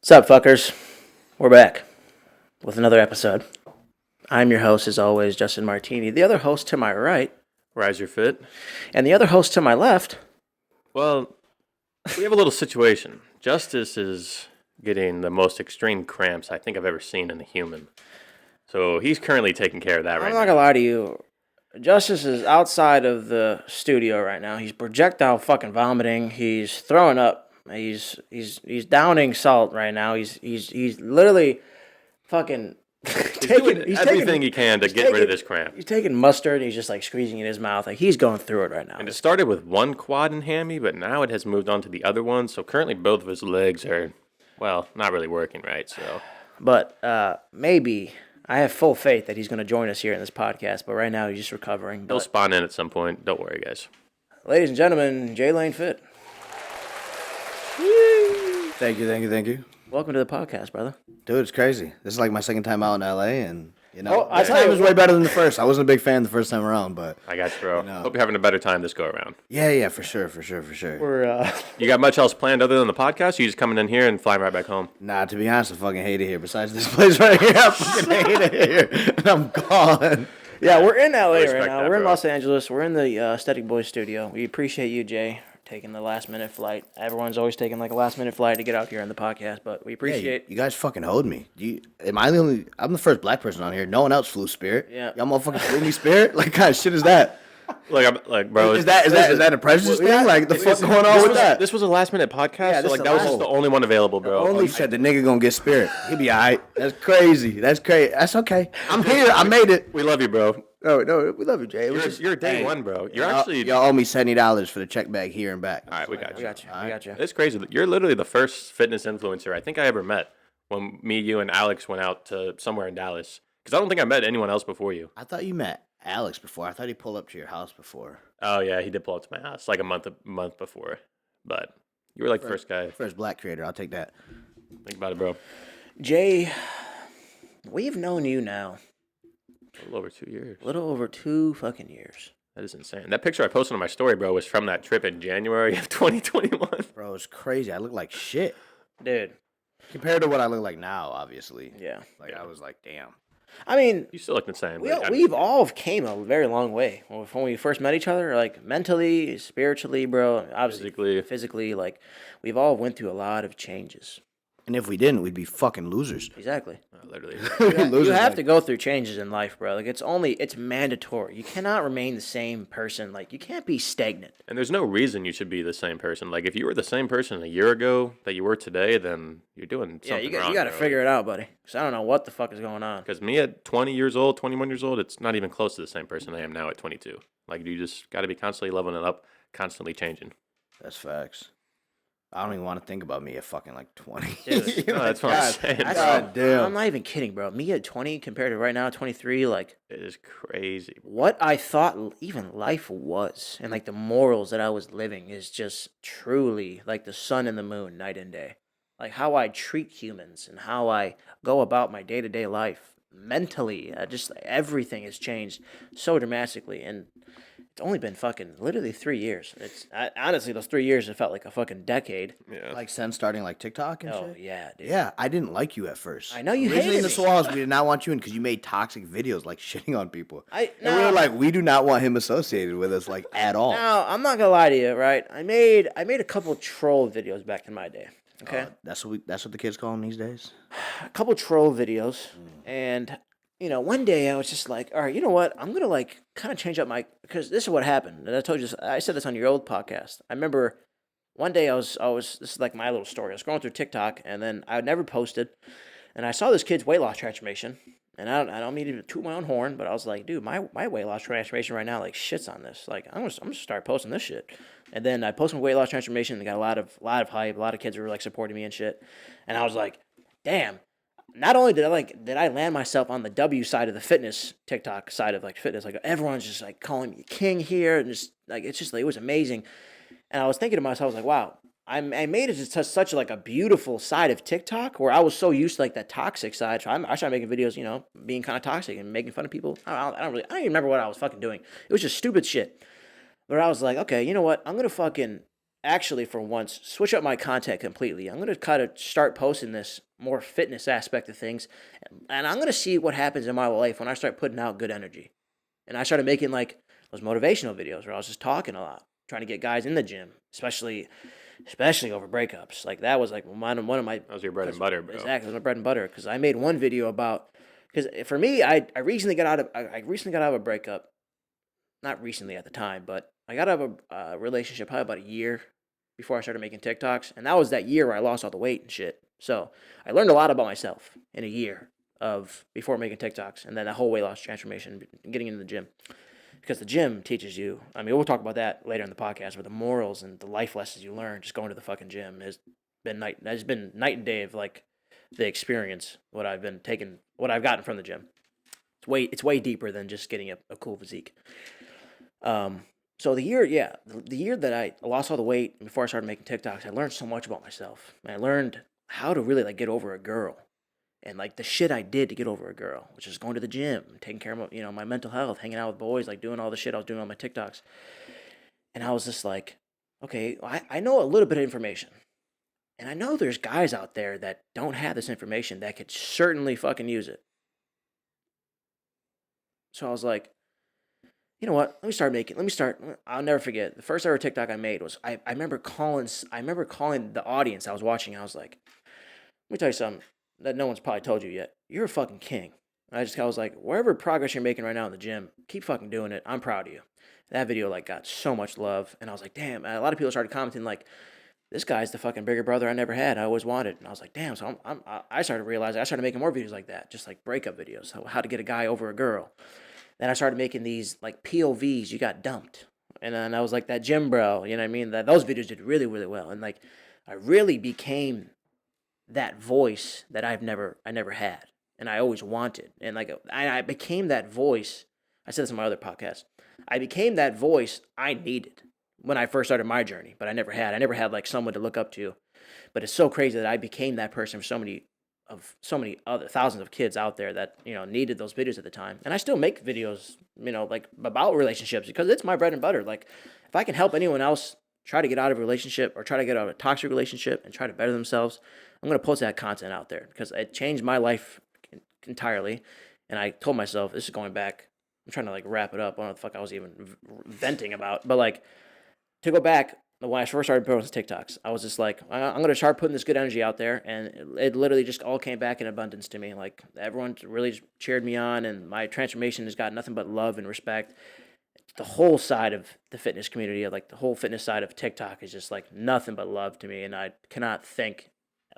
What's up, fuckers? We're back with another episode. I'm your host, as always, Justin Martini. The other host to my right, Rise Your Fit. And the other host to my left. Well, we have a little situation. Justice is getting the most extreme cramps I think I've ever seen in a human. So he's currently taking care of that right I'm now. not gonna lie to you. Justice is outside of the studio right now. He's projectile fucking vomiting. He's throwing up. He's downing salt right now. He's literally fucking doing everything he can to get rid of this cramp. He's taking mustard and he's just like squeezing it in his mouth. Like he's going through it right now. And it started with one quad and hammy, but now it has moved on to the other one. So currently both of his legs are, well, not really working right. So, but maybe I have full faith that he's going to join us here in this podcast. But right now he's just recovering. He'll spawn in at some point. Don't worry, guys. Ladies and gentlemen, Jaylane Fit. Thank you. Welcome to the podcast, brother. Dude, it's crazy. This is like my second time out in LA, and I this time was way better than the first. I wasn't a big fan the first time around, but I got you, bro. Hope you're having a better time this go around. Yeah, for sure. We're You got much else planned other than the podcast? Or you just coming in here and flying right back home? Nah, to be honest, I fucking hate it here. Besides this place right here, I fucking hate it here, and I'm gone. Yeah, we're in LA right now. That, we're in bro. Los Angeles. We're in the Stheticboys studio. We appreciate you, Jay, taking the last-minute flight. Everyone's always taking like a last-minute flight to get out here on the podcast, but we appreciate You guys fucking owed me. Am I the only? I'm the first black person on here. No one else flew Spirit. Yeah. Y'all motherfucking flew me Spirit. Like, what kind of shit is that? Bro. Is that a prejudice thing? Like, the fuck going on with that? This was a last minute podcast, Yeah, so this like is that the was last- just the only one available, bro. Only said the nigga gonna get Spirit. He be alright. That's crazy. That's okay. I'm here. I made it. We love you, bro. No, we love you, Jay. You're day one, bro. You're actually. Y'all owe me $70 for the check bag here and back. All right, we got you. We got you. It's crazy. You're literally the first fitness influencer I think I ever met when me, you, and Alex went out to somewhere in Dallas. Because I don't think I met anyone else before you. I thought you met Alex before. I thought he pulled up to your house before. Oh yeah, he did pull up to my house like a month before. But you were like the first guy. First black creator. I'll take that. Think about it, bro. Jay, we've known you now A little over 2 years. a little over 2 fucking years. That is insane. That picture I posted on my story, bro, was from that trip in January of 2021. Bro, it's crazy. I look like shit. Dude, Compared to what I look like now, obviously. yeah. I was like, damn. I mean, You still look the same. we've all came a very long way. When we first met each other, like mentally, spiritually, bro, obviously, physically, like we've all went through a lot of changes. And if we didn't, we'd be fucking losers. Exactly. Literally. You have to go through changes in life, bro. Like it's mandatory. You cannot remain the same person. Like you can't be stagnant. And there's no reason you should be the same person. Like if you were the same person a year ago that you were today, then you're doing something wrong. You got to figure it out, buddy. Because I don't know what the fuck is going on. Because me at 20 years old, 21 years old, it's not even close to the same person I am now at 22. Like you just got to be constantly leveling it up, constantly changing. That's facts. I don't even want to think about me at fucking like 20. Dude, No, that's what I'm saying. God damn. I'm not even kidding, bro. Me at 20 compared to right now, 23, like It is crazy. what I thought even life was and like the morals that I was living is just truly like the sun and the moon, night and day. Like how I treat humans and how I go about my day-to-day life mentally, just everything has changed so dramatically, and it's only been fucking literally 3 years. Honestly, those 3 years have felt like a fucking decade. Yeah. Like since starting like TikTok and Oh shit? yeah, dude. Yeah, I didn't like you at first. I know you Originally hated in the me. Swallows, we did not want you in because you made toxic videos like shitting on people. And we No. were like, we do not want him associated with us like at all. Now, I'm not gonna lie to you, right? I made a couple troll videos back in my day. Okay, That's what the kids call them these days. a couple troll videos, and one day I was just like, all right, you know what? I'm gonna like kind of change up because this is what happened. And I told you, I said this on your old podcast. I remember one day I was this is like my little story. I was scrolling through TikTok, and then I had never posted, and I saw this kid's weight loss transformation. And I don't mean to toot my own horn, but I was like, dude, my weight loss transformation right now like shits on this. Like I'm gonna start posting this shit. And then I posted my weight loss transformation and got a lot of hype. A lot of kids were like supporting me and shit. And I was like, damn. Not only did I land myself on the W side of the fitness TikTok side of like fitness, like everyone's just like calling me king here, and just like it's just like it was amazing. And I was thinking to myself, I was like, wow, I made it to such like a beautiful side of TikTok where I was so used to like that toxic side. So I started making videos, being kind of toxic and making fun of people. I don't even remember what I was fucking doing. It was just stupid shit. But I was like, okay, you know what? I'm gonna fucking actually, for once, switch up my content completely. I'm going to kind of start posting this more fitness aspect of things. And I'm going to see what happens in my life when I start putting out good energy. And I started making like those motivational videos where I was just talking a lot, trying to get guys in the gym, especially over breakups. Like that was like one of my. That was your bread and butter, bro. Exactly, it was my bread and butter. Because I made one video about, because for me, I recently got out of a breakup. Not recently at the time, but I got out of a relationship probably about a year before I started making TikToks, and that was that year where I lost all the weight and shit. So I learned a lot about myself in a year of before making TikToks, and then that whole weight loss transformation, getting into the gym, because the gym teaches you. I mean, we'll talk about that later in the podcast, but the morals and the life lessons you learn just going to the fucking gym has been night and day of like the experience. What I've gotten from the gym. It's way deeper than just getting a cool physique. So the year that I lost all the weight before I started making TikToks, I learned so much about myself. And I learned how to really like get over a girl, and like the shit I did to get over a girl, which is going to the gym, taking care of my, my mental health, hanging out with boys, like doing all the shit I was doing on my TikToks. And I was just like, okay, I know a little bit of information, and I know there's guys out there that don't have this information that could certainly fucking use it. So I was like, you know what? Let me start. I'll never forget. The first ever TikTok I made was I remember calling the audience I was watching. I was like, let me tell you something that no one's probably told you yet. You're a fucking king. And I was like, wherever progress you're making right now in the gym, keep fucking doing it. I'm proud of you. That video like got so much love, and I was like, damn. And a lot of people started commenting like, this guy's the fucking bigger brother I never had. I always wanted. And I was like, damn. So I started realizing I started making more videos like that, just like breakup videos, how to get a guy over a girl. Then I started making these like POVs. You got dumped, and then I was like that gym bro. You know what I mean? Those videos did really, really well, and like I really became that voice that I never had, and I always wanted. And like I became that voice. I said this in my other podcast. I became that voice I needed when I first started my journey, but I never had. I never had like someone to look up to. But it's so crazy that I became that person for so many other thousands of kids out there that needed those videos at the time. And I still make videos like about relationships because it's my bread and butter. Like if I can help anyone else try to get out of a relationship or try to get out of a toxic relationship and try to better themselves, I'm going to post that content out there because it changed my life entirely. And I told myself, this is going back, I'm trying to like wrap it up. I don't know what the fuck I was even venting about, but like to go back, when I first started posting TikToks, I was just like, I'm going to start putting this good energy out there. And it literally just all came back in abundance to me. Like, everyone really cheered me on, and my transformation has got nothing but love and respect. The whole side of the fitness community, like the whole fitness side of TikTok, is just like nothing but love to me. And I cannot thank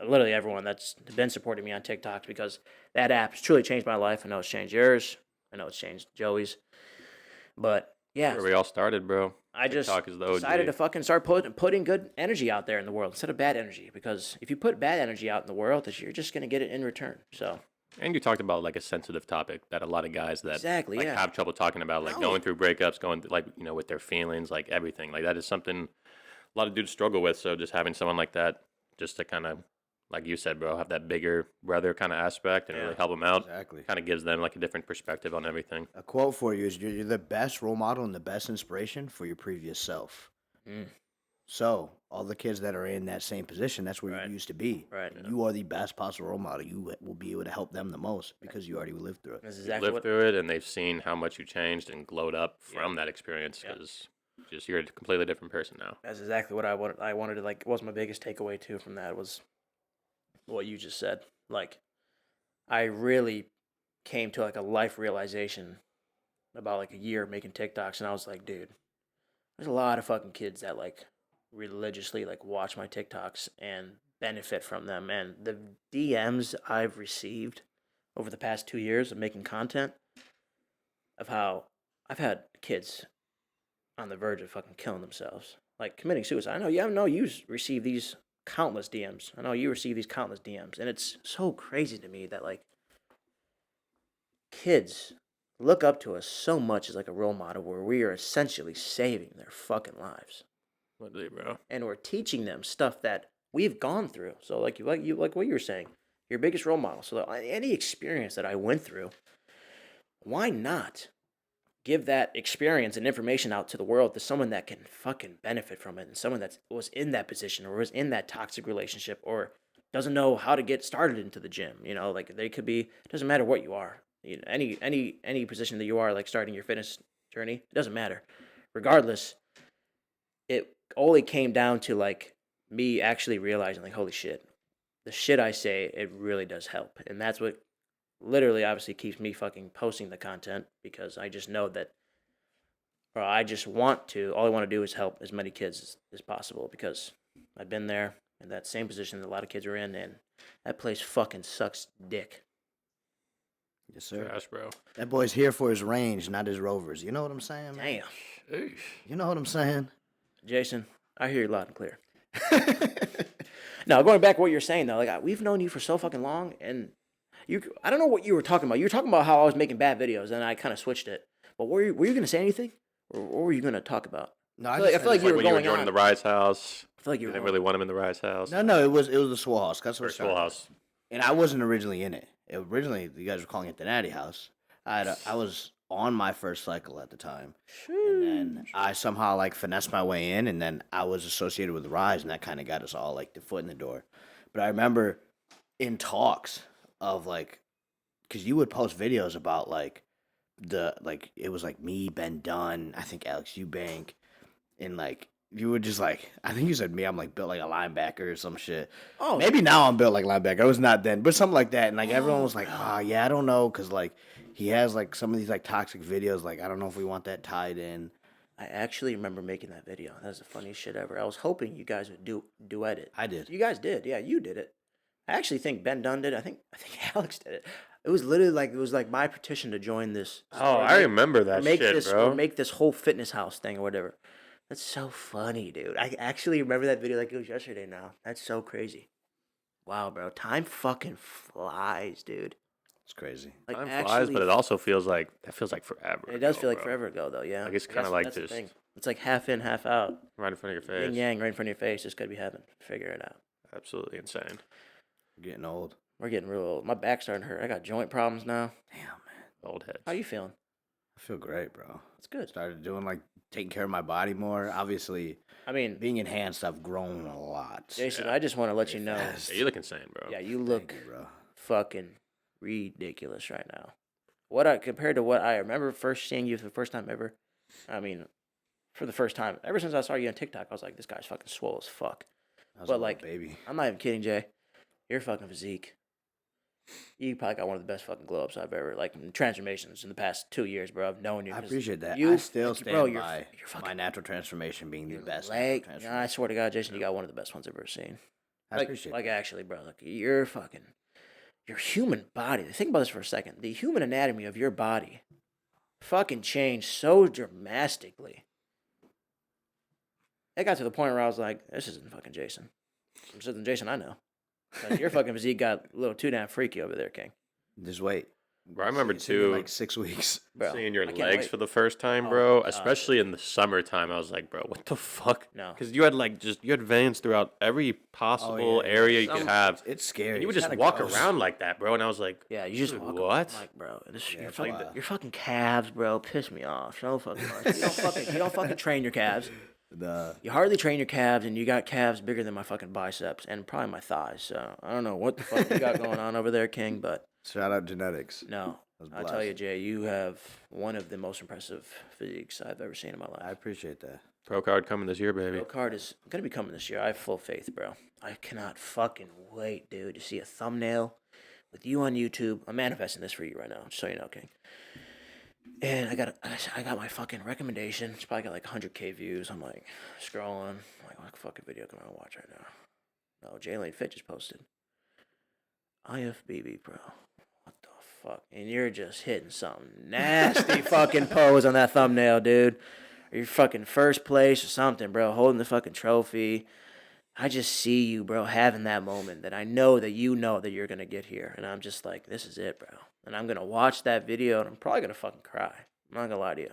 literally everyone that's been supporting me on TikTok because that app has truly changed my life. I know it's changed yours. I know it's changed Joey's. But yeah. Where we all started, bro. I just TikTok is the OG. decided to fucking start putting good energy out there in the world instead of bad energy. Because if you put bad energy out in the world, you're just going to get it in return. So. And you talked about like a sensitive topic that a lot of guys that have trouble talking about, like going through breakups, going through, like, with their feelings, like everything. Like that is something a lot of dudes struggle with. So just having someone like that, just to kind of, like you said, bro, have that bigger brother kind of aspect and really help them out. Exactly. Kind of gives them like a different perspective on everything. A quote for you is, you're the best role model and the best inspiration for your previous self. So all the kids that are in that same position, that's where you used to be. Right. You are the best possible role model. You will be able to help them the most because you already lived through it. That's exactly lived through it, and they've seen how much you changed and glowed up from that experience. Because just you're a completely different person now. That's exactly what I wanted. I wanted to like. Was my biggest takeaway too from that was what you just said. Like, I really came to like a life realization about like a year making TikToks, and I was like, dude, there's a lot of fucking kids that like religiously like watch my TikToks and benefit from them, and the DMs I've received over the past 2 years of making content of how I've had kids on the verge of fucking killing themselves, like committing suicide. I know you receive these countless DMs. I know you receive these countless DMs, and it's so crazy to me that like kids look up to us so much as like a role model where we are essentially saving their fucking lives. Literally, bro. And we're teaching them stuff that we've gone through. So like what you were saying, your biggest role model. So any experience that I went through, why not give that experience and information out to the world to someone that can fucking benefit from it, and someone that was in that position or was in that toxic relationship or doesn't know how to get started into the gym. You know, like they could be. It doesn't matter what you are. You know, any position that you are, like starting your fitness journey, it doesn't matter. Regardless, it only came down to like me actually realizing, like, holy shit, the shit I say, it really does help, and that's what literally obviously keeps me fucking posting the content, because I just know that, or I just want to, all I want to do is help as many kids as possible, because I've been there in that same position that a lot of kids are in, and that place fucking sucks dick. Yes, sir. Trash, bro. That boy's here for his range, not his rovers. You know what I'm saying, man? Damn. You know what I'm saying? Jason, I hear you loud and clear. Now, going back to what you're saying, though, like, we've known you for so fucking long, and I don't know what you were talking about. You were talking about how I was making bad videos, and I kind of switched it. But were you going to say anything? Or what were you going to talk about? No, I feel like you were when going you were joining the Rise House. I feel like you didn't really want him in the Rise House. No, it was the Swole House. That's what Swole House. And I wasn't originally in it. Originally, you guys were calling it the Natty House. I was on my first cycle at the time. And then I somehow, like, finessed my way in, and then I was associated with Rise, and that kind of got us all, like, the foot in the door. But I remember in talks of, like, because you would post videos about, like, it was, like, me, Ben Dunn, I think Alex Eubank, and, like, you would just, like, I think you said me, I'm, like, built like a linebacker or some shit. Oh. Maybe now I'm built like a linebacker. I was not then, but something like that. And, like, everyone was like, oh, yeah, I don't know, because, like, he has, like, some of these, like, toxic videos. Like, I don't know if we want that tied in. I actually remember making that video. That's the funniest shit ever. I was hoping you guys would duet it. I did. You guys did. Yeah, you did it. I actually think Ben Dunn did it. I think Alex did it. It was literally like my petition to join this. Oh, I remember that shit, bro. Or make this whole fitness house thing or whatever. That's so funny, dude. I actually remember that video like it was yesterday now. That's so crazy. Wow, bro. Time fucking flies, dude. It's crazy. Like, time flies, but it also feels like forever. It does feel like forever ago, though, yeah. Like, it's kind of like this. It's like half in, half out. Right in front of your face. Yin yang, right in front of your face. Just gotta be heaven. Figure it out. Absolutely insane. We're getting old. We're getting real old. My back's starting to hurt. I got joint problems now. Damn, man. Old heads. How you feeling? I feel great, bro. It's good. Started doing, like, taking care of my body more. Obviously, I mean, being enhanced, I've grown a lot. Jason, I just want to let you know. Yeah, you look insane, bro. Yeah, you look fucking ridiculous right now. Compared to what I remember first seeing you for the first time ever. I mean, for the first time ever since I saw you on TikTok, I was like, this guy's fucking swole as fuck. But like, baby, I'm not even kidding, Jay. Your fucking physique. You probably got one of the best fucking glow ups I've ever, like, transformations in the past 2 years, bro. I've known you. I appreciate that. I still stand by my natural transformation being the best. I swear to God, Jason, you got one of the best ones I've ever seen. I appreciate that. Like, actually, bro, like, your human body. Think about this for a second. The human anatomy of your body fucking changed so dramatically. It got to the point where I was like, this isn't fucking Jason. This isn't Jason I know. Your fucking physique got a little too damn freaky over there, King. Just wait. Bro, I remember too, like 6 weeks. Bro, seeing your legs for the first time, bro. Especially in the summertime, I was like, bro, what the fuck? No, because you had veins throughout every possible area you could have. It's scary. And you would just walk around like that, bro. And I was like, yeah, you just walk what? Like, bro, your fucking calves, bro, piss me off so fucking much. You don't fucking train your calves. You hardly train your calves, and you got calves bigger than my fucking biceps and probably my thighs. So I don't know what the fuck you got going on over there, King. But shout out genetics. No, I'll tell you, Jay, you have one of the most impressive physiques I've ever seen in my life. I appreciate that. Pro card coming this year, baby. Pro card is gonna be coming this year. I have full faith, bro. I cannot fucking wait, dude, to see a thumbnail with you on YouTube. I'm manifesting this for you right now, just so you know, King. And I got my fucking recommendation. It's probably got like 100K views. I'm like scrolling. I'm like, what fucking video can I watch right now? No, Jaylane Fit just posted. IFBB, bro. What the fuck? And you're just hitting some nasty fucking pose on that thumbnail, dude. Or you're fucking first place or something, bro. Holding the fucking trophy. I just see you, bro, having that moment that I know that you know that you're going to get here. And I'm just like, this is it, bro. And I'm going to watch that video, and I'm probably going to fucking cry. I'm not going to lie to you.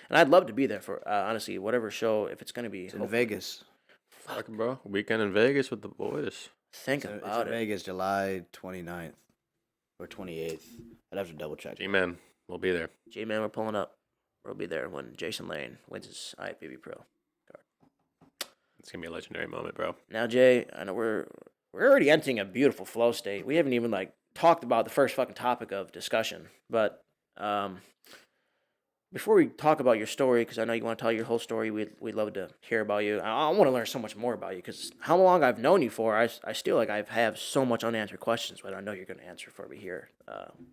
And I'd love to be there for, honestly, whatever show, if it's going to be. It's in Vegas. Fuck, bro. Weekend in Vegas with the boys. Think about it's in Vegas, July 29th or 28th. I'd have to double check. G-Man, we'll be there. G-Man, we're pulling up. We'll be there when Jaylane wins his IFBB Pro card. It's gonna be a legendary moment, bro. Now, Jay, I know we're already entering a beautiful flow state. We haven't even like talked about the first fucking topic of discussion, but before we talk about your story, because I know you want to tell your whole story, we'd love to hear about you. I want to learn so much more about you, because how long I've known you for, I still like I have so much unanswered questions, but I know you're going to answer for me here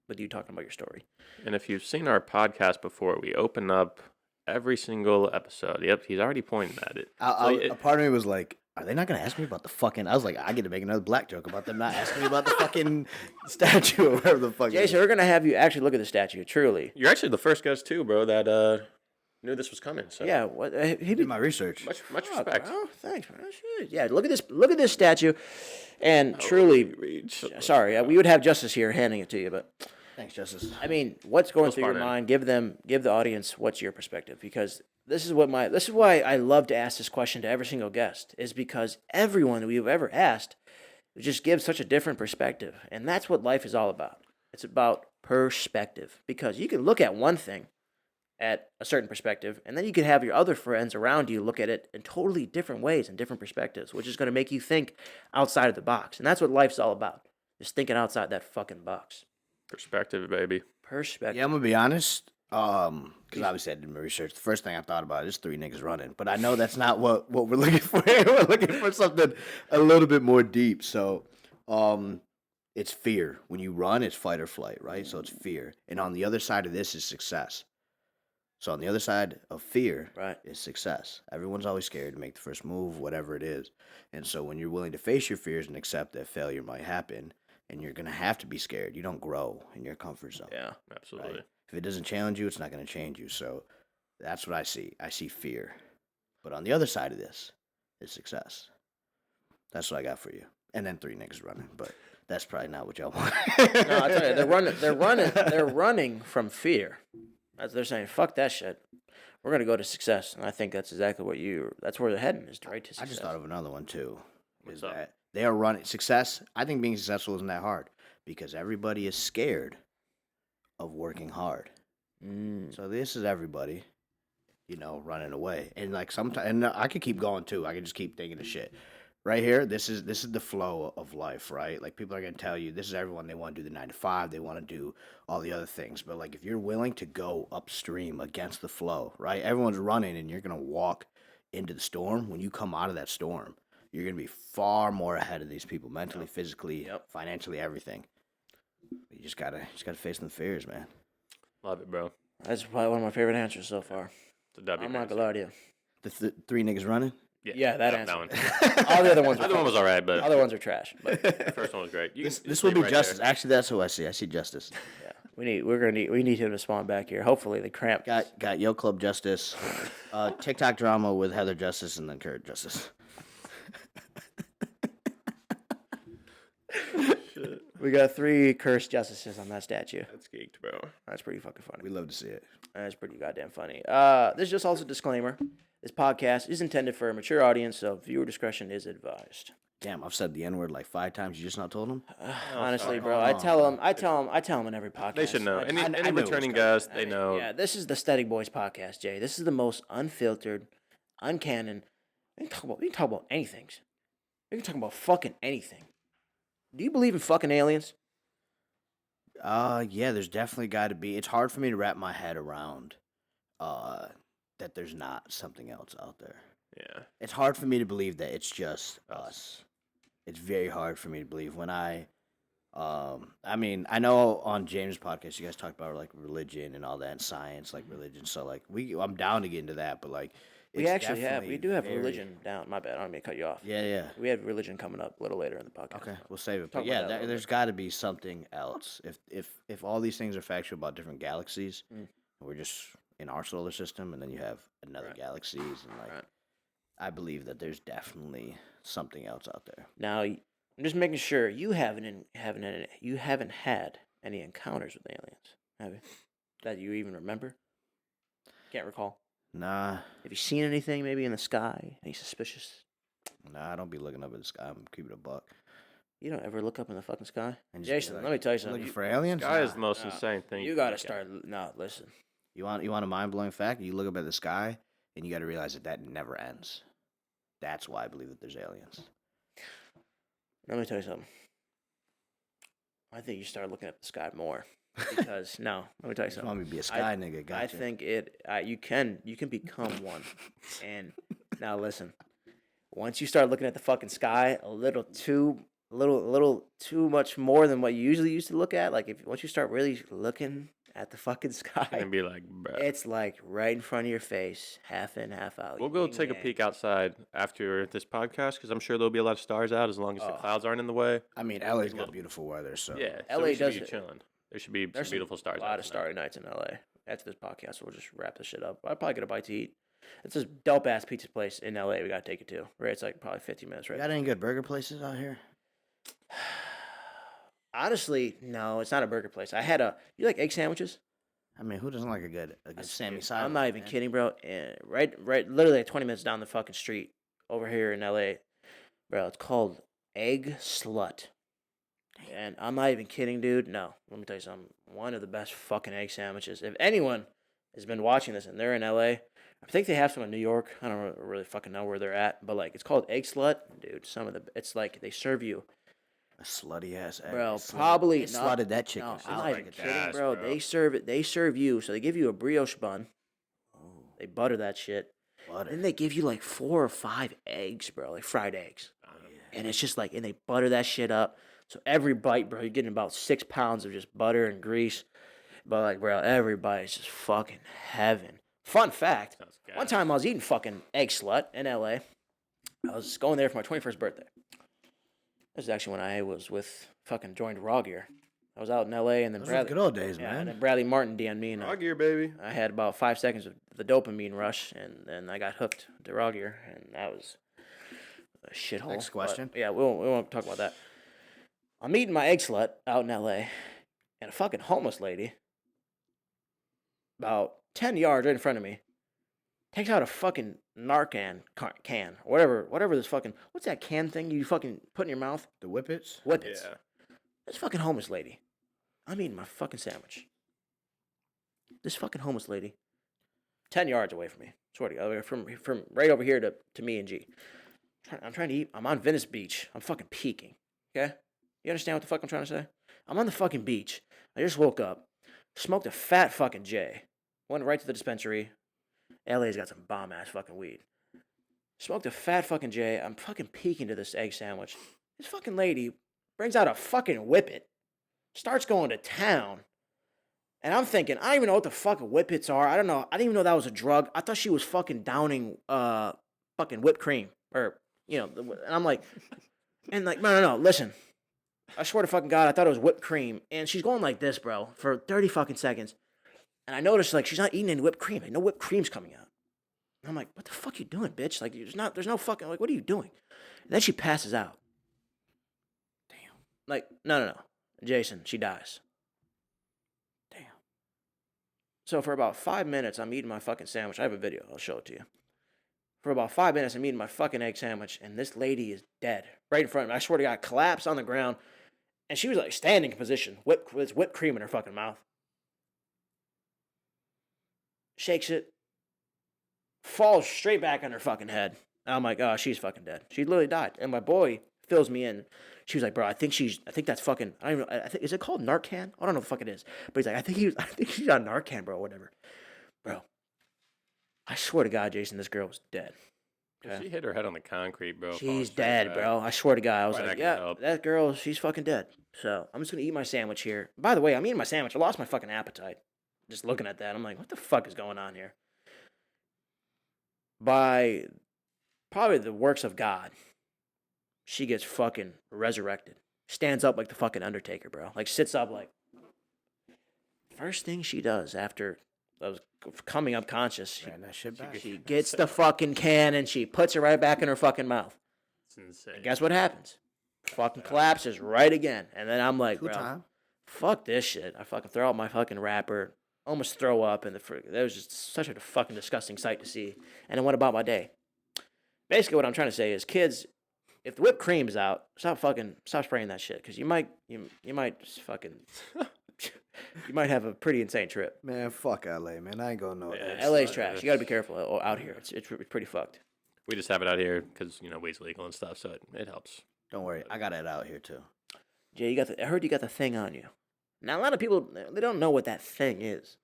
with you talking about your story. And if you've seen our podcast before, we open up every single episode. Yep, he's already pointing at it. A part of me was like, are they not going to ask me about the fucking... I was like, I get to make another black joke about them not asking me about the fucking statue or whatever the fuck. Jason, we're going to have you actually look at the statue, truly. You're actually the first guest, too, bro, that knew this was coming. So yeah, he did my research. Much respect. Bro, thanks, man. Yeah, look at this statue. And truly... Sorry, we would have Justice here handing it to you, but... Thanks, Justice. I mean, what's going through your mind? Give the audience what's your perspective, because this is why I love to ask this question to every single guest, is because everyone we've ever asked just gives such a different perspective, and that's what life is all about. It's about perspective, because you can look at one thing at a certain perspective, and then you can have your other friends around you look at it in totally different ways and different perspectives, which is going to make you think outside of the box, and that's what life's all about, just thinking outside that fucking box. Perspective, baby. Perspective. Yeah, I'm gonna be honest. Because obviously I did my research. The first thing I thought about is 3 niggas running, but I know that's not what we're looking for. We're looking for something a little bit more deep. So, it's fear. When you run, it's fight or flight, right? So it's fear, and on the other side of this is success. So on the other side of fear, right, is success. Everyone's always scared to make the first move, whatever it is. And so when you're willing to face your fears and accept that failure might happen, and you're going to have to be scared. You don't grow in your comfort zone. Yeah, absolutely. Right? If it doesn't challenge you, it's not going to change you. So that's what I see. I see fear. But on the other side of this is success. That's what I got for you. And then 3 niggas running. But that's probably not what y'all want. No, I tell you, they're running from fear. They're saying, fuck that shit. We're going to go to success. And I think that's exactly that's where they're heading, is right to success. I just thought of another one, too. What's up? That they are running success. I think being successful isn't that hard because everybody is scared of working hard. So this is everybody, running away. And like sometimes, and I could keep going too. I could just keep thinking of shit. Right here, this is the flow of life, right? Like people are gonna tell you this is everyone. They want to do the 9 to 5. They want to do all the other things. But like if you're willing to go upstream against the flow, right? Everyone's running, and you're gonna walk into the storm. When you come out of that storm, you're going to be far more ahead of these people mentally, physically, financially, everything. You just gotta face them fears, man. Love it, bro. That's probably one of my favorite answers so far. It's a W. I'm not going to lie to you. The 3 niggas running? Yeah, that answer. That one. All the other ones. The other one was all right, but other ones are trash. But the first one was great. This would be Justice. There. Actually, that's who I see. I see Justice. Yeah, we need him to spawn back here. Hopefully, the cramp. Got Yo Club Justice, TikTok drama with Heather Justice, and then Kurt Justice. We got 3 cursed justices on that statue. That's geeked, bro. That's pretty fucking funny. We love to see it. That's pretty goddamn funny. This is just also a disclaimer. This podcast is intended for a mature audience, so viewer discretion is advised. Damn, I've said the N-word like 5 times. You just not told them? Honestly, bro, I tell them in every podcast. They should know. Any returning guests, they know. Yeah, this is the Stheticboys podcast, Jay. This is the most unfiltered, uncanon. We can talk about anything. We can talk about fucking anything. Do you believe in fucking aliens? Yeah, there's definitely got to be. It's hard for me to wrap my head around that there's not something else out there. Yeah. It's hard for me to believe that it's just us. It's very hard for me to believe when I mean, I know on James' podcast you guys talk about like religion and all that and science, like religion. So like I'm down to get into that, but like we do have religion down. My bad, I don't mean to cut you off. Yeah. We have religion coming up a little later in the podcast. Okay, we'll save it. But yeah, there's got to be something else. If all these things are factual about different galaxies, we're just in our solar system, and then you have another galaxies, and like I believe that there's definitely something else out there. Now, I'm just making sure you haven't had any encounters with aliens, have you? That you even remember? Can't recall. Nah. Have you seen anything maybe in the sky? Any suspicious? Nah, I don't be looking up at the sky. I'm keeping it a buck. You don't ever look up in the fucking sky? And Jason, let me tell you something. Looking for aliens? Sky is the most insane thing. You gotta start. No, listen. You want a mind-blowing fact? You look up at the sky, and you got to realize that never ends. That's why I believe that there's aliens. Let me tell you something. I think you start looking at the sky more. Because no, let me tell you something. You want me to be a sky nigga? Gotcha. I think you can become one. And now listen, once you start looking at the fucking sky a little too much more than what you usually used to look at, like once you start really looking at the fucking sky, and be like, bro, it's like right in front of your face, half in, half out. We'll go take a peek outside after this podcast because I'm sure there'll be a lot of stars out as long as the clouds aren't in the way. I mean, LA's got beautiful weather, so yeah, LA does be chilling. There should be some beautiful stars. A lot of starry nights in LA. After this podcast, we'll just wrap this shit up. I'll probably get a bite to eat. It's this dope ass pizza place in LA. We gotta take it to. Right, it's like probably 15 minutes. Right. You got any good burger places out here? Honestly, no. It's not a burger place. You like egg sandwiches? I mean, who doesn't like a good Sammy Silent? I'm not even kidding, bro. And right, literally like 20 minutes down the fucking street over here in LA, bro. It's called Egg Slut. And I'm not even kidding, dude. No, let me tell you something. One of the best fucking egg sandwiches. If anyone has been watching this and they're in LA, I think they have some in New York. I don't really fucking know where they're at, but like it's called Egg Slut, dude. It's like they serve you a slutty ass egg. Bro, probably they slutted that chicken. No, I'm not even kidding, bro. They serve you. So they give you a brioche bun. Oh. They butter that shit. Then they give you like 4 or 5 eggs, bro, like fried eggs. And it's just like, and they butter that shit up. So every bite, bro, you're getting about 6 pounds of just butter and grease. But like, bro, every bite is just fucking heaven. Fun fact, one time I was eating fucking Egg Slut in LA. I was going there for my 21st birthday. This is actually when I was joined Raw Gear. I was out in LA and then Those were the good old days, man. And then Bradley Martin DM'd me. And Raw Gear, baby. I had about 5 seconds of the dopamine rush, and then I got hooked to Raw Gear, and that was a shithole. Next question. But, yeah, we won't talk about that. I'm eating my Egg Slut out in LA, and a fucking homeless lady, about 10 yards right in front of me, takes out a fucking Narcan can, or whatever this fucking, what's that can thing you fucking put in your mouth? The Whippets? Whippets. Yeah. This fucking homeless lady. I'm eating my fucking sandwich. This fucking homeless lady, 10 yards away from me. Swear to God, from right over here to me and G. I'm trying to eat. I'm on Venice Beach. I'm fucking peeking. Okay? You understand what the fuck I'm trying to say? I'm on the fucking beach. I just woke up. Smoked a fat fucking J. Went right to the dispensary. LA's got some bomb ass fucking weed. Smoked a fat fucking J. I'm fucking peeking to this egg sandwich. This fucking lady brings out a fucking Whippet. Starts going to town. And I'm thinking, I don't even know what the fuck Whippets are. I don't know. I didn't even know that was a drug. I thought she was fucking downing fucking whipped cream. Or, and I'm like, no, listen. I swear to fucking God, I thought it was whipped cream. And she's going like this, bro, for 30 fucking seconds. And I noticed, like, she's not eating any whipped cream. Like, no whipped cream's coming out. And I'm like, what the fuck you doing, bitch? Like, there's no fucking, like, what are you doing? And then she passes out. Damn. Like, no. Jason, she dies. Damn. So for about 5 minutes, I'm eating my fucking sandwich. I have a video. I'll show it to you. For about 5 minutes, I'm eating my fucking egg sandwich, and this lady is dead. Right in front of me. I swear to God, collapsed on the ground. And she was, like, standing position. With whipped cream in her fucking mouth. Shakes it. Falls straight back on her fucking head. I'm like, oh, she's fucking dead. She literally died. And my boy fills me in. She was like, bro, I think that's fucking, I don't even know, is it called Narcan? I don't know what the fuck it is. But he's like, I think she's on Narcan, bro, whatever. Bro, I swear to God, Jason, this girl was dead. Okay? She hit her head on the concrete, bro. She's dead, bro. I swear to God. I was like, yeah, that girl, she's fucking dead. So I'm just going to eat my sandwich here. By the way, I'm eating my sandwich. I lost my fucking appetite. Just looking at that, I'm like, what the fuck is going on here? By probably the works of God, she gets fucking resurrected. Stands up like the fucking Undertaker, bro. Like, sits up like. First thing she does after I was coming up conscious, she gets the fucking can and she puts it right back in her fucking mouth. It's insane. And guess what happens? Fucking collapses right again. And then I'm like, bro, fuck this shit. I fucking throw out my fucking wrapper. Almost throw up, and that was just such a fucking disgusting sight to see. And I went about my day. Basically, what I'm trying to say is, kids, if the whipped cream's out, stop spraying that shit, because you might just fucking you might have a pretty insane trip. Man, fuck LA, man. I ain't going nowhere. LA's trash. You got to be careful out here. It's pretty fucked. We just have it out here because weed's legal and stuff, so it helps. Don't worry, I got it out here too. Jay, I heard you got the thing on you. Now a lot of people they don't know what that thing is.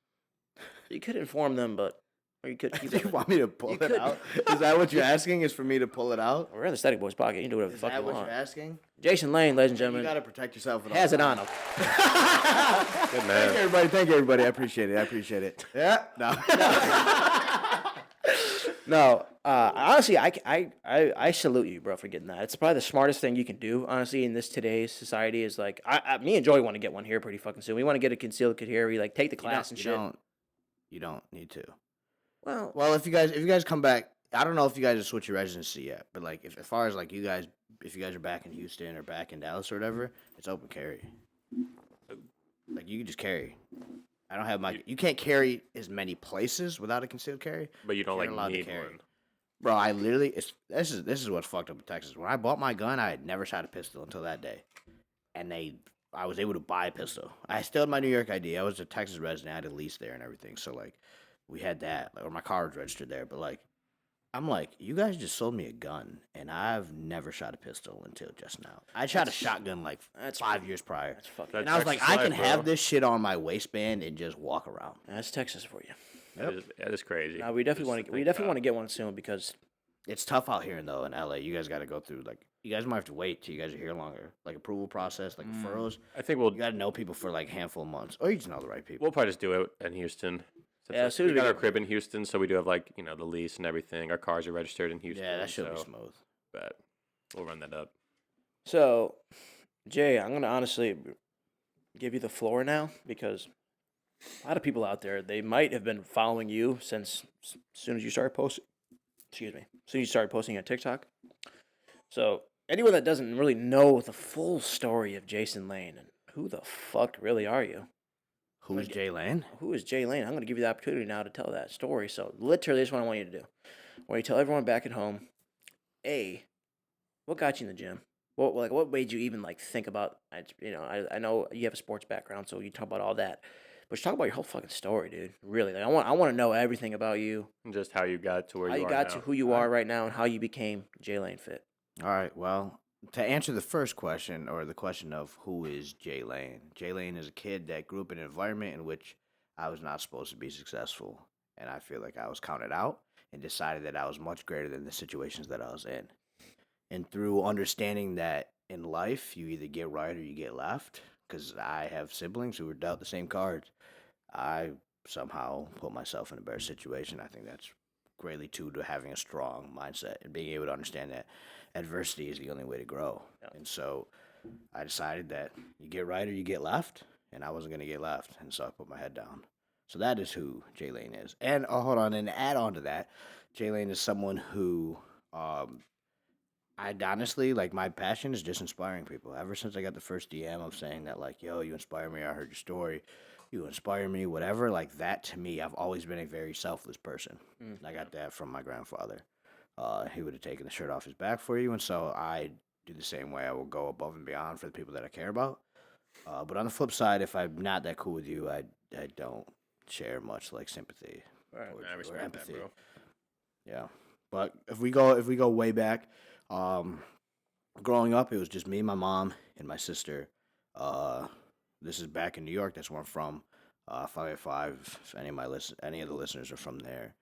You could inform them, but or you could keep it. You want me to pull it out? Is that what you're asking? Is for me to pull it out? We're in the Stheticboys pocket. You can do whatever the Is fuck that you what want. you're asking? Jason Lane, ladies and gentlemen, You gotta protect yourself. has it on him. Good man. Thank you, everybody. I appreciate it. Yeah. No. No, honestly, I salute you, bro, for getting that. It's probably the smartest thing you can do, honestly, in this today's society. Is like, me and Joey want to get one here pretty fucking soon. We want to get a concealed carry, like take the class and shit. You don't need to. Well, if you guys come back, I don't know if you guys have switched your residency yet, but like, as far as like if you guys are back in Houston or back in Dallas or whatever, it's open carry. Like you can just carry. I don't have you can't carry as many places without a concealed carry. But you don't allowed need to carry. one. Bro, I literally this is what's fucked up in Texas. When I bought my gun, I had never shot a pistol until that day, and I was able to buy a pistol. I still had my New York ID. I was a Texas resident. I had a lease there and everything. So like, we had that, or my car was registered there. But like, I'm like, you guys just sold me a gun, and I've never shot a pistol until just now. I shot a shotgun like 5 years prior. that's fucking. That's And I was like, Texas I can life, bro. have this shit on my waistband and just walk around. That's Texas for you. That is crazy. No, we definitely want to get one soon because It's tough out here though in LA. You guys got to go through you guys might have to wait till you guys are here longer. Like approval process, like referrals. I think You got to know people for like a handful of months, or you just know the right people. we'll probably just do it in Houston. Yeah, as soon as we we got our get- crib in Houston, so we do have the lease and everything. Our cars are registered in Houston. Yeah, that should so, be smooth. But we'll run that up. So, Jay, I'm gonna honestly give you the floor now because a lot of people out there they might have been following you since as soon as you started posting. Excuse me. As soon as you started posting on TikTok. So anyone that doesn't really know the full story of Jason Lane and who the fuck really are you? Who's Jaylane? Who is Jaylane? I'm going to give you the opportunity now to tell that story. So literally, this is what I want you to do. I want you to tell everyone back at home, what got you in the gym? What made you even think about? I know you have a sports background, so you talk about all that, but just talk about your whole fucking story, dude. Really, I want to know everything about you, And just how you got to where how you you are got now. to who you are right now, and how you became Jaylane Fit. All right. Well, to answer the first question, or the question of who is Jaylane, Jaylane is a kid that grew up in an environment in which I was not supposed to be successful, and I feel like I was counted out and decided that I was much greater than the situations that I was in. And through understanding that in life, you either get right or you get left, because I have siblings who were dealt the same cards, I somehow put myself in a better situation. I think that's greatly to having a strong mindset and being able to understand that adversity is the only way to grow. Yeah. And so I decided that you get right or you get left, and I wasn't going to get left, and so I put my head down. So that is who Jaylane is. And hold on, and to add on to that, Jaylane is someone who I honestly, my passion is just inspiring people. Ever since I got the first DM of saying that, yo, you inspire me, I heard your story, you inspire me, whatever, that to me, I've always been a very selfless person. I got that from my grandfather. He would have taken the shirt off his back for you, and so I do the same way. I will go above and beyond for the people that I care about. But on the flip side, if I'm not that cool with you, I don't share much sympathy Right, I or respect empathy. that, bro. Yeah, but if we go way back, growing up, it was just me, my mom, and my sister. This is back in New York. That's where I'm from. 585. If any of the listeners are from there,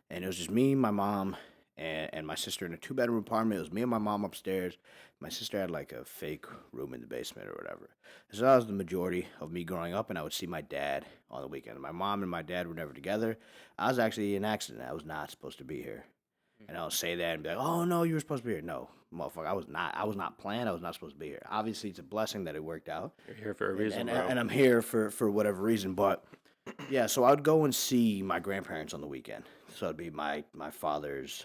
and it was just me, my mom, and my sister in a 2-bedroom apartment. It was me and my mom upstairs. My sister had a fake room in the basement or whatever. So that was the majority of me growing up, and I would see my dad on the weekend. My mom and my dad were never together. I was actually an accident. I was not supposed to be here. And I'll say that and be like, oh, no, you were supposed to be here. No, motherfucker, I was not. I was not planned. I was not supposed to be here. Obviously, it's a blessing that it worked out. You're here for a reason, bro. And I'm here for whatever reason. But, yeah, so I would go and see my grandparents on the weekend. So it'd be my father's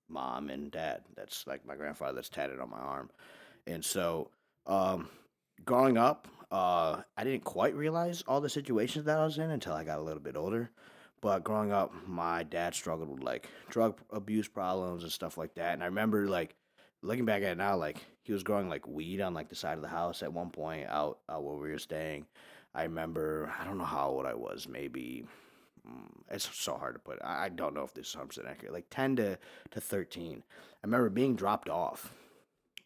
mom and dad. That's my grandfather that's tatted on my arm. And so growing up, I didn't quite realize all the situations that I was in until I got a little bit older. But growing up, my dad struggled with drug abuse problems and stuff like that. And I remember looking back at it now, he was growing weed on the side of the house at one point out where we were staying. I remember, I don't know how old I was, maybe, it's so hard to put. I don't know if this is 100% accurate, like 10 to 13. I remember being dropped off.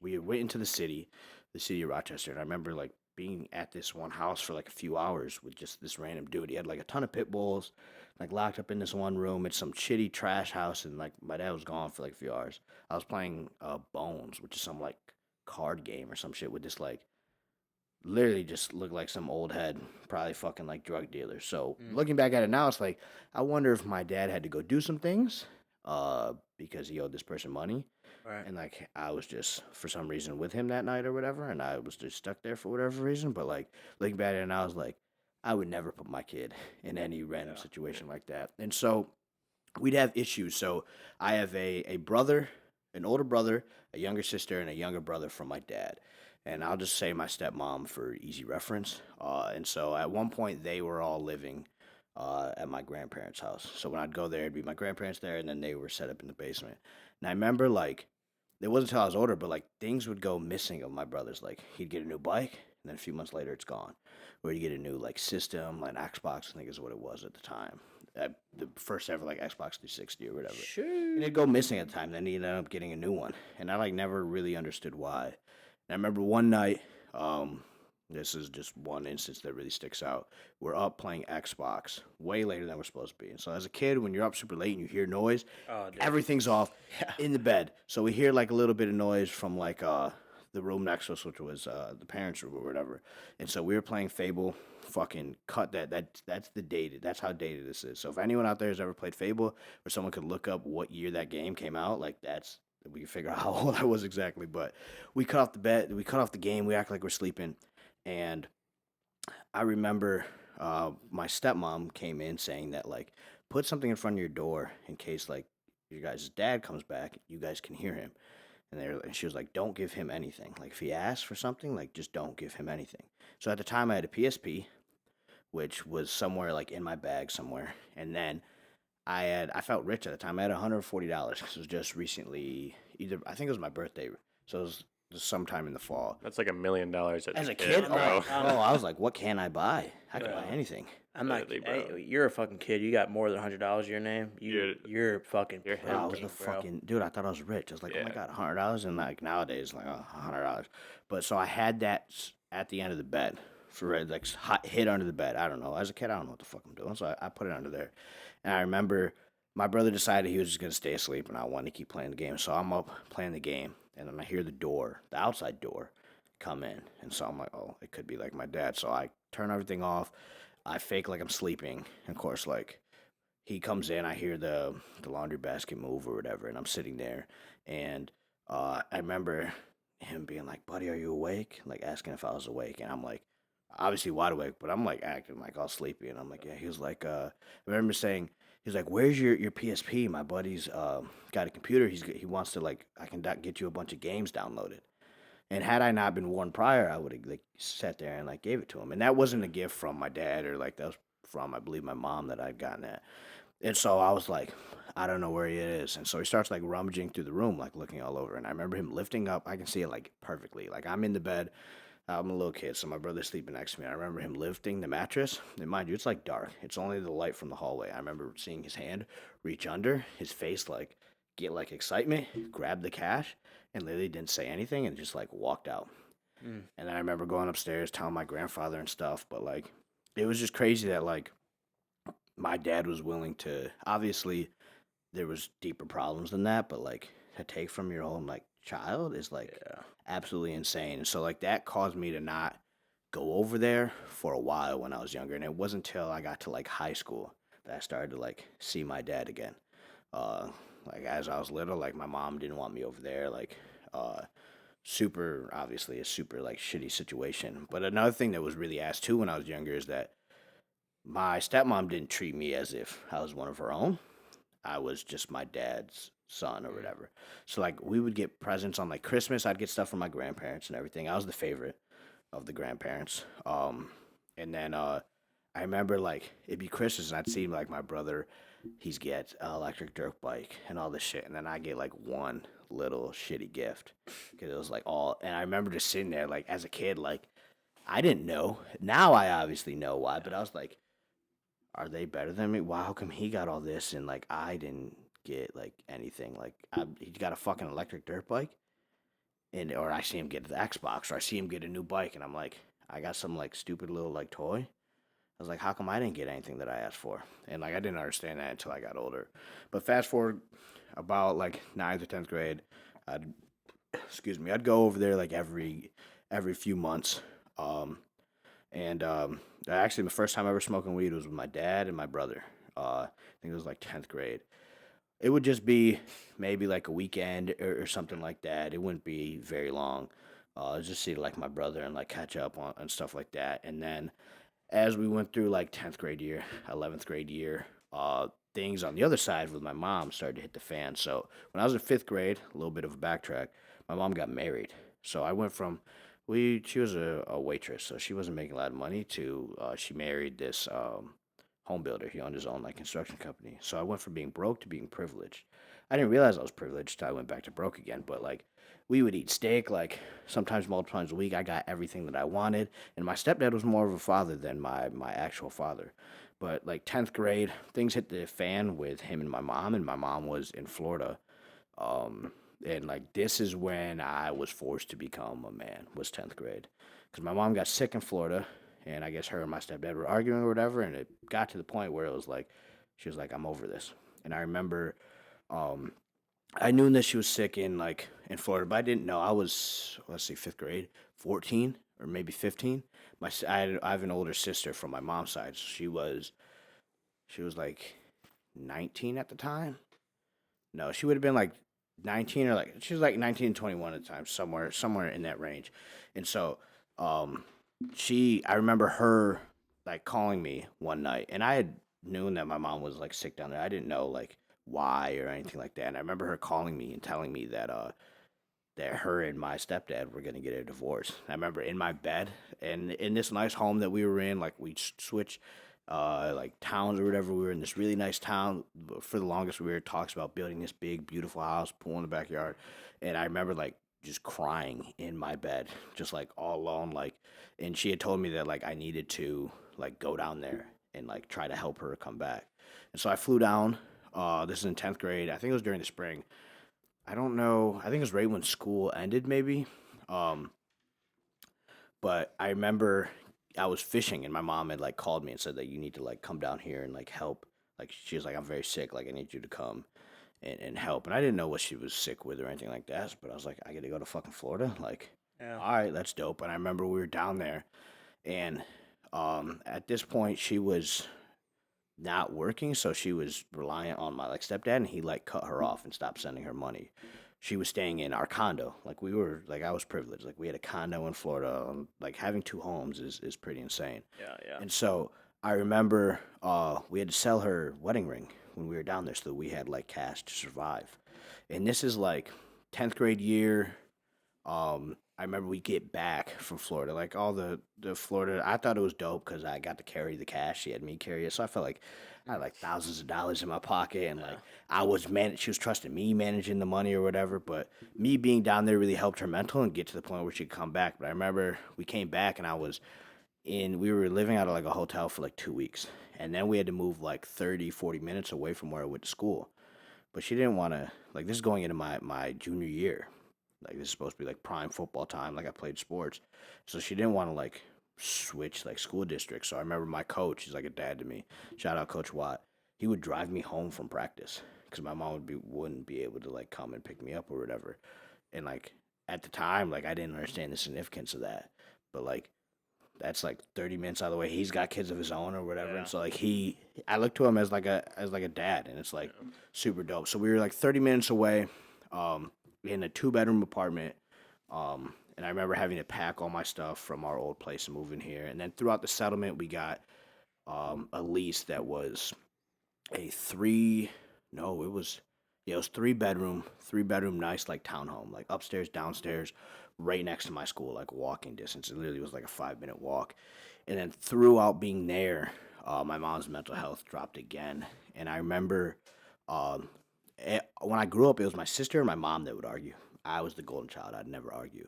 We went into the city of Rochester, and I remember like being at this one house for like a few hours with just this random dude. He had like a ton of pit bulls, like locked up in this one room. It's some shitty trash house, and like my dad was gone for like a few hours. I was playing Bones, which is some like card game or some shit with this like literally just looked like some old head, probably fucking like drug dealer. So looking back at it now, it's like I wonder if my dad had to go do some things, because he owed this person money, Right. and like I was just for some reason with him that night or whatever, and I was just stuck there for whatever reason. But like looking back at it, now, I was like, I would never put my kid in any random situation like that. And so we'd have issues. So I have a brother, an older brother, a younger sister, and a younger brother from my dad. And I'll just say my stepmom for easy reference. And so at one point they were all living at my grandparents' house. So when I'd go there, it'd be my grandparents there, and then they were set up in the basement. And I remember like it wasn't until I was older, but like things would go missing of my brother's. Like he'd get a new bike, and then a few months later it's gone. Or he'd get a new like system, like Xbox, I think is what it was at the time. The first ever like Xbox 360 or whatever. Sure. And it'd go missing at the time. Then he ended up getting a new one, and I like never really understood why. And I remember one night, this is just one instance that really sticks out. We're up playing Xbox way later than we're supposed to be. And so as a kid, when you're up super late and you hear noise, everything's off in the bed. So we hear like a little bit of noise from like the room next to us, which was the parents' room or whatever. And so we were playing Fable. Fucking cut that. That's the dated. That's how dated this is. So if anyone out there has ever played Fable, or someone could look up what year that game came out, like that's we can figure out how old I was exactly. But we cut off the bed. We cut off the game. We act like we're sleeping. And I remember my stepmom came in saying that like put something in front of your door in case like your guys' dad comes back, you guys can hear him. And she was like, don't give him anything. Like if he asks for something, like just don't give him anything. So at the time I had a PSP, which was somewhere like in my bag somewhere. And then I felt rich at the time. I had $140 because it was just recently I think it was my birthday. So it was sometime in the fall. That's like $1 million as a kid, bro. I was like, what can I buy? I can buy anything. I'm not. Hey, you're a fucking kid. You got more than $100 in your name. You're fucking. I was the fucking dude. I thought I was rich. I was like, oh my god, $100, and like nowadays, like $100. But so I had that at the end of the bed for like hid under the bed. I don't know. As a kid, I don't know what the fuck I'm doing. So I put it under there, and I remember my brother decided he was just gonna stay asleep, and I wanted to keep playing the game. So I'm up playing the game, and then I hear the outside door, come in, and so I'm like, oh, it could be like my dad. So I turn everything off. I fake like I'm sleeping. And of course, like he comes in, I hear the laundry basket move or whatever, and I'm sitting there, and I remember him being like, "Buddy, are you awake?" Like asking if I was awake, and I'm like, obviously wide awake, but I'm like acting like all sleepy, and I'm like, yeah. He was like, I remember saying, he's like, "Where's your PSP? My buddy's got a computer. He wants to like I can get you a bunch of games downloaded." And had I not been warned prior, I would have like sat there and like gave it to him. And that wasn't a gift from my dad or like that was from I believe my mom that I'd gotten that. And so I was like, I don't know where he is. And so he starts like rummaging through the room, like looking all over. And I remember him lifting up. I can see it like perfectly. Like I'm in the bed. I'm a little kid, so my brother's sleeping next to me. I remember him lifting the mattress. And mind you, it's like dark. It's only the light from the hallway. I remember seeing his hand reach under, his face like get like excitement, grab the cash, and literally didn't say anything and just like walked out. And then I remember going upstairs telling my grandfather and stuff, but like it was just crazy that like my dad was willing to, obviously there was deeper problems than that, but like to take from your own like child is like absolutely insane. And so like that caused me to not go over there for a while when I was younger. And it wasn't until I got to like high school that I started to like see my dad again. Like as I was little, like my mom didn't want me over there, like super obviously a super like shitty situation. But another thing that was really asked too when I was younger is that my stepmom didn't treat me as if I was one of her own. I was just my dad's son or whatever. So like we would get presents on like Christmas. I'd get stuff from my grandparents and everything. I was the favorite of the grandparents. And then I remember like it'd be Christmas and I'd see like my brother, he's get an electric dirt bike and all this shit, and then I get like one little shitty gift because it was like all. And I remember just sitting there like as a kid, like I didn't know. Now I obviously know why, but I was like, are they better than me? Why? How come he got all this and like I didn't get like anything? Like he got a fucking electric dirt bike, and or I see him get the Xbox, or I see him get a new bike, and I'm like, I got some like stupid little like toy. I was like, how come I didn't get anything that I asked for? And like I didn't understand that until I got older. But fast forward about like ninth or 10th grade, I'd excuse me, I'd go over there like every few months. Um, and actually, the first time I ever smoking weed was with my dad and my brother. I think it was like 10th grade. It would just be maybe like a weekend or something like that. It wouldn't be very long. Just see like my brother and like catch up on stuff like that. And then as we went through like 10th grade year, 11th grade year, things on the other side with my mom started to hit the fan. So when I was in 5th grade, a little bit of a backtrack, my mom got married. So I went from she was a waitress, so she wasn't making a lot of money. To she married this home builder. He owned his own like construction company. So I went from being broke to being privileged. I didn't realize I was privileged till I went back to broke again. But like we would eat steak like sometimes multiple times a week. I got everything that I wanted, and my stepdad was more of a father than my actual father. But like 10th grade, things hit the fan with him and my mom was in Florida. Um, and like this is when I was forced to become a man. Was 10th grade, because my mom got sick in Florida, and I guess her and my stepdad were arguing or whatever, and it got to the point where it was like, she was like, "I'm over this." And I remember, um, I knew that she was sick in Florida, but I didn't know. I was, let's see, 5th grade, 14 or maybe 15. I have an older sister from my mom's side. So she was like 19 at the time. No, she would have been like 19, or like she was like 19 and 21 at the time, somewhere in that range. And so um I remember her like calling me one night, and I had known that my mom was like sick down there. I didn't know like why or anything like that. And I remember her calling me and telling me that her and my stepdad were going to get a divorce. I remember in my bed, and in this nice home that we were in, like we switched like towns or whatever. We were in this really nice town. For the longest, we were talks about building this big, beautiful house, pool in the backyard. And I remember like just crying in my bed, just like all alone. Like, and she had told me that like I needed to like go down there and like try to help her come back. And so I flew down. This is in 10th grade. I think it was during the spring. I don't know. I think it was right when school ended, maybe. Um, but I remember I was fishing, and my mom had like called me and said that you need to like come down here and like help. Like she was like, I'm very sick. Like I need you to come and help. And I didn't know what she was sick with or anything like that. But I was like, I got to go to fucking Florida. Like, Yeah. all right, that's dope. And I remember we were down there, and at this point she was not working, so she was reliant on my like stepdad, and he like cut her off and stopped sending her money. She was staying in our condo. Like we were like I was privileged. Like we had a condo in Florida. Like having two homes is pretty insane. Yeah, yeah. And so I remember we had to sell her wedding ring when we were down there, so that we had like cash to survive. And this is like 10th grade year. I remember we get back from Florida, like all the Florida. I thought it was dope because I got to carry the cash. She had me carry it, so I felt like I had like thousands of dollars in my pocket, and like I was She was trusting me managing the money or whatever. But me being down there really helped her mental and get to the point where she could come back. But I remember we came back, and we were living out of like a hotel for like 2 weeks, and then we had to move like 30, 40 minutes away from where I went to school. But she didn't want to, like, this is going into my junior year. Like, this is supposed to be like prime football time. Like, I played sports. So she didn't want to like switch like school districts. So I remember my coach, he's like a dad to me. Shout out Coach Watt. He would drive me home from practice because my mom wouldn't be able to like come and pick me up or whatever. And like at the time, like I didn't understand the significance of that. But like that's like 30 minutes out of the way. He's got kids of his own or whatever. Yeah. And so like I look to him as like a dad, and it's like super dope. So we were like 30 minutes away, in a 2-bedroom apartment. And I remember having to pack all my stuff from our old place and move in here. And then throughout the settlement, we got a lease that was a no, it was 3-bedroom, nice like townhome, like upstairs, downstairs, right next to my school, like walking distance. It literally was like a 5-minute walk. And then throughout being there, my mom's mental health dropped again. And I remember when I grew up, it was my sister and my mom that would argue. I was the golden child. I'd never argue.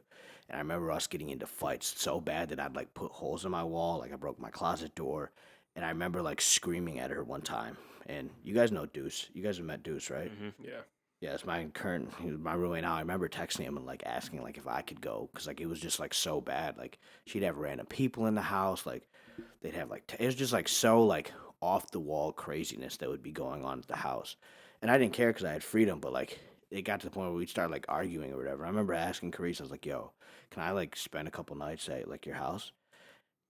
And I remember us getting into fights so bad that I'd like put holes in my wall, like I broke my closet door. And I remember like screaming at her one time. And you guys know Deuce. You guys have met Deuce, right? Yeah. Yeah, it's he was my roommate now. I remember texting him and like asking like if I could go because like it was just like so bad. Like she'd have random people in the house. Like they'd have like it was just like so like off the wall craziness that would be going on at the house. And I didn't care because I had freedom. But like it got to the point where we'd start like arguing or whatever. I remember asking Carice, I was like, "Yo, can I like spend a couple nights at like your house?"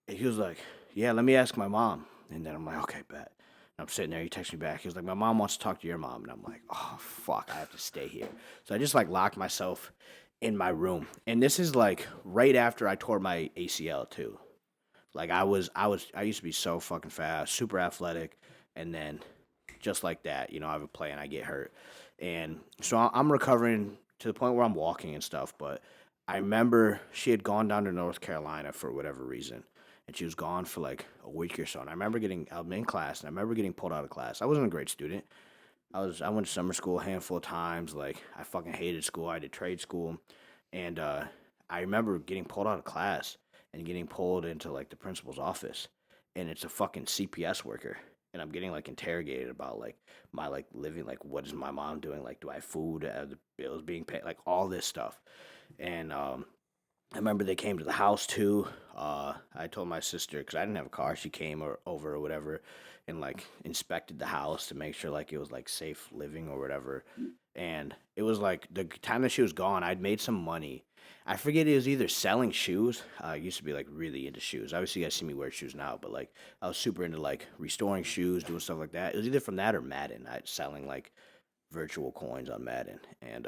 And he was like, "Yeah, let me ask my mom." And then I'm like, "Okay, bet." I'm sitting there. He texts me back. He was like, "My mom wants to talk to your mom." And I'm like, "Oh, fuck. I have to stay here." So I just like locked myself in my room. And this is like right after I tore my ACL too. Like I used to be so fucking fast, super athletic. And then just like that, I would play and I get hurt. And so I'm recovering to the point where I'm walking and stuff. But I remember she had gone down to North Carolina for whatever reason and she was gone for like a week or so. And I'm in class, and I remember getting pulled out of class. I wasn't a great student. I went to summer school a handful of times. Like I fucking hated school. I did trade school, and I remember getting pulled out of class and getting pulled into like the principal's office, and it's a fucking CPS worker. And I'm getting like interrogated about like my like living, like what is my mom doing, like do I have food, the bills being paid, like all this stuff, and I remember they came to the house too. I told my sister because I didn't have a car. She came over or whatever, and like inspected the house to make sure like it was like safe living or whatever. And it was like the time that she was gone, I'd made some money. I forget it was either selling shoes. I used to be like really into shoes. Obviously, you guys see me wear shoes now, but like I was super into like restoring shoes, doing stuff like that. It was either from that or Madden. I selling like virtual coins on Madden, and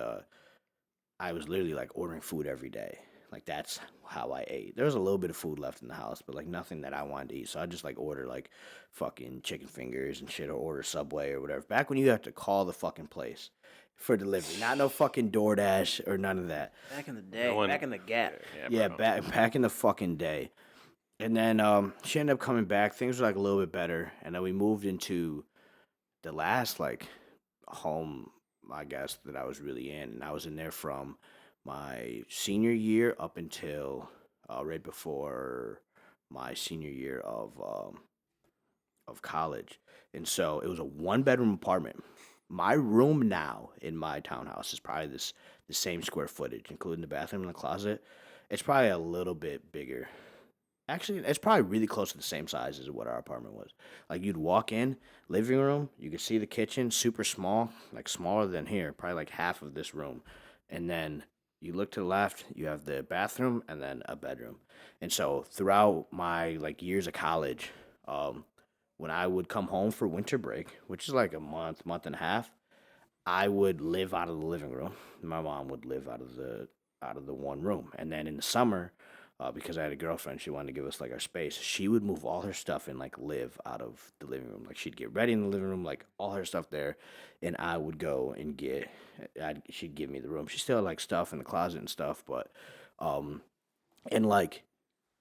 I was literally like ordering food every day. Like that's how I ate. There was a little bit of food left in the house, but like nothing that I wanted to eat. So I just like order like fucking chicken fingers and shit, or order Subway or whatever. Back when you have to call the fucking place for delivery, not no fucking DoorDash or none of that. Back in the day, back in the gap. Yeah, back in the fucking day. And then she ended up coming back. Things were like a little bit better, and then we moved into the last like home, I guess, that I was really in, and I was in there from my senior year up until right before my senior year of college. And so it was a 1 bedroom apartment. My room now in my townhouse is probably the same square footage, including the bathroom and the closet. It's probably a little bit bigger. Actually, it's probably really close to the same size as what our apartment was. Like you'd walk in, living room, you could see the kitchen, super small, like smaller than here, probably like half of this room. And then you look to the left, you have the bathroom and then a bedroom. And so throughout my like years of college, when I would come home for winter break, which is like a month and a half, I would live out of the living room. My mom would live out of the one room. And then in the summer, because I had a girlfriend, she wanted to give us like our space. She would move all her stuff and like live out of the living room. Like she'd get ready in the living room, like all her stuff there, and I would go and she'd give me the room. She still had like stuff in the closet and stuff, but and like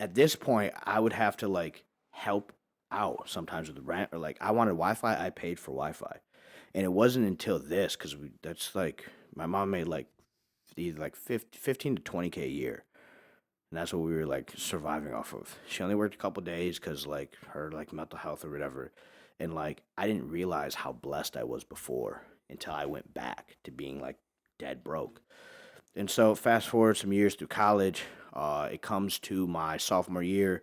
at this point, I would have to like help out sometimes with the rent or like I wanted Wi-Fi, I paid for Wi-Fi, and it wasn't until this because that's like my mom made like either like 15 to 20K a year. And that's what we were like surviving off of. She only worked a couple days because like her like mental health or whatever, and like I didn't realize how blessed I was before until I went back to being like dead broke. And so fast forward some years through college, it comes to my sophomore year.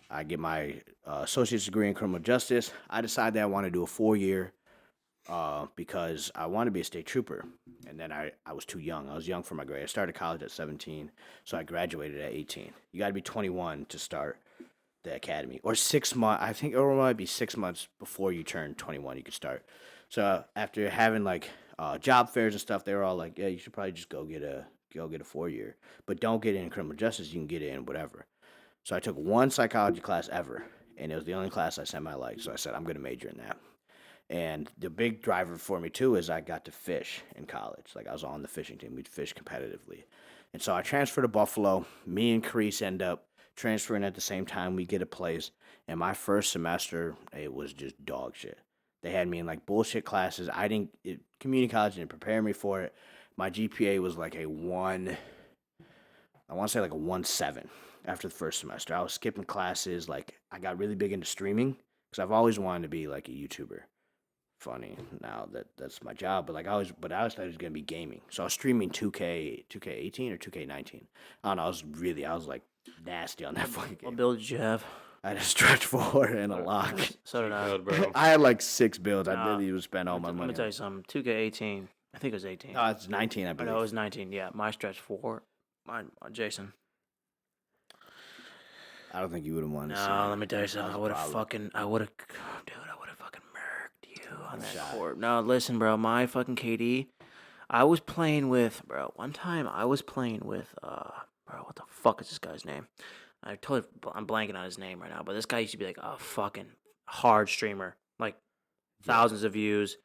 I get my associate's degree in criminal justice. I decided that I want to do a 4 year because I wanted to be a state trooper. And then I was too young. I was young for my grade. I started college at 17, so I graduated at 18. You got to be 21 to start the academy, or 6 months. I think it might be 6 months before you turn 21. You could start. So after having like job fairs and stuff, they were all like, "Yeah, you should probably just go get a 4 year, but don't get in criminal justice. You can get in whatever." So I took one psychology class ever, and it was the only class I semi-liked. So I said, I'm going to major in that. And the big driver for me, too, is I got to fish in college. Like, I was on the fishing team. We'd fish competitively. And so I transferred to Buffalo. Me and Carice end up transferring at the same time. We get a place. And my first semester, it was just dog shit. They had me in, like, bullshit classes. Community college didn't prepare me for it. My GPA was, like, a 1. I want to say like a 1.7 after the first semester. I was skipping classes. Like I got really big into streaming because I've always wanted to be like a YouTuber. Funny now that's my job, but I always thought it was gonna be gaming. So I was streaming 2K18 or 2K19. I don't know. I was like nasty on that fucking game. What build did you have? I had a stretch 4 and a lock. So did I. Bro. I had like 6 builds. I literally would spend all my money. Let me tell you something. 2K18. I think it was 18. No, it's 19. I believe. No, it was 19. Yeah, my stretch 4. Mine, Jason. I don't think you would have won. No, let me tell you something. I would have fucking murked you on that court. No, listen, bro. My fucking KD. I was playing with, bro. One time I was playing with, bro. What the fuck is this guy's name? I'm blanking on his name right now. But this guy used to be like a fucking hard streamer, like thousands of views.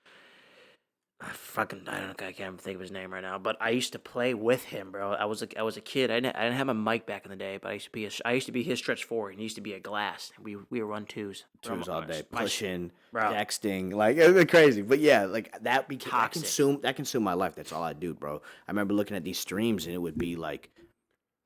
I can't think of his name right now. But I used to play with him, bro. I was a kid. I didn't have a mic back in the day, but I used to be his stretch 4, and he used to be a glass. We would run twos all day, pushing, bro. texting, like it was crazy. But yeah, like that Toxic. that consumed my life. That's all I do, bro. I remember looking at these streams, and it would be like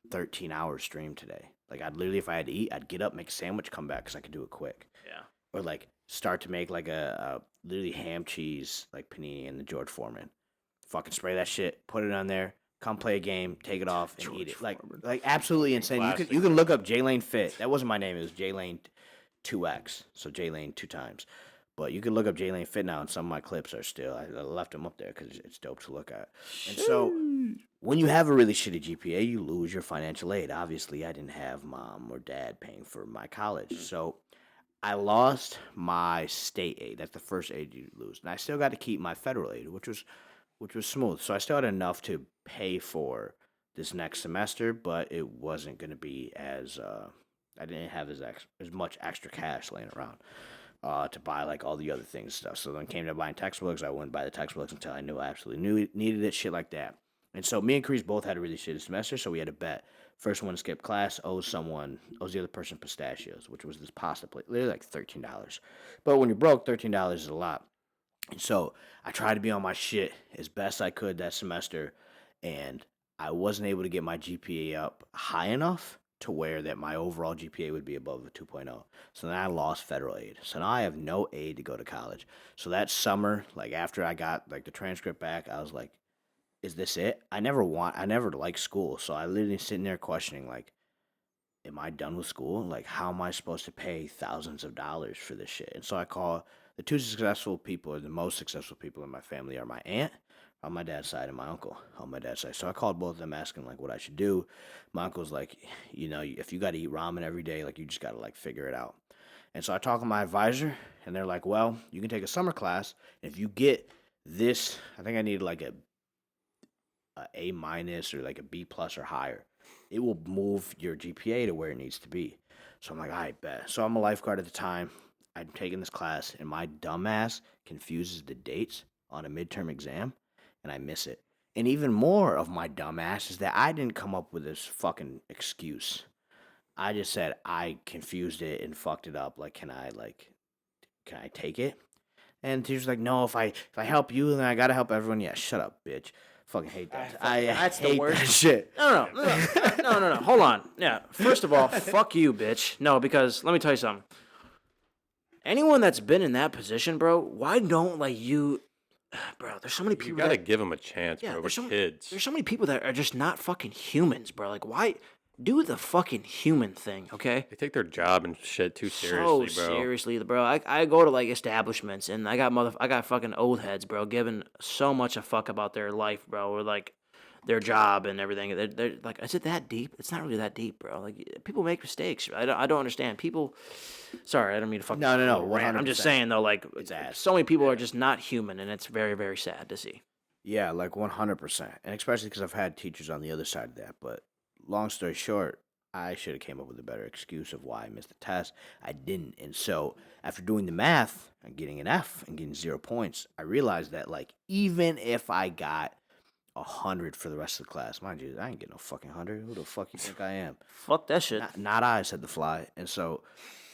13-hour stream today. Like I'd literally, if I had to eat, I'd get up, make a sandwich, come back because I could do it quick. Yeah. Or like start to make like a literally ham cheese like panini in the George Foreman. Fucking spray that shit, put it on there, come play a game, take it off and eat it. Like absolutely insane. Classic. You can look up Jaylane Fit. That wasn't my name. It was Jaylane 2X. So Jaylane 2 times. But you can look up Jaylane Fit now, and some of my clips are still. I left them up there because it's dope to look at. And so when you have a really shitty GPA, you lose your financial aid. Obviously, I didn't have mom or dad paying for my college, so I lost my state aid. That's the first aid you lose, and I still got to keep my federal aid, which was smooth. So I still had enough to pay for this next semester, but it wasn't going to be as I didn't have as much extra cash laying around to buy like all the other things and stuff. So then came to buying textbooks. I wouldn't buy the textbooks until I knew I absolutely needed it, shit like that. And so me and Kreese both had a really shitty semester, so we had a bet. First one to skip class owes the other person pistachios, which was this pasta plate. Literally like $13. But when you're broke, $13 is a lot. And so I tried to be on my shit as best I could that semester, and I wasn't able to get my GPA up high enough to where that my overall GPA would be above a 2.0. So then I lost federal aid. So now I have no aid to go to college. So that summer, like after I got like the transcript back, I was like, is this it? I never liked school. So I literally sitting there questioning, like, am I done with school? Like, how am I supposed to pay thousands of dollars for this shit? And so I call the two successful people, or the most successful people in my family are my aunt on my dad's side and my uncle on my dad's side. So I called both of them asking, like, what I should do. My uncle's like, if you got to eat ramen every day, like, you just got to, like, figure it out. And so I talk to my advisor, and they're like, well, you can take a summer class. If you get this, I think I need, like, a A- or, like, a B+ or higher. It will move your GPA to where it needs to be. So I'm like, I bet. So I'm a lifeguard at the time. I'm taking this class, and my dumbass confuses the dates on a midterm exam, and I miss it. And even more of my dumbass is that I didn't come up with this fucking excuse. I just said I confused it and fucked it up. Like, can I take it? And the teacher's like, no, if I help you, then I gotta help everyone. Yeah, shut up, bitch. Fucking hate that. That's hate the worst that shit. No. Hold on. Yeah. First of all, fuck you, bitch. No, because let me tell you something. Anyone that's been in that position, bro, why don't you, bro? There's so many people. You gotta give them a chance, bro. We're kids. There's so many people that are just not fucking humans, bro. Like, why? Do the fucking human thing, okay? They take their job and shit too seriously, so bro. Seriously, bro. I go to like establishments and I got fucking old heads, bro, giving so much a fuck about their life, bro, or like their job and everything. They're like, is it that deep? It's not really that deep, bro. Like, people make mistakes. I don't understand. People. Sorry, I don't mean to fucking. No. I'm just saying though, like, so many people are just not human, and it's very, very sad to see. Yeah, like 100%, and especially because I've had teachers on the other side of that, but. Long story short, I should have came up with a better excuse of why I missed the test. I didn't. And so after doing the math and getting an F and getting 0 points, I realized that, like, even if I got 100 for the rest of the class, mind you, I ain't getting no fucking 100. Who the fuck you think I am? Fuck that shit. Not I, said the fly. And so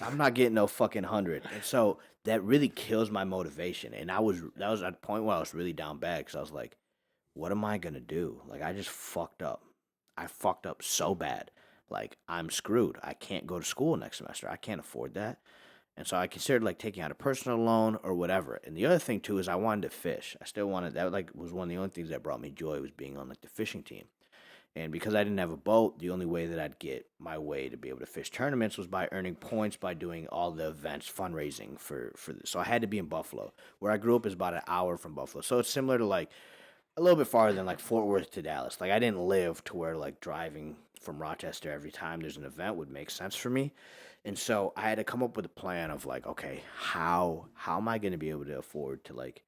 I'm not getting no fucking 100. And so that really kills my motivation. And that was at a point where I was really down bad because I was like, what am I going to do? Like, I just fucked up. I fucked up so bad. Like, I'm screwed. I can't go to school next semester. I can't afford that. And so I considered like taking out a personal loan or whatever. And the other thing too is I wanted to fish. I still wanted that. Like was one of the only things that brought me joy was being on like the fishing team. And because I didn't have a boat, the only way that I'd get my way to be able to fish tournaments was by earning points by doing all the events, fundraising for this. So I had to be in Buffalo. Where I grew up is about an hour from Buffalo. So it's similar to like a little bit farther than like Fort Worth to Dallas. Like I didn't live to where like driving from Rochester every time there's an event would make sense for me. And so I had to come up with a plan of like, okay, how am I going to be able to afford to like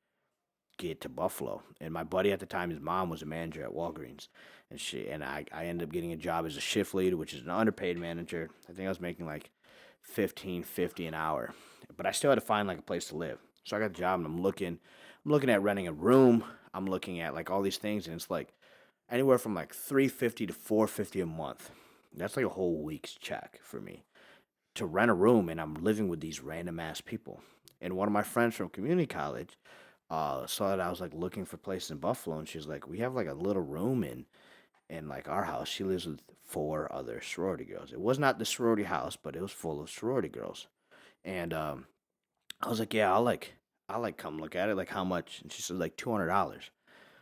get to Buffalo? And my buddy at the time, his mom was a manager at Walgreens, and I ended up getting a job as a shift lead, which is an underpaid manager. I think I was making like $15.50 an hour, but I still had to find like a place to live. So I got the job, and I'm looking at renting a room. I'm looking at like all these things, and it's like anywhere from like $350 to $450 a month. That's like a whole week's check for me to rent a room, and I'm living with these random ass people. And one of my friends from community college saw that I was like looking for places in Buffalo, and she's like, "We have like a little room in like our house." She lives with 4 other sorority girls. It was not the sorority house, but it was full of sorority girls. And I was like, "Yeah, I'll come look at it. Like how much?" And she said like $200.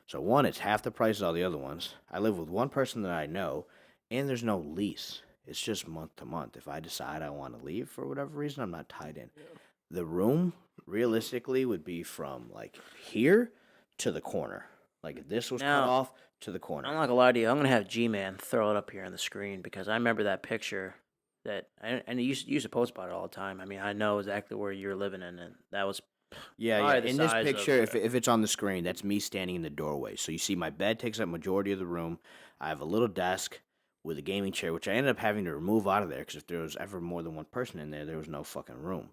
So one, it's half the price of all the other ones. I live with one person that I know, and there's no lease. It's just month to month. If I decide I want to leave for whatever reason, I'm not tied in. Yeah. The room, realistically, would be from, like, here to the corner. Like, if this was cut off, to the corner. I'm not going to lie to you. I'm going to have G-Man throw it up here on the screen because I remember that picture and you used to post about it all the time. I mean, I know exactly where you're living in, and that was... Yeah. In this picture, if it's on the screen, that's me standing in the doorway. So you see my bed takes up majority of the room. I have a little desk with a gaming chair, which I ended up having to remove out of there because if there was ever more than one person in there, there was no fucking room.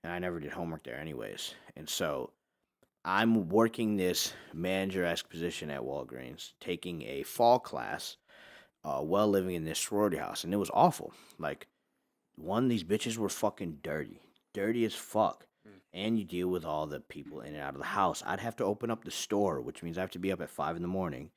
And I never did homework there anyways. And so I'm working this manager-esque position at Walgreens, taking a fall class while living in this sorority house. And it was awful. Like, one, these bitches were fucking dirty. Dirty as fuck. And you deal with all the people in and out of the house. I'd have to open up the store, which means I have to be up at 5 in the morning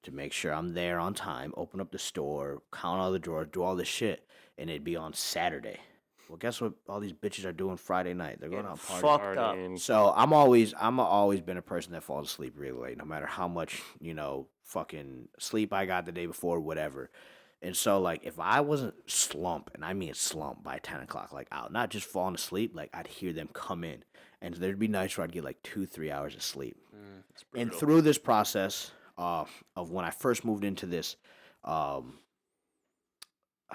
to make sure I'm there on time, open up the store, count all the drawers, do all this shit, and it'd be on Saturday. Well, guess what all these bitches are doing Friday night? They're going out partying. Fucked up. So I'm always been a person that falls asleep really late, no matter how much, fucking sleep I got the day before, whatever. And so, like, if I wasn't slump, and I mean slump by 10 o'clock, like, out, not just falling asleep, like, I'd hear them come in. And there'd be nights where I'd get, like, 2-3 hours of sleep. And through this process of when I first moved into this, I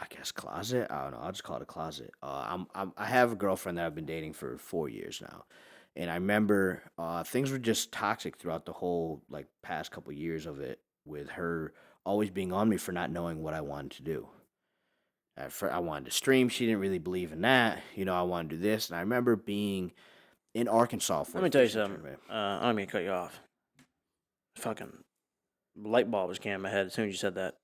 guess, closet? I don't know. I'll just call it a closet. I have a girlfriend that I've been dating for 4 years now. And I remember things were just toxic throughout the whole, like, past couple years of it, with her always being on me for not knowing what I wanted to do. I wanted to stream. She didn't really believe in that. I wanted to do this. And I remember being in Arkansas. Let me tell you something. I don't mean to cut you off. Fucking light bulb just came in my head as soon as you said that.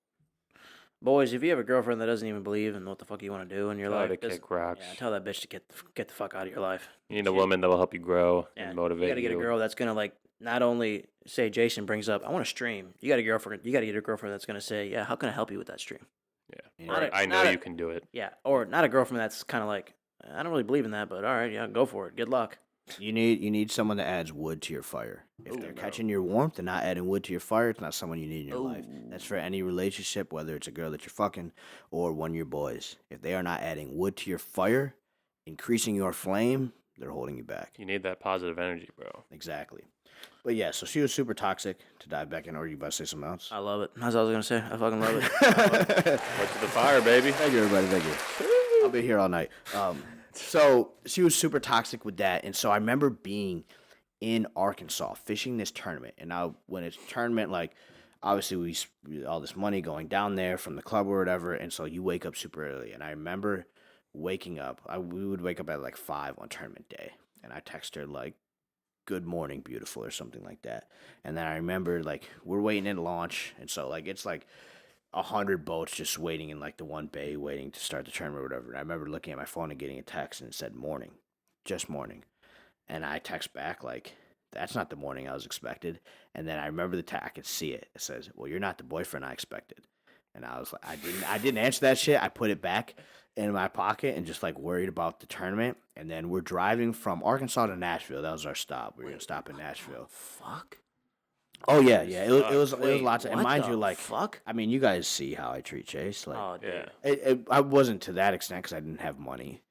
Boys, if you have a girlfriend that doesn't even believe in what the fuck you want to do in your life, kick rocks. Yeah, tell that bitch to get the fuck out of your life. You need a woman that will help you grow and motivate you. You gotta get a girl that's gonna, like, not only say Jason brings up, I want to stream. You gotta get a girlfriend that's gonna say, yeah, how can I help you with that stream? Yeah, I know you can do it. Yeah, or not a girlfriend that's kind of like, I don't really believe in that, but all right, yeah, go for it. Good luck. You need someone that adds wood to your fire. If they're catching your warmth and not adding wood to your fire, it's not someone you need in your life. That's for any relationship, whether it's a girl that you're fucking or one of your boys. If they are not adding wood to your fire, increasing your flame, they're holding you back. You need that positive energy, bro. Exactly. But yeah, so she was super toxic. To dive back in, or you about to say something else? I love it. That's what I was going to say. I fucking love it. What's to the fire, baby? Thank you, everybody. Thank you. I'll be here all night. So she was super toxic with that. And so I remember being in Arkansas fishing this tournament. And now when it's tournament, like, obviously we all this money going down there from the club or whatever. And so you wake up super early. And I remember waking up. We would wake up at like 5 on tournament day. And I text her like, good morning, beautiful, or something like that. And then I remember, like, we're waiting in launch. And so, like, it's like 100 boats just waiting in, like, the one bay waiting to start the tournament or whatever. And I remember looking at my phone and getting a text, and it said morning. Just morning. And I text back, like, that's not the morning I was expected. And then I remember the text. I could see it. It says, well, you're not the boyfriend I expected. And I was like, I didn't answer that shit. I put it back in my pocket and just like worried about the tournament. And then we're driving from Arkansas to Nashville. That was our stop. We were gonna stop in Nashville. Fuck. Oh yeah. It was lots of. And mind the you, like, fuck? I mean, you guys see how I treat Chase. Like, Oh, dude. Yeah. I wasn't to that extent because I didn't have money,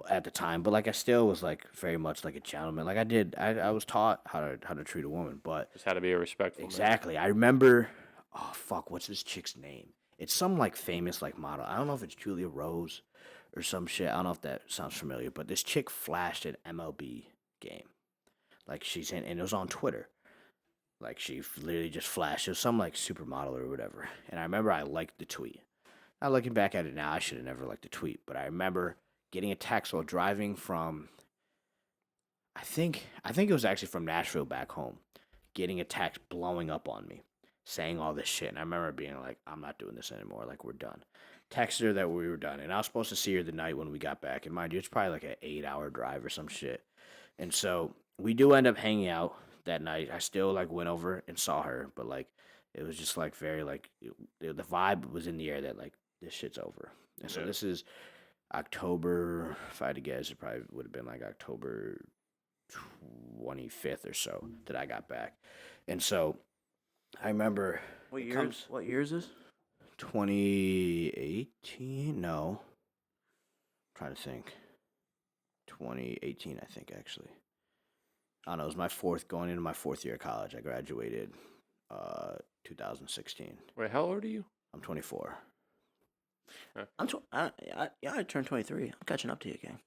at the time. But like, I still was like very much like a gentleman. Like I was taught how to treat a woman. But Just had to be a respectful man. exactly, I remember. Oh fuck, what's this chick's name? It's some like famous like model. I don't know if it's Julia Rose or some shit. I don't know if that sounds familiar. But this chick flashed an MLB game, like she's in, and it was on Twitter. Like she literally just flashed. It was some like supermodel or whatever. And I remember I liked the tweet. Now looking back at it now, I should have never liked the tweet. But I remember getting a text while driving from. I think it was actually from Nashville back home. Getting a text blowing up on me, saying all this shit. And I remember being like, I'm not doing this anymore. Like, we're done. Texted her that we were done. And I was supposed to see her the night when we got back. And mind you, it's probably like an 8-hour drive or some shit. And so we do end up hanging out that night. I still like went over and saw her. But like, it was just like very like, the vibe was in the air that like, this shit's over. And so this is October, if I had to guess, it probably would have been like October 25th or so that I got back. And so I remember. What year is this? 2018? No. I'm trying to think. 2018, I think, actually. I don't know. It was going into my fourth year of college. I graduated 2016. Wait, how old are you? I'm 24. I turned 23. I'm catching up to you, gang.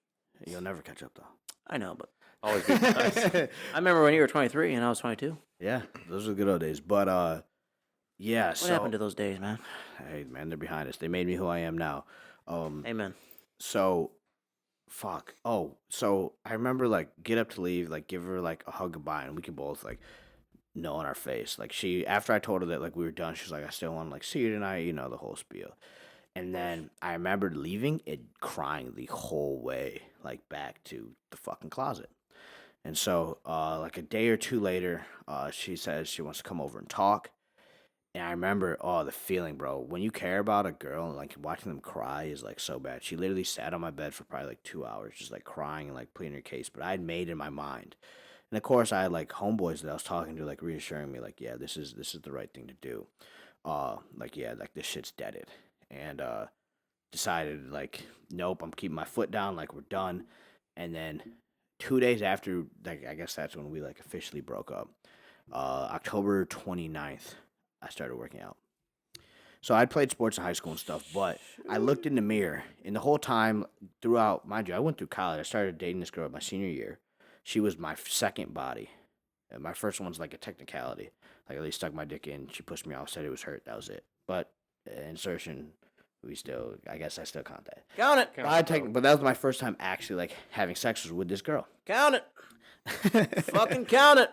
You'll never catch up, though. I know, but Always be nice. I remember when you were 23 and I was 22. Yeah, those are the good old days. But, yeah, What happened to those days, man? Hey, man, they're behind us. They made me who I am now. Amen. So, fuck. Oh, so I remember, like, get up to leave, like, give her, like, a hug goodbye, and we can both, like, know on our face. Like, after I told her that, like, we were done, she was like, I still want to, like, see you tonight, you know, the whole spiel. And then I remembered leaving and crying the whole way, like, back to the fucking closet. And so, like, a day or two later, she says she wants to come over and talk. And I remember, the feeling, bro. When you care about a girl and, like, watching them cry is, like, so bad. She literally sat on my bed for probably, like, 2 hours, just, like, crying and, like, pleading her case. But I had made in my mind. And, of course, I had, like, homeboys that I was talking to, like, reassuring me, like, yeah, this is the right thing to do. Like, yeah, like, this shit's deaded. And, decided, like, nope, I'm keeping my foot down, like, we're done. And then 2 days after, like, I guess that's when we, like, officially broke up. October 29th. I started working out. So I'd played sports in high school and stuff, but I looked in the mirror, and the whole time throughout, mind you, I went through college. I started dating this girl my senior year. She was my second body. And my first one's like a technicality. Like, at least stuck my dick in. She pushed me off, said it was hurt. That was it. But insertion, I guess I still count that. Count it. But that was my first time actually, like, having sex was with this girl. Count it. Fucking count it.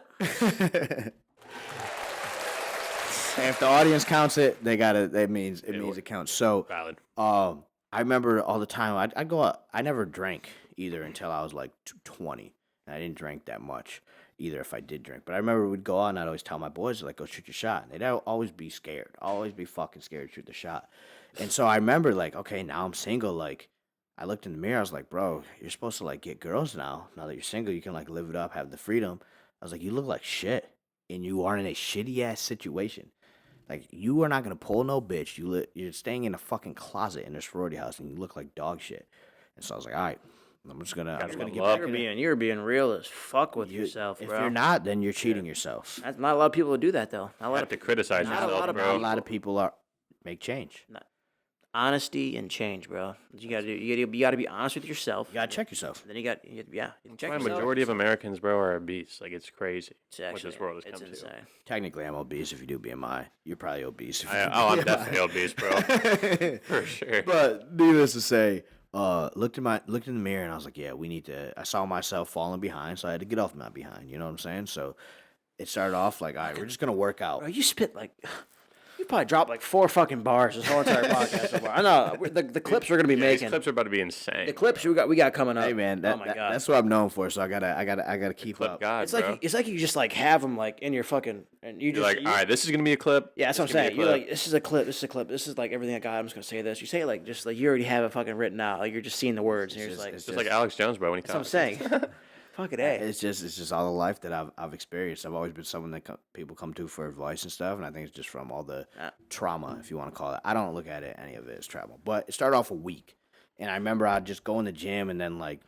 And if the audience counts it, that means it counts. So, Valid. I remember all the time I'd go out. I never drank either until I was like 20. And I didn't drink that much either if I did drink. But I remember we'd go out and I'd always tell my boys, like, go shoot your shot. And they'd always be scared. Always be fucking scared to shoot the shot. And so I remember, like, okay, now I'm single. Like, I looked in the mirror. I was like, bro, you're supposed to, like, get girls now. Now that you're single, you can, like, live it up, have the freedom. I was like, you look like shit. And you are in a shitty-ass situation. Like, you are not going to pull no bitch. You're staying in a fucking closet in a sorority house, and you look like dog shit. And so I was like, all right, I'm just gonna get back in it. You're being real as fuck with yourself, bro. If you're not, then you're cheating yourself. That's not a lot of people who do that, though. You have to criticize yourself, bro. Not a lot of people make change. Honesty and change, bro. You gotta be honest with yourself. You gotta check yourself. And then you can check The yourself. majority of Americans, bro, are obese. Like, it's crazy what this world has come insane. to. Technically, I'm obese if you do BMI. You're probably obese. I'm definitely obese, bro. For sure. But needless to say, looked in the mirror and I was like, yeah, I saw myself falling behind, so I had to get off my behind. You know what I'm saying? So it started off like, all right, we're just gonna work out. Bro, you spit like You probably dropped like 4 fucking bars this whole entire podcast so far. I know the clips we're gonna be making. These clips are about to be insane. The clips we got coming up. Hey man, oh my God. that's what I'm known for. So I gotta keep clip up. God, it's like you just like have them like in your fucking and you're like, all right, this is gonna be a clip. Yeah, that's what I'm saying. You're like, this is a clip. This is a clip. This is like everything I got. I'm just gonna say this. You say it like just like you already have it fucking written out. Like you're just seeing the words. And you're just like, it's just like Alex Jones, bro. When he talks. That's what I'm saying. Fucking A. It's just all the life that I've experienced. I've always been someone that people come to for advice and stuff, and I think it's just from all the trauma, if you want to call it. I don't look at it any of it as trauma, but it started off a week, and I remember I'd just go in the gym, and then like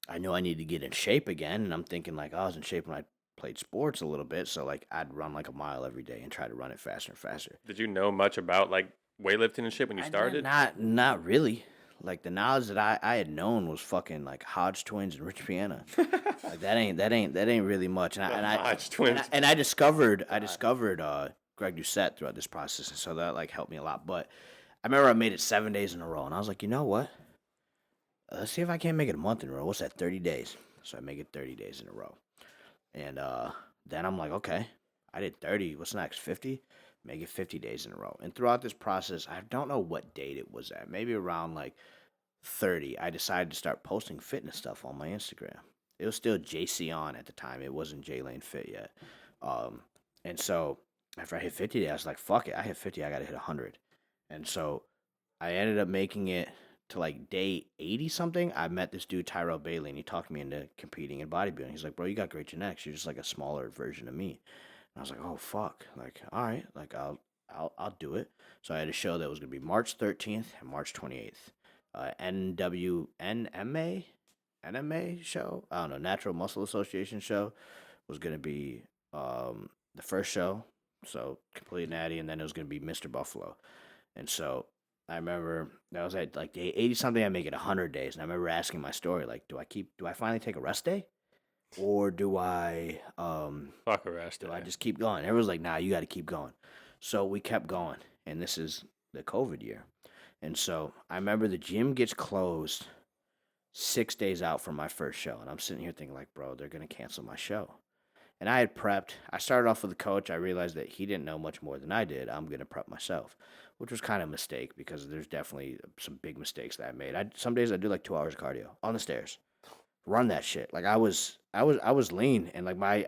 I knew I needed to get in shape again, and I'm thinking like I was in shape when I played sports a little bit, so like I'd run like a mile every day and try to run it faster and faster. Did you know much about like weightlifting and shit when you started? Not really. Like the knowledge that I had known was fucking like Hodge twins and Rich Piana. Like that ain't really much. And Hodge twins. And I discovered Greg Doucette throughout this process, and so that like helped me a lot. But I remember I made it 7 days in a row, and I was like, you know what? Let's see if I can't make it a month in a row. What's that? 30 days. So I make it 30 days in a row, and then I'm like, okay, I did 30. What's next? 50. Make it 50 days in a row. And throughout this process, I don't know what date it was at. Maybe around like 30, I decided to start posting fitness stuff on my Instagram. It was still JC on at the time. It wasn't Jaylane Fit yet. And so after I hit 50, I was like, fuck it. I hit 50. I got to hit 100. And so I ended up making it to like day 80 something. I met this dude, Tyrell Bailey, and he talked me into competing in bodybuilding. He's like, bro, you got great genetics. You're just like a smaller version of me. I was like, oh fuck, like all right, like I'll do it. So I had a show that was gonna be March 13th and March 28th. NMA show, I don't know, Natural Muscle Association show was gonna be the first show, so complete natty, and then it was gonna be Mr. Buffalo. And so I remember that was at like day 80 something. I make it 100 days, and I remember asking my story, like, do I finally take a rest day? Or do I fuck a rest? Do I just keep going? Everyone's like, nah, you got to keep going. So we kept going, and this is the COVID year. And so I remember the gym gets closed 6 days out from my first show, and I'm sitting here thinking like, bro, they're gonna cancel my show. And I had prepped. I started off with the coach. I realized that he didn't know much more than I did. I'm gonna prep myself, which was kind of a mistake because there's definitely some big mistakes that I made. Some days I do like 2 hours of cardio on the stairs. Run that shit. Like I was lean, and like I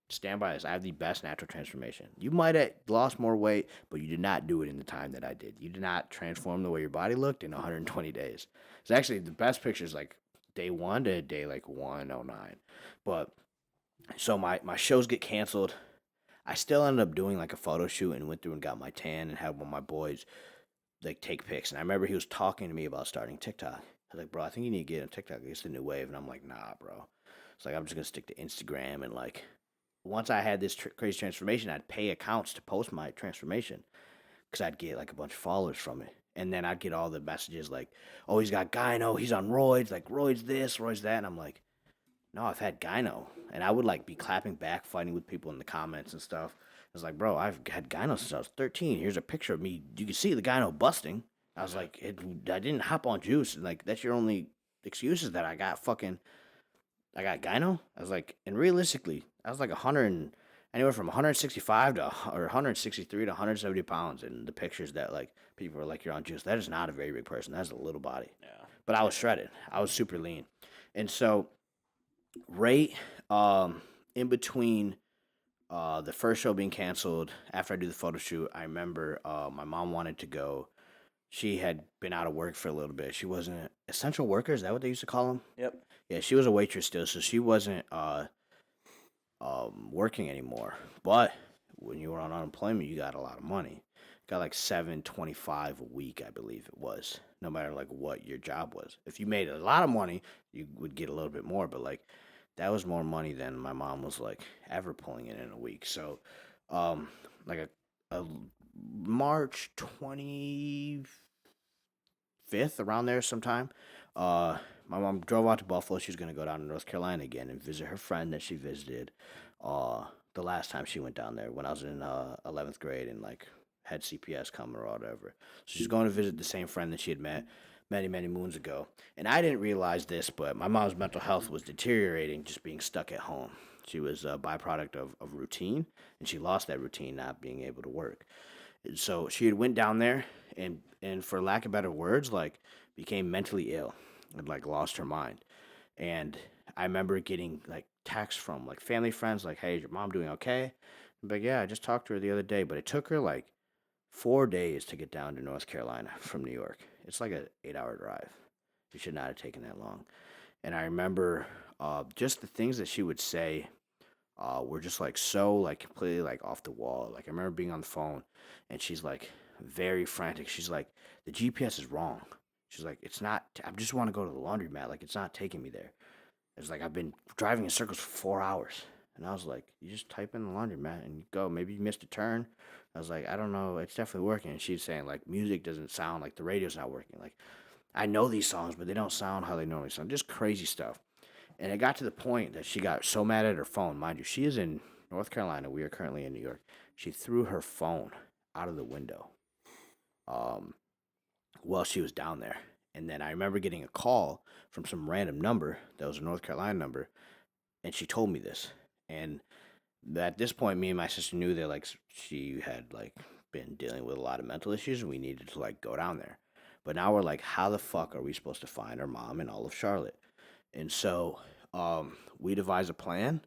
stand by this. I have the best natural transformation. You might have lost more weight, but you did not do it in the time that I did. You did not transform the way your body looked in 120 days. It's actually the best pictures like day 1 to day like 109. But so my shows get canceled. I still ended up doing like a photo shoot and went through and got my tan and had one of my boys like take pics. And I remember he was talking to me about starting TikTok. I was like, bro, I think you need to get on TikTok. It's the new wave. And I'm like, nah, bro. It's like, I'm just going to stick to Instagram. And like, once I had this crazy transformation, I'd pay accounts to post my transformation because I'd get like a bunch of followers from it. And then I'd get all the messages like, oh, he's got gyno. He's on roids. Like, roids this, roids that. And I'm like, no, I've had gyno. And I would like be clapping back, fighting with people in the comments and stuff. I was like, bro, I've had gyno since I was 13. Here's a picture of me. You can see the gyno busting. I was like, I didn't hop on juice. Like, that's your only excuse is that I got gyno. I was like, and realistically, I was like anywhere from 165 to or 163 to 170 pounds. And the pictures that like people are like, you're on juice. That is not a very big person. That's a little body. Yeah. But I was shredded. I was super lean. And so, right in between the first show being canceled, after I do the photo shoot, I remember my mom wanted to go. She had been out of work for a little bit. She wasn't essential worker. Is that what they used to call them? Yep. Yeah, she was a waitress still, so she wasn't working anymore. But when you were on unemployment, you got a lot of money. Got like $725 a week, I believe it was. No matter like what your job was. If you made a lot of money, you would get a little bit more. But like that was more money than my mom was like ever pulling in a week. So, like a March 25th, around there sometime, my mom drove out to Buffalo. She was going to go down to North Carolina again and visit her friend that she visited the last time she went down there when I was in 11th grade and like had CPS coming or whatever. So she's going to visit the same friend that she had met many moons ago. And I didn't realize this, but my mom's mental health was deteriorating just being stuck at home. She was a byproduct of routine, and she lost that routine not being able to work. And so she had went down there and for lack of better words, like became mentally ill and like lost her mind. And I remember getting like texts from like family friends like, "Hey, is your mom doing okay?" I'm like, "Yeah, I just talked to her the other day," but it took her like 4 days to get down to North Carolina from New York. It's like a 8 hour drive. It should not have taken that long. And I remember just the things that she would say were just like so like completely like off the wall. Like I remember being on the phone and she's like very frantic. She's like, "The GPS is wrong." She's like, "It's not. I just want to go to the laundromat. Like it's not taking me there." It's like I've been driving in circles for 4 hours. And I was like, "You just type in the laundromat and you go. Maybe you missed a turn." I was like, "I don't know. It's definitely working." And she's saying like music doesn't sound like the radio's not working. Like I know these songs, but they don't sound how they normally sound. Just crazy stuff. And it got to the point that she got so mad at her phone. Mind you, she is in North Carolina. We are currently in New York. She threw her phone out of the window um, while she was down there. And then I remember getting a call from some random number that was a North Carolina number. And she told me this. And at this point, me and my sister knew that like she had like been dealing with a lot of mental issues and we needed to like go down there. But now we're like, how the fuck are we supposed to find our mom in all of Charlotte? And so we devised a plan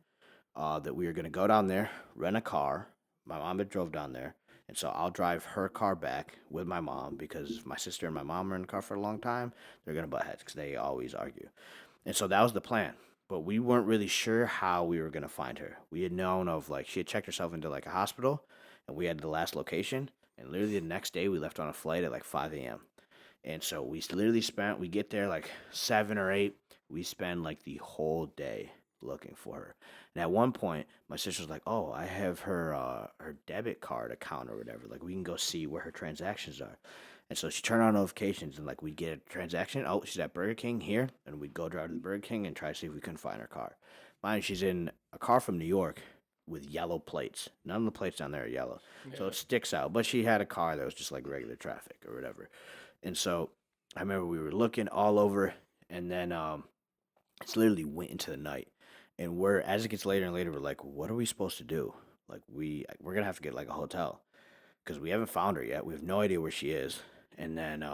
that we were going to go down there, rent a car. My mom had drove down there. And so I'll drive her car back with my mom because if my sister and my mom are in the car for a long time, they're going to butt heads because they always argue. And so that was the plan. But we weren't really sure how we were going to find her. We had known of like she had checked herself into like a hospital and we had the last location. And literally the next day we left on a flight at like 5 a.m. And so we literally we get there like 7 or 8. We spend like the whole day looking for her. And at one point, my sister's like, "Oh, I have her debit card account or whatever. Like we can go see where her transactions are." And so she turned on notifications and like we'd get a transaction. "Oh, she's at Burger King here." And we'd go drive to the Burger King and try to see if we couldn't find her car. Mind you, she's in a car from New York with yellow plates. None of the plates down there are yellow. Yeah. So it sticks out. But she had a car that was just like regular traffic or whatever. And so I remember we were looking all over, and then it's literally went into the night. And as it gets later and later, we're like, what are we supposed to do? Like we're gonna have to get like a hotel because we haven't found her yet. We have no idea where she is. And then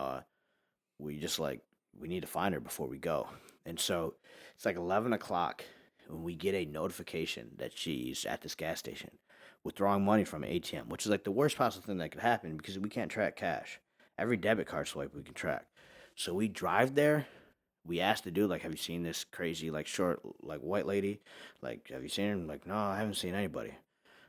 we just like we need to find her before we go. And so it's like 11 o'clock when we get a notification that she's at this gas station withdrawing money from an ATM, which is like the worst possible thing that could happen because we can't track cash. Every debit card swipe we can track. So we drive there. We asked the dude, like, "Have you seen this crazy, like, short, like, white lady? Like, have you seen her?" And like, "No, I haven't seen anybody."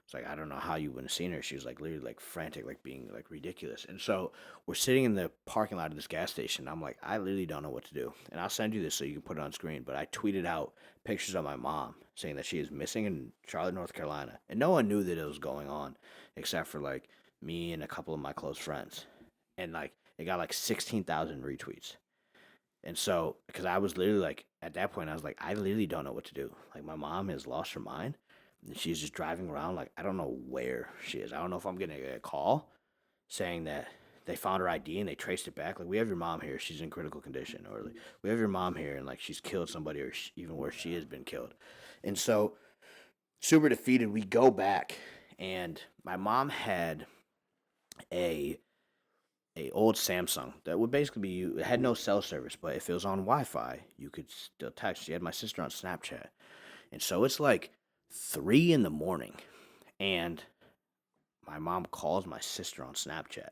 It's like, "I don't know how you wouldn't have seen her." She was like literally like frantic, like being like ridiculous. And so we're sitting in the parking lot of this gas station. I'm like, I literally don't know what to do. And I'll send you this so you can put it on screen. But I tweeted out pictures of my mom saying that she is missing in Charlotte, North Carolina. And no one knew that it was going on except for like me and a couple of my close friends. And like it got like 16,000 retweets. And so, because I was literally like, at that point, I was like, I literally don't know what to do. Like, my mom has lost her mind. And she's just driving around. Like, I don't know where she is. I don't know if I'm going to get a call saying that they found her ID and they traced it back. Like, we have your mom here. She's in critical condition. Or, like, we have your mom here and, like, she's killed somebody or even worse, she has been killed. And so, super defeated, we go back. And my mom had a old Samsung that would basically be it had no cell service, but if it was on Wi-Fi, you could still text. She had my sister on Snapchat, and so it's like 3 a.m, and my mom calls my sister on Snapchat,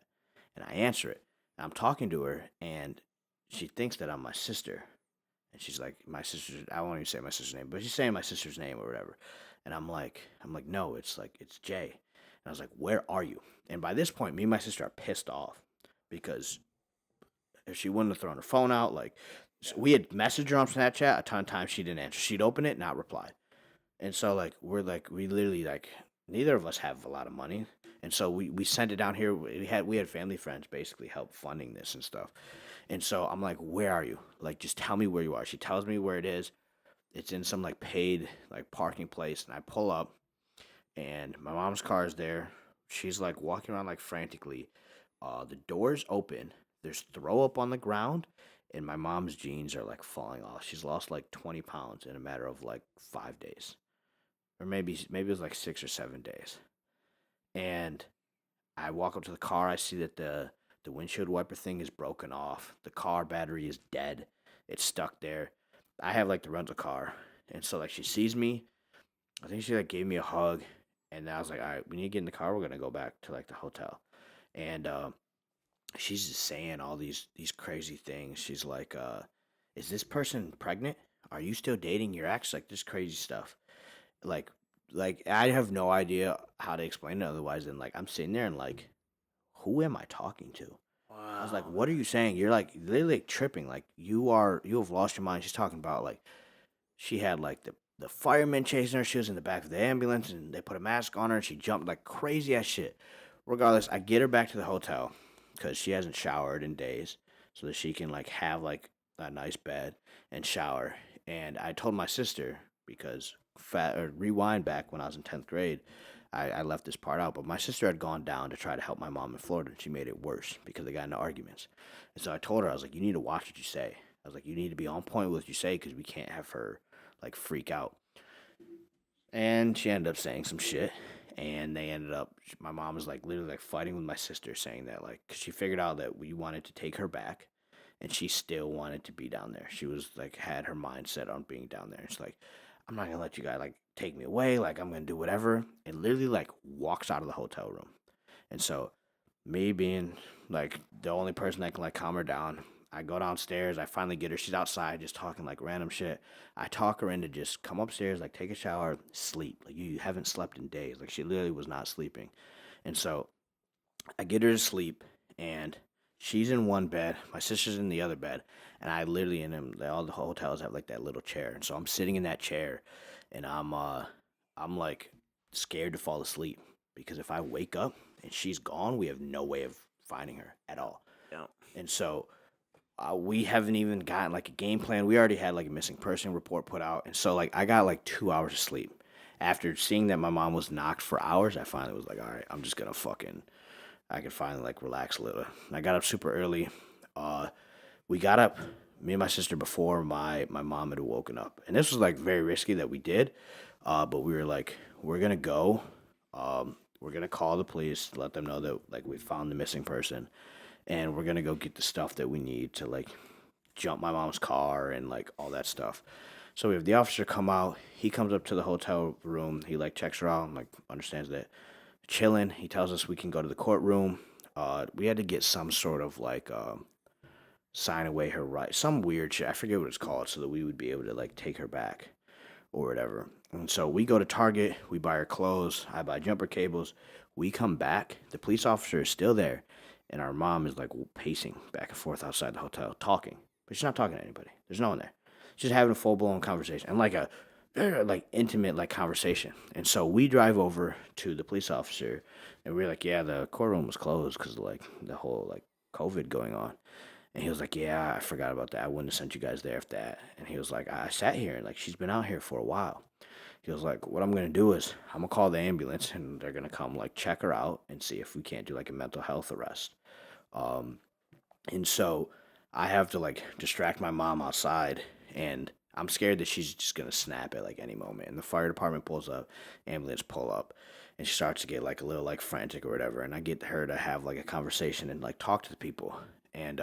and I answer it. And I'm talking to her, and she thinks that I'm my sister, and she's like, my sister. I won't even say my sister's name, but she's saying my sister's name or whatever, and I'm like, no, it's Jay, and I was like, where are you? And by this point, me and my sister are pissed off. Because if she wouldn't have thrown her phone out, like so we had messaged her on Snapchat a ton of times, she didn't answer. She'd open it, not reply. And so like we literally like neither of us have a lot of money, and so we sent it down here. We had family friends basically help funding this and stuff. And so I'm like, where are you? Like just tell me where you are. She tells me where it is. It's in some like paid like parking place, and I pull up, and my mom's car is there. She's like walking around like frantically. The door's open. There's throw up on the ground, and my mom's jeans are like falling off. She's lost like 20 pounds in a matter of like 5 days. or maybe it was like 6 or 7 days. And I walk up to the car. I see that the windshield wiper thing is broken off. The car battery is dead. It's stuck there. I have like the rental car, and so like she sees me. I think she like gave me a hug, and I was like, all right, we need to get in the car. We're gonna go back to like the hotel, and she's just saying all these crazy things. She's like, is this person pregnant? Are you still dating your ex? Like this crazy stuff. Like I have no idea how to explain it otherwise than like I'm sitting there and like, who am I talking to? I was like, Wow. what are you saying? You're like literally like, tripping. Like you have lost your mind. She's talking about like she had like the firemen chasing her. She was in the back of the ambulance and they put a mask on her and she jumped like crazy ass shit. Regardless, I get her back to the hotel because she hasn't showered in days so that she can like have like a nice bed and shower. And I told my sister because rewind back when I was in 10th grade, I left this part out, but my sister had gone down to try to help my mom in Florida, and she made it worse because they got into arguments. And so I told her, I was like, you need to watch what you say. I was like, you need to be on point with what you say because we can't have her like freak out. And she ended up saying some shit, and they ended up. My mom was like literally like fighting with my sister, saying that like 'cause she figured out that we wanted to take her back, and she still wanted to be down there. She was like had her mind set on being down there. It's like, I'm not gonna let you guys like take me away. Like I'm gonna do whatever, and literally like walks out of the hotel room. And so, me being like the only person that can like calm her down, I go downstairs. I finally get her. She's outside just talking like random shit. I talk her into just come upstairs, like take a shower, sleep. Like you haven't slept in days. Like she literally was not sleeping. And so I get her to sleep, and she's in one bed. My sister's in the other bed, and I literally in them. All the hotels have like that little chair, and so I'm sitting in that chair, and I'm like scared to fall asleep because if I wake up and she's gone, we have no way of finding her at all. Yeah. And so we haven't even gotten like a game plan. We already had like a missing person report put out, and so like I got like 2 hours of sleep. After seeing that my mom was knocked for hours, I finally was like, all right, I'm just gonna fucking I could finally like relax a little. I got up super early. We got up, me and my sister, before my mom had woken up, and this was like very risky that we did. But we were like, we're gonna go. We're gonna call the police, let them know that like we found the missing person, and we're gonna go get the stuff that we need to like jump my mom's car and like all that stuff. So we have the officer come out. He comes up to the hotel room. He like checks her out and like understands that chilling. He tells us we can go to the courtroom. We had to get some sort of like sign away her right, some weird shit. I forget what it's called, so that we would be able to like take her back or whatever. And so we go to Target. We buy her clothes. I buy jumper cables. We come back. The police officer is still there, and our mom is like pacing back and forth outside the hotel, talking, but she's not talking to anybody. There's no one there. She's having a full blown conversation and like a like intimate like conversation. And so we drive over to the police officer, and we're like, yeah, the courtroom was closed because of like the whole like COVID going on. And he was like, yeah, I forgot about that. I wouldn't have sent you guys there if that. And he was like, I sat here and like she's been out here for a while. He was like, what I'm gonna do is I'm gonna call the ambulance and they're gonna come like check her out and see if we can't do like a mental health arrest. Um, and so I have to like distract my mom outside, and I'm scared that she's just gonna snap at like any moment. And the fire department pulls up, ambulance pull up, and she starts to get like a little like frantic or whatever. And I get her to have like a conversation and like talk to the people. And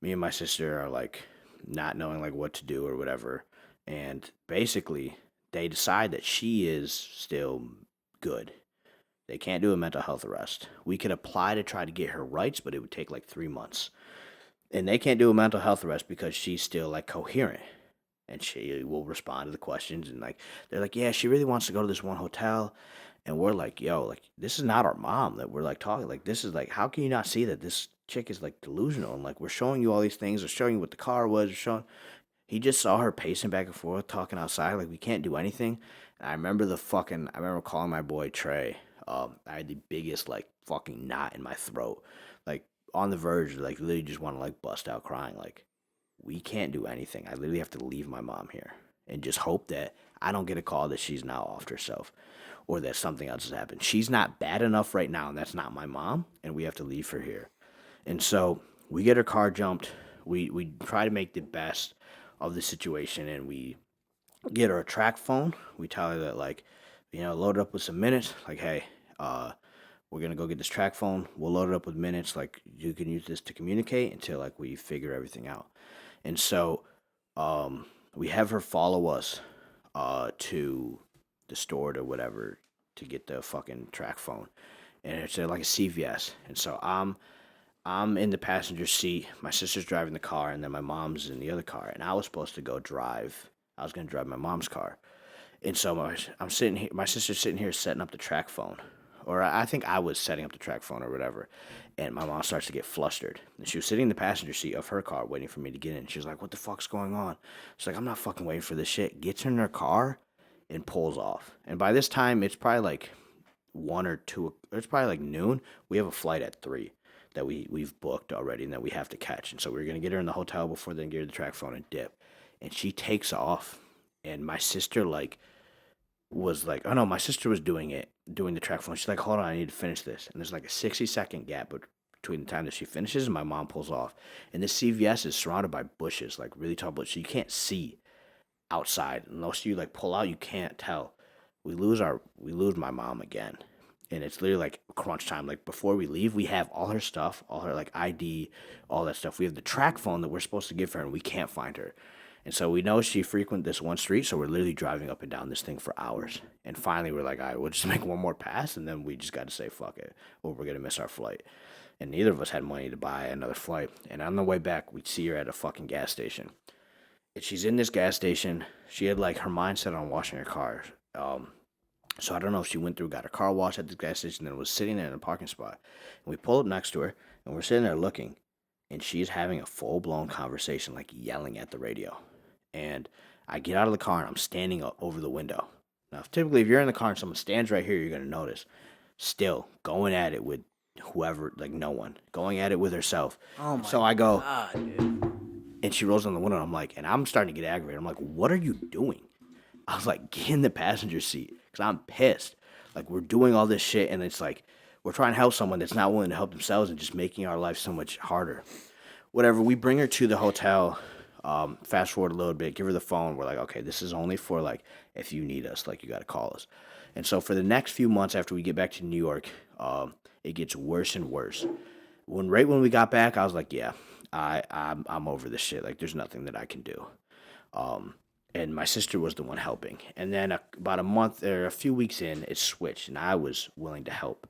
me and my sister are like not knowing like what to do or whatever. And basically, they decide that she is still good. They can't do a mental health arrest. We could apply to try to get her rights, but it would take like 3 months. And they can't do a mental health arrest because she's still like coherent, and she will respond to the questions. And like they're like, yeah, she really wants to go to this one hotel. And we're like, yo, like this is not our mom that we're like talking. Like this is like, how can you not see that this chick is like delusional? And like we're showing you all these things. We're showing you what the car was. We're showing. He just saw her pacing back and forth, talking outside. Like we can't do anything. And I remember calling my boy Trey. I had the biggest like fucking knot in my throat, like on the verge, like literally just want to like bust out crying. Like we can't do anything. I literally have to leave my mom here and just hope that I don't get a call that she's now off herself or that something else has happened. She's not bad enough right now, and that's not my mom, and we have to leave her here. And so we get her car jumped. We try to make the best of the situation, and we get her a track phone. We tell her that, like, load it up with some minutes. Like, hey, we're gonna go get this track phone. We'll load it up with minutes. Like, you can use this to communicate until like we figure everything out. And so, we have her follow us, to the store or whatever to get the fucking track phone, and it's like a CVS. And so I'm in the passenger seat. My sister's driving the car, and then my mom's in the other car. And I was supposed to go drive. I was gonna drive my mom's car, and so I'm sitting here. My sister's sitting here setting up the track phone, or I think I was setting up the track phone or whatever. And my mom starts to get flustered. And she was sitting in the passenger seat of her car waiting for me to get in. She was like, "What the fuck's going on?" She's like, "I'm not fucking waiting for this shit." Gets in her car and pulls off. And by this time, it's probably like 1 or 2. It's probably like noon. We have a flight at 3 that we've booked already and that we have to catch. And so we are gonna get her in the hotel before then get her the track phone and dip. And she takes off. And my sister was like, oh no, my sister was doing the track phone. She's like, hold on, I need to finish this. And there's like a 60-second gap between the time that she finishes and my mom pulls off. And this CVS is surrounded by bushes, like really tall bushes. So you can't see outside. Unless you like pull out, you can't tell. We lose my mom again. And it's literally like crunch time. Like before we leave, we have all her stuff, all her like ID, all that stuff. We have the track phone that we're supposed to give her and we can't find her. And so we know she frequented this one street, so we're literally driving up and down this thing for hours. And finally, we're like, all right, we'll just make one more pass, and then we just got to say, fuck it, or we're going to miss our flight. And neither of us had money to buy another flight. And on the way back, we'd see her at a fucking gas station. And she's in this gas station. She had, like, her mindset on washing her car. So I don't know if she went through, got her car washed at the gas station, and then was sitting there in a parking spot. And we pull up next to her, and we're sitting there looking, and she's having a full-blown conversation, like yelling at the radio. And I get out of the car and I'm standing over the window. Now, typically, if you're in the car and someone stands right here, you're going to notice. Still, going at it with whoever, like no one. Going at it with herself. Oh my so I go, God, dude. And she rolls on the window and I'm like, and I'm starting to get aggravated. I'm like, what are you doing? I was like, get in the passenger seat. Because I'm pissed. Like, we're doing all this shit and it's like, we're trying to help someone that's not willing to help themselves and just making our life so much harder. Whatever, we bring her to the hotel. Fast forward a little bit, give her the phone. We're like, okay, this is only for like if you need us, like you got to call us. And so for the next few months after we get back to New York, it gets worse and worse. Right when we got back, I was like, yeah, I'm over this shit. Like there's nothing that I can do. And my sister was the one helping. And then about a month or a few weeks in, it switched, and I was willing to help.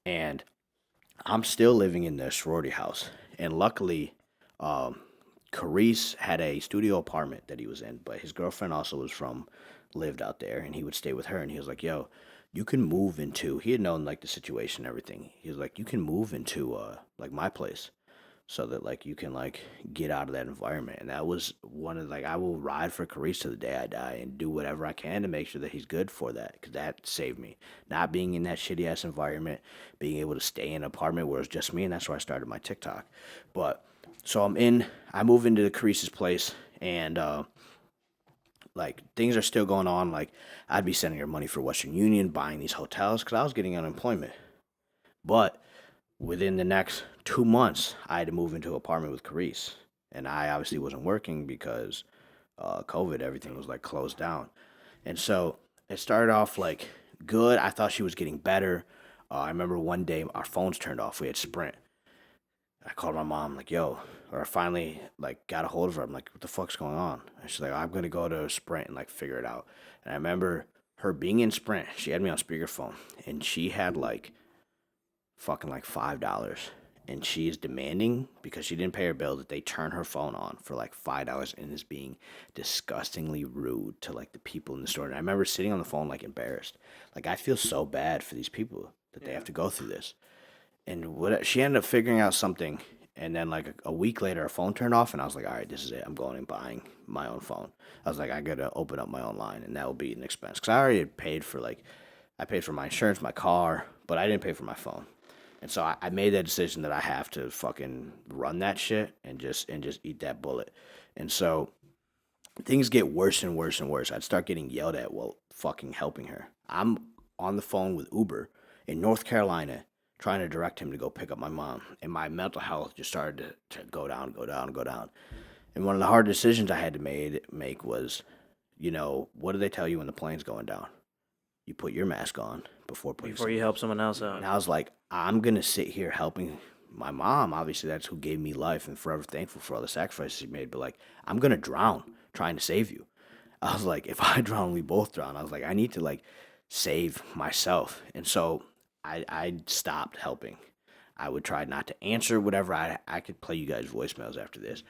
And I'm still living in the sorority house, and luckily, Carice had a studio apartment that he was in, but his girlfriend also lived out there, and he would stay with her. And he was like, yo, you can move into, he had known like the situation and everything. He was like, you can move into like my place so that like you can like get out of that environment. And that was one of like, I will ride for Carice to the day I die and do whatever I can to make sure that he's good for that, because that saved me. Not being in that shitty ass environment, being able to stay in an apartment where it's just me, and that's where I started my TikTok. But so I move into the Carice's place, and like things are still going on. Like I'd be sending her money for Western Union, buying these hotels because I was getting unemployment. But within the next 2 months, I had to move into an apartment with Carice, and I obviously wasn't working because COVID, everything was like closed down. And so it started off like good. I thought she was getting better. I remember one day our phones turned off. We had Sprint. I called my mom, like, yo, or I finally, like, got a hold of her. I'm like, what the fuck's going on? And she's like, I'm going to go to Sprint and, like, figure it out. And I remember her being in Sprint. She had me on speakerphone, and she had, like, fucking, like, $5. And she is demanding, because she didn't pay her bill, that they turn her phone on for, like, $5 and is being disgustingly rude to, like, the people in the store. And I remember sitting on the phone, like, embarrassed. Like, I feel so bad for these people that they have to go through this. And she ended up figuring out something, and then like a week later, her phone turned off, and I was like, all right, this is it. I'm going and buying my own phone. I was like, I got to open up my own line, and that will be an expense. Because I already had paid for, like, I paid for my insurance, my car, but I didn't pay for my phone. And so I made that decision that I have to fucking run that shit and just eat that bullet. And so things get worse and worse and worse. I'd start getting yelled at while fucking helping her. I'm on the phone with Uber in North Carolina, trying to direct him to go pick up my mom. And my mental health just started to go down. And one of the hard decisions I had to make was, what do they tell you when the plane's going down? You put your mask on before you help someone else out. And I was like, I'm going to sit here helping my mom. Obviously, that's who gave me life and forever thankful for all the sacrifices she made. But, like, I'm going to drown trying to save you. I was like, if I drown, we both drown. I was like, I need to, like, save myself. And so I stopped helping. I would try not to answer whatever. I could play you guys voicemails after this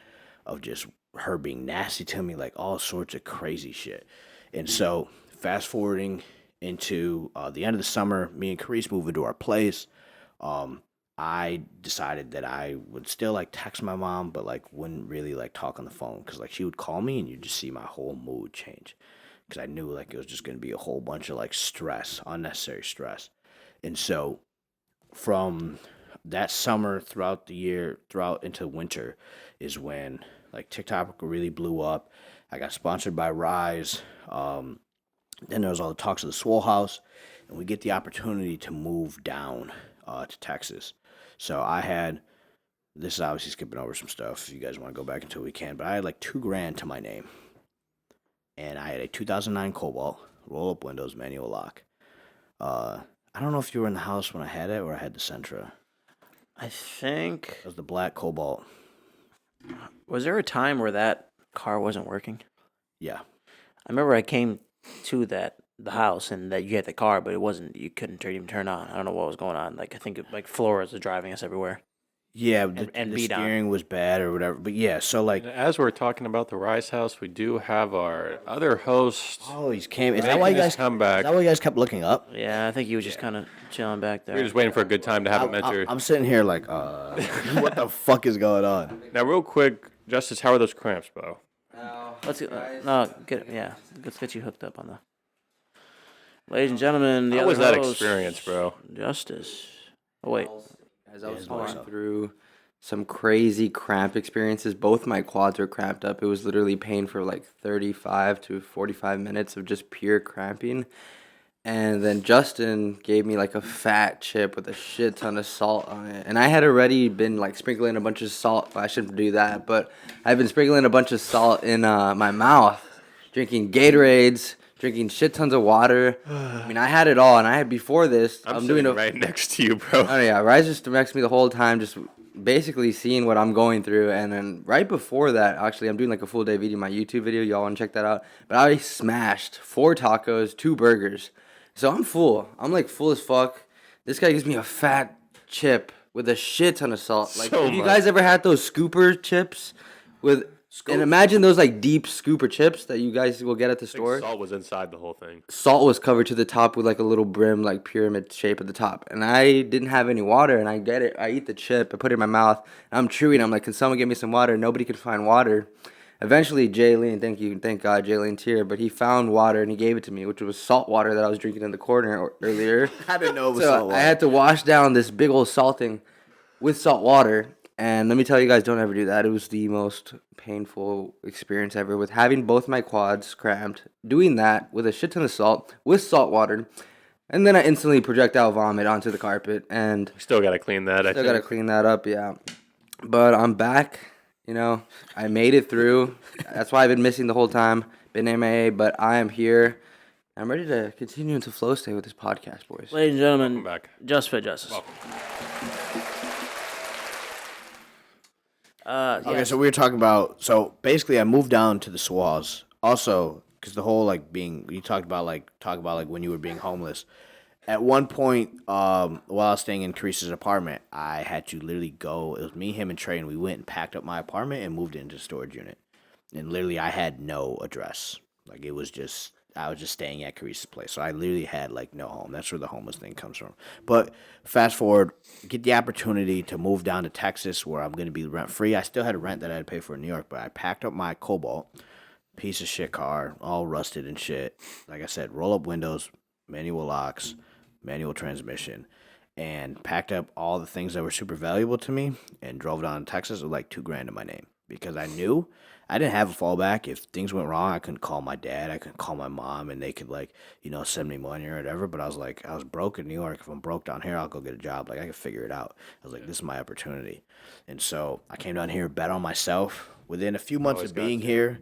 of just her being nasty to me, like all sorts of crazy shit. And so fast forwarding into the end of the summer, me and Carice moved into our place. I decided that I would still like text my mom, but like wouldn't really like talk on the phone because like she would call me and you'd just see my whole mood change because I knew like it was just going to be a whole bunch of like stress, unnecessary stress. And so from that summer throughout the year, throughout into winter is when like TikTok really blew up. I got sponsored by Rise. Then there was all the talks of the Swole House, and we get the opportunity to move down to Texas. So I had, this is obviously skipping over some stuff if you guys want to go back until we can, but I had like $2,000 to my name. And I had a 2009 Cobalt, roll-up windows, manual lock. I don't know if you were in the house when I had it or I had the Sentra. I think It was the black Cobalt. Was there a time where that car wasn't working? Yeah. I remember I came to the house and that you had the car, but it wasn't. You couldn't even turn on. I don't know what was going on. Like I think like Flores was driving us everywhere. Yeah, and the beat on. steering was bad or whatever. But yeah, so like, As we're talking about the Rice House, we do have our other host. oh, he's came. Is making that why you his guys comeback. Is that why you guys kept looking up? Yeah, I think he was just kind of chilling back there. We're just waiting for a good time to have him enter. I'm sitting here like, what the fuck is going on? Now, real quick, Justice, how are those cramps, bro? Let's get you hooked up on the. Ladies and gentlemen, the How other was that host, experience, bro? Justice. Oh wait, As I was Yeah, going so. through some crazy cramp experiences, both my quads were cramped up. It was literally pain for like 35 to 45 minutes of just pure cramping. And then Justin gave me like a fat chip with a shit ton of salt on it. And I had already been like sprinkling a bunch of salt. Well, I shouldn't do that, but I've been sprinkling a bunch of salt in my mouth, drinking Gatorades, drinking shit tons of water. I mean, I had it all. And I had before this, I'm doing right next to you, bro. Oh yeah, Rise just next to me the whole time, just basically seeing what I'm going through. And then right before that, actually, I'm doing like a full day video, my YouTube video. Y'all want to check that out? But I smashed 4 tacos, 2 burgers. So I'm full. I'm like full as fuck. This guy gives me a fat chip with a shit ton of salt. Like, So have you much. guys ever had those scooper chips with? And imagine those like deep scooper chips that you guys will get at the store. Salt was inside the whole thing. Salt was covered to the top with like a little brim, like pyramid shape at the top. And I didn't have any water, and I get it. I eat the chip, I put it in my mouth, and I'm chewing. I'm like, can someone get me some water? Nobody could find water. Eventually, Jaylane, thank God, Jaylane's here, but he found water and he gave it to me, which was salt water that I was drinking in the corner earlier. I didn't know it was So salt water. I had to wash down this big old salting with salt water. And let me tell you guys, don't ever do that. It was the most painful experience ever with having both my quads cramped, doing that with a shit ton of salt, with salt water, and then I instantly projectile vomit onto the carpet, and Still got to clean that, I still think. gotta clean that up, yeah. But I'm back, I made it through. That's why I've been missing the whole time, been MIA, but I am here. I'm ready to continue into flow state with this podcast, boys. ladies and gentlemen, Welcome back. Just for Justice. Welcome. Okay, so we were talking about. So basically, I moved down to the Swaz. Also, because the whole like being, you talk about like when you were being homeless. At one point, while I was staying in Carice's apartment, I had to literally go. It was me, him, and Trey, and we went and packed up my apartment and moved it into a storage unit. And literally, I had no address. Like it was just, I was just staying at Carice's place. So I literally had like no home. That's where the homeless thing comes from. But fast forward, get the opportunity to move down to Texas where I'm going to be rent free. I still had a rent that I had to pay for in New York, but I packed up my Cobalt, piece of shit car, all rusted and shit. Like I said, roll up windows, manual locks, manual transmission, and packed up all the things that were super valuable to me and drove down to Texas with like $2,000 in my name because I knew I didn't have a fallback. If things went wrong, I couldn't call my dad. I couldn't call my mom, and they could like, send me money or whatever. But I was like, I was broke in New York. If I'm broke down here, I'll go get a job. Like I could figure it out. I was like, this is my opportunity. And so I came down here, bet on myself. Within a few months Always of got being to. here,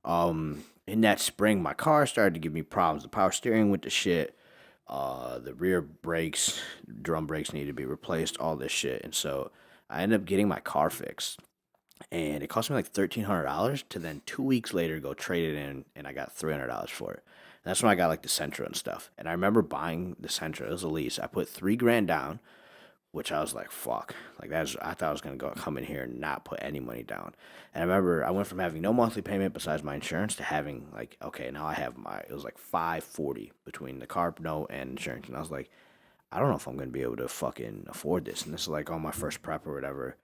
In that spring, my car started to give me problems. The power steering went to shit. The rear brakes, drum brakes needed to be replaced, all this shit. And so I ended up getting my car fixed. And it cost me like $1,300 to then 2 weeks later go trade it in, and I got $300 for it. And that's when I got like the Sentra and stuff. And I remember buying the Sentra. It was a lease. I put $3,000 down, which I was like, fuck. Like I thought I was gonna come in here and not put any money down. And I remember I went from having no monthly payment besides my insurance to having like, okay, now I have it was like $540 between the car note and insurance. And I was like, I don't know if I'm gonna be able to fucking afford this. And this is like on my first prep or whatever.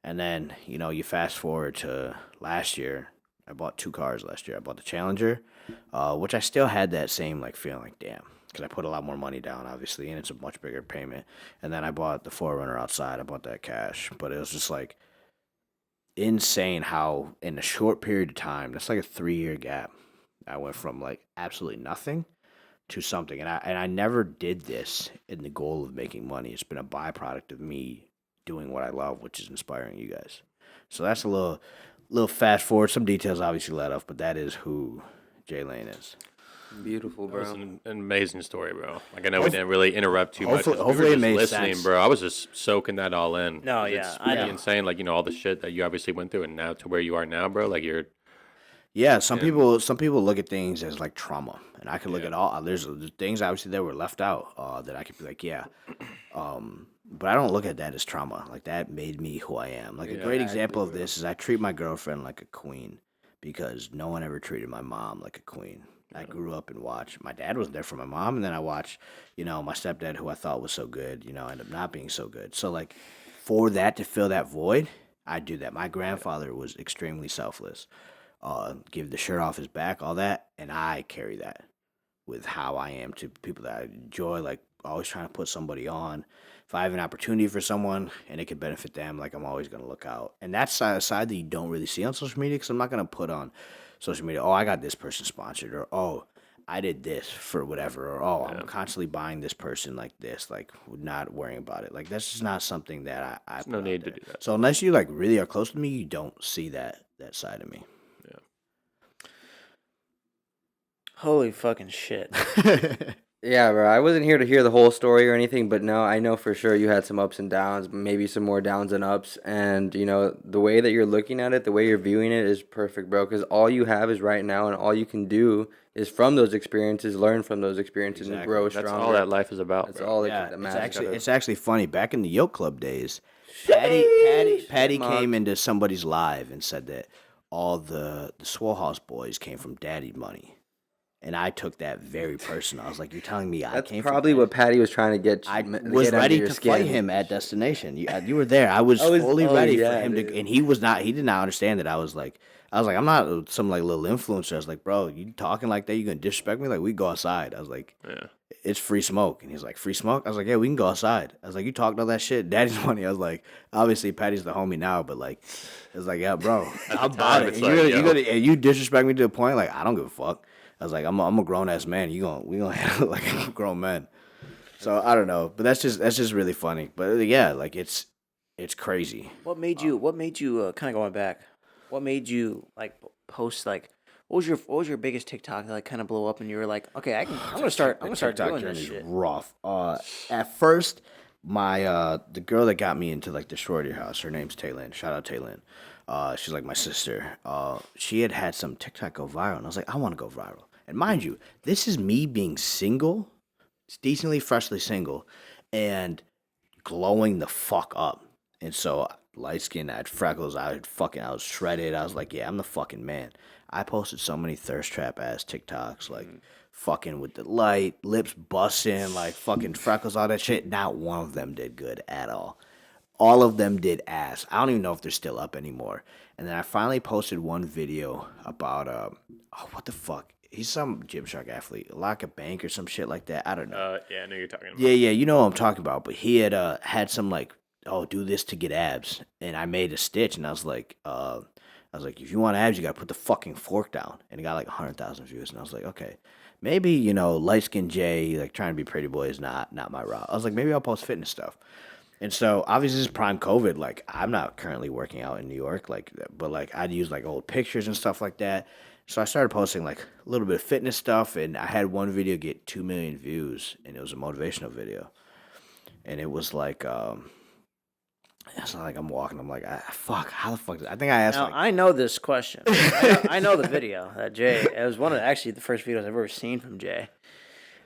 And then, you fast forward to last year. I bought 2 cars last year. I bought the Challenger, which I still had that same like feeling like, damn, because I put a lot more money down, obviously, and it's a much bigger payment. And then I bought the 4Runner outside. I bought that cash. But it was just like insane how in a short period of time, that's like a 3-year gap, I went from like absolutely nothing to something. And I never did this in the goal of making money. It's been a byproduct of me doing what I love, which is inspiring you guys. So that's a little fast forward. Some details obviously let off, but that is who Jaylane is. Beautiful, bro. That was an amazing story, bro. Like I know we didn't really interrupt too much. Hopefully We were it just made listening, sense. bro. I was just soaking that all in. No, It's yeah, I pretty know. insane. Like all the shit that you obviously went through, and now to where you are now, bro. Like you're. Yeah, some people look at things as like trauma, and I could look at all. There's things obviously that were left out that I could be like, yeah, but I don't look at that as trauma. Like that made me who I am. Like a great example of this is I treat my girlfriend like a queen because no one ever treated my mom like a queen. I grew up and watched. My dad wasn't there for my mom, and then I watched, my stepdad, who I thought was so good, end up not being so good. So like, for that to fill that void, I do that. My grandfather was extremely selfless. Give the shirt off his back, all that, and I carry that with how I am to people that I enjoy, like always trying to put somebody on. If I have an opportunity for someone and it could benefit them, like I'm always going to look out. And that's a side that you don't really see on social media because I'm not going to put on social media, oh, I got this person sponsored, or oh, I did this for whatever, or oh, I'm constantly buying this person like this, like not worrying about it. Like that's just not something that I There's no need to do that. So unless you like really are close to me, you don't see that side of me. Holy fucking shit. Yeah, bro. I wasn't here to hear the whole story or anything, but no, I know for sure you had some ups and downs, maybe some more downs and ups. And, the way that you're looking at it, the way you're viewing it is perfect, bro. Because all you have is right now, and all you can do is from those experiences, learn from those experiences, and grow stronger. That's all that life is about. That's bro. all Yeah, that matters. it's actually funny. Back in the Yoke Club days, Patty Mom. came into somebody's live and said that all the Swole House boys came from Daddy money. And I took that very personal. I was like, "You're telling me I That's came probably from what Patty was trying to get. I get was under ready your to skin. fight him at Destination. You were there. I was fully ready for him to, and he was not. He did not understand that. I was like, I'm not some like little influencer. I was like, bro, you talking like that? You gonna disrespect me? Like we go outside. I was like, it's free smoke. And he's like, free smoke? I was like, yeah, we can go outside. I was like, you talked all that shit. Daddy's money. I was like, obviously Patty's the homie now, but like, it was like, yeah, bro, I'm about it. And you disrespect me to the point like I don't give a fuck. I was like, I'm a grown ass man. We gonna handle it like grown men. So I don't know, but that's just really funny. But yeah, like it's crazy. What made you kind of going back? What made you like post like? What was your biggest TikTok that like kind of blew up and you were like, okay, I'm gonna start doing this shit. Rough. At first, my the girl that got me into like the sorority house, her name's Jaylane. Shout out Jaylane. She's like my sister. She had some TikTok go viral, and I was like, I want to go viral. And mind you, this is me being single, decently freshly single, and glowing the fuck up. And so light skin, I had freckles, I was shredded. I was like, yeah, I'm the fucking man. I posted so many thirst trap ass TikToks, like fucking with the light, lips busting, like fucking freckles, all that shit. Not one of them did good at all. All of them did ass. I don't even know if they're still up anymore. And then I finally posted one video about what the fuck? He's some Gymshark athlete, like a bank or some shit like that. I don't know. Yeah, I know you're talking about. Yeah, you know what I'm talking about. But he had had some like, oh, do this to get abs, and I made a stitch, and I was like, if you want abs, you gotta put the fucking fork down, and it got like 100,000 views, and I was like, okay, maybe light skinned Jay like trying to be pretty boy is not my route. I was like, maybe I'll post fitness stuff. And so obviously this is prime COVID. Like I'm not currently working out in New York, like, but like I'd use like old pictures and stuff like that. So I started posting like a little bit of fitness stuff, and I had one video get 2 million views, and it was a motivational video, and it was like it's not like I'm walking. I'm like, fuck, how the fuck? I think I asked. Now, like, I know this question. I know the video that Jay. It was one of actually the first videos I've ever seen from Jay,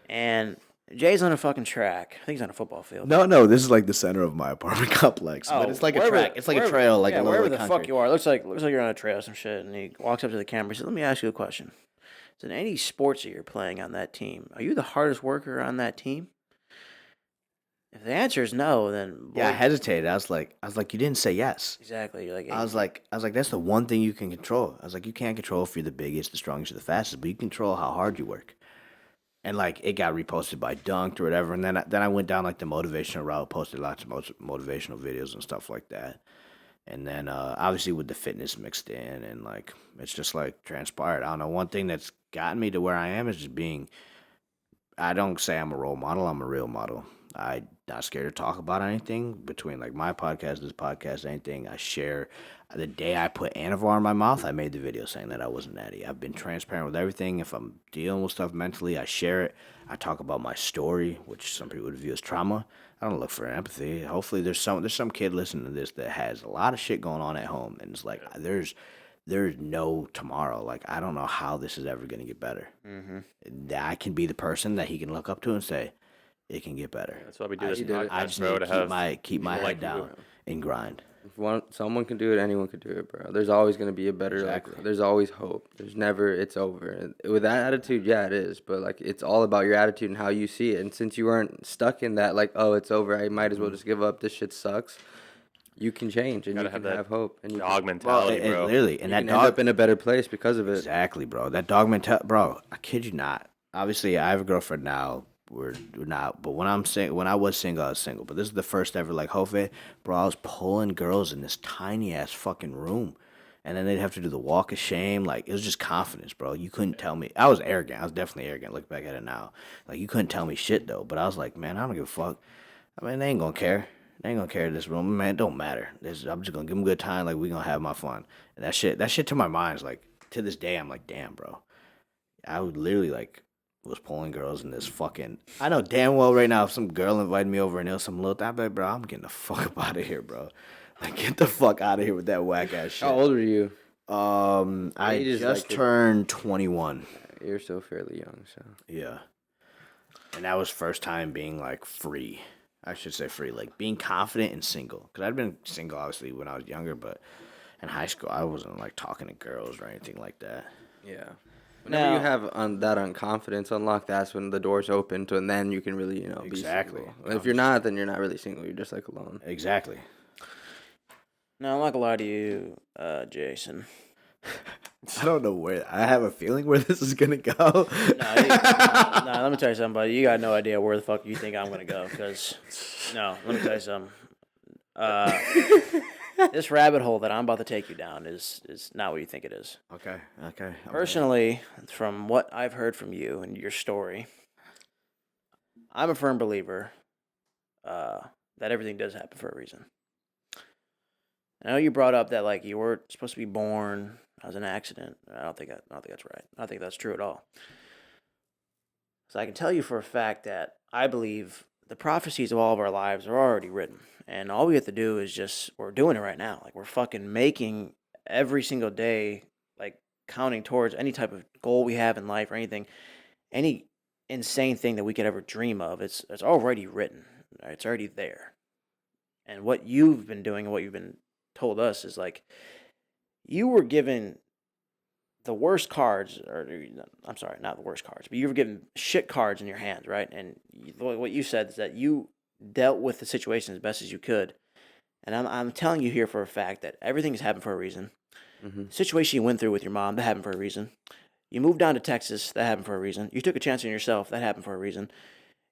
and Jay's on a fucking track. I think he's on a football field. No, this is like the center of my apartment complex, but it's like a wherever- track. It's like a wherever- trail, like yeah, a little wherever like the concrete. fuck you are. Looks like you're on a trail or some shit. And he walks up to the camera. He says, "Let me ask you a question. So in any sports that you're playing on that team, are you the hardest worker on that team?" If the answer is no, then Yeah, I hesitated. I was like, you didn't say yes. exactly. You're like, I was like, that's the one thing you can control. I was like, you can't control if you're the biggest, the strongest, or the fastest, but you control how hard you work. And like, it got reposted by Dunked or whatever. And then I went down like the motivational route, posted lots of motivational videos and stuff like that. And then obviously with the fitness mixed in, and like it's just like transpired. I don't know. One thing that's gotten me to where I am is just being. I don't say I'm a role model. I'm a real model. I'm not scared to talk about anything between like my podcast, this podcast, anything. I share. The day I put Anavar in my mouth, I made the video saying that I wasn't natty. I've been transparent with everything. If I'm dealing with stuff mentally, I share it. I talk about my story, which some people would view as trauma. I don't look for empathy. Hopefully, there's some kid listening to this that has a lot of shit going on at home, and it's like there's no tomorrow. Like I don't know how this is ever gonna get better. That I can be the person that he can look up to and say, it can get better. That's why we do this podcast, I just bro, need to keep my head down and grind. If someone can do it, anyone can do it, bro. There's always going to be a better, Exactly. like, there's always hope. There's never, it's over. And with that attitude, yeah, it is. But, like, it's all about your attitude and how you see it. And since you weren't stuck in that, like, oh, it's over, I might as well just give up, this shit sucks, you can change and you can have hope. And you dog mentality, bro. Literally. And you that can dog, end up in a better place because of it. exactly, bro. That dog mentality, bro, I kid you not. Obviously, I have a girlfriend now. We're not, but when I was single, I was single. But this is the first ever like Hofe, bro. I was pulling girls in this tiny ass fucking room, and then they'd have to do the walk of shame. Like it was just confidence, bro. You couldn't tell me. I was arrogant. I was definitely arrogant. Look back at it now, like you couldn't tell me shit though. But I was like, man, I don't give a fuck. I mean, they ain't gonna care. They ain't gonna care in this room, man. It don't matter. I'm just gonna give them a good time. Like we gonna have my fun. And that shit to my mind is like to this day, I'm like, damn, bro. I would literally like. Was pulling girls in this fucking. I know damn well right now if some girl invited me over and it was some little thing, I'd be like, bro, I'm getting the fuck up out of here, bro. Like, get the fuck out of here with that whack ass shit. How old are you? I just turned 21. You're still fairly young, so. Yeah. And that was first time being like free. I should say free, like being confident and single. Because I'd been single obviously when I was younger, but in high school I wasn't like talking to girls or anything like that. Yeah. Whenever you have that unconfidence unlocked, that's when the doors open to, and then you can really, be Exactly. single. If you're not, then you're not really single. You're just like alone. Exactly. No, I'm not gonna lie to you, Jason. I don't know where. I have a feeling where this is gonna go. No, let me tell you something, buddy. You got no idea where the fuck you think I'm gonna go. Because, no, let me tell you something. This rabbit hole that I'm about to take you down is not what you think it is. Okay. Personally, from what I've heard from you and your story, I'm a firm believer that everything does happen for a reason. I know you brought up that like you were supposed to be born as an accident. I don't think that's right. I don't think that's true at all. So I can tell you for a fact that I believe the prophecies of all of our lives are already written. And all we have to do is we're doing it right now. Like, we're fucking making every single day, like, counting towards any type of goal we have in life or anything, any insane thing that we could ever dream of. It's already written. Right? It's already there. And what you've been doing and what you've been told us is, like, you were given the worst cards, or I'm sorry, not the worst cards, but you were given shit cards in your hands, right? And what you said is that you dealt with the situation as best as you could. And I'm telling you here for a fact that everything has happened for a reason. The situation you went through with your mom, that happened for a reason. You moved down to Texas, that happened for a reason. You took a chance on yourself, that happened for a reason.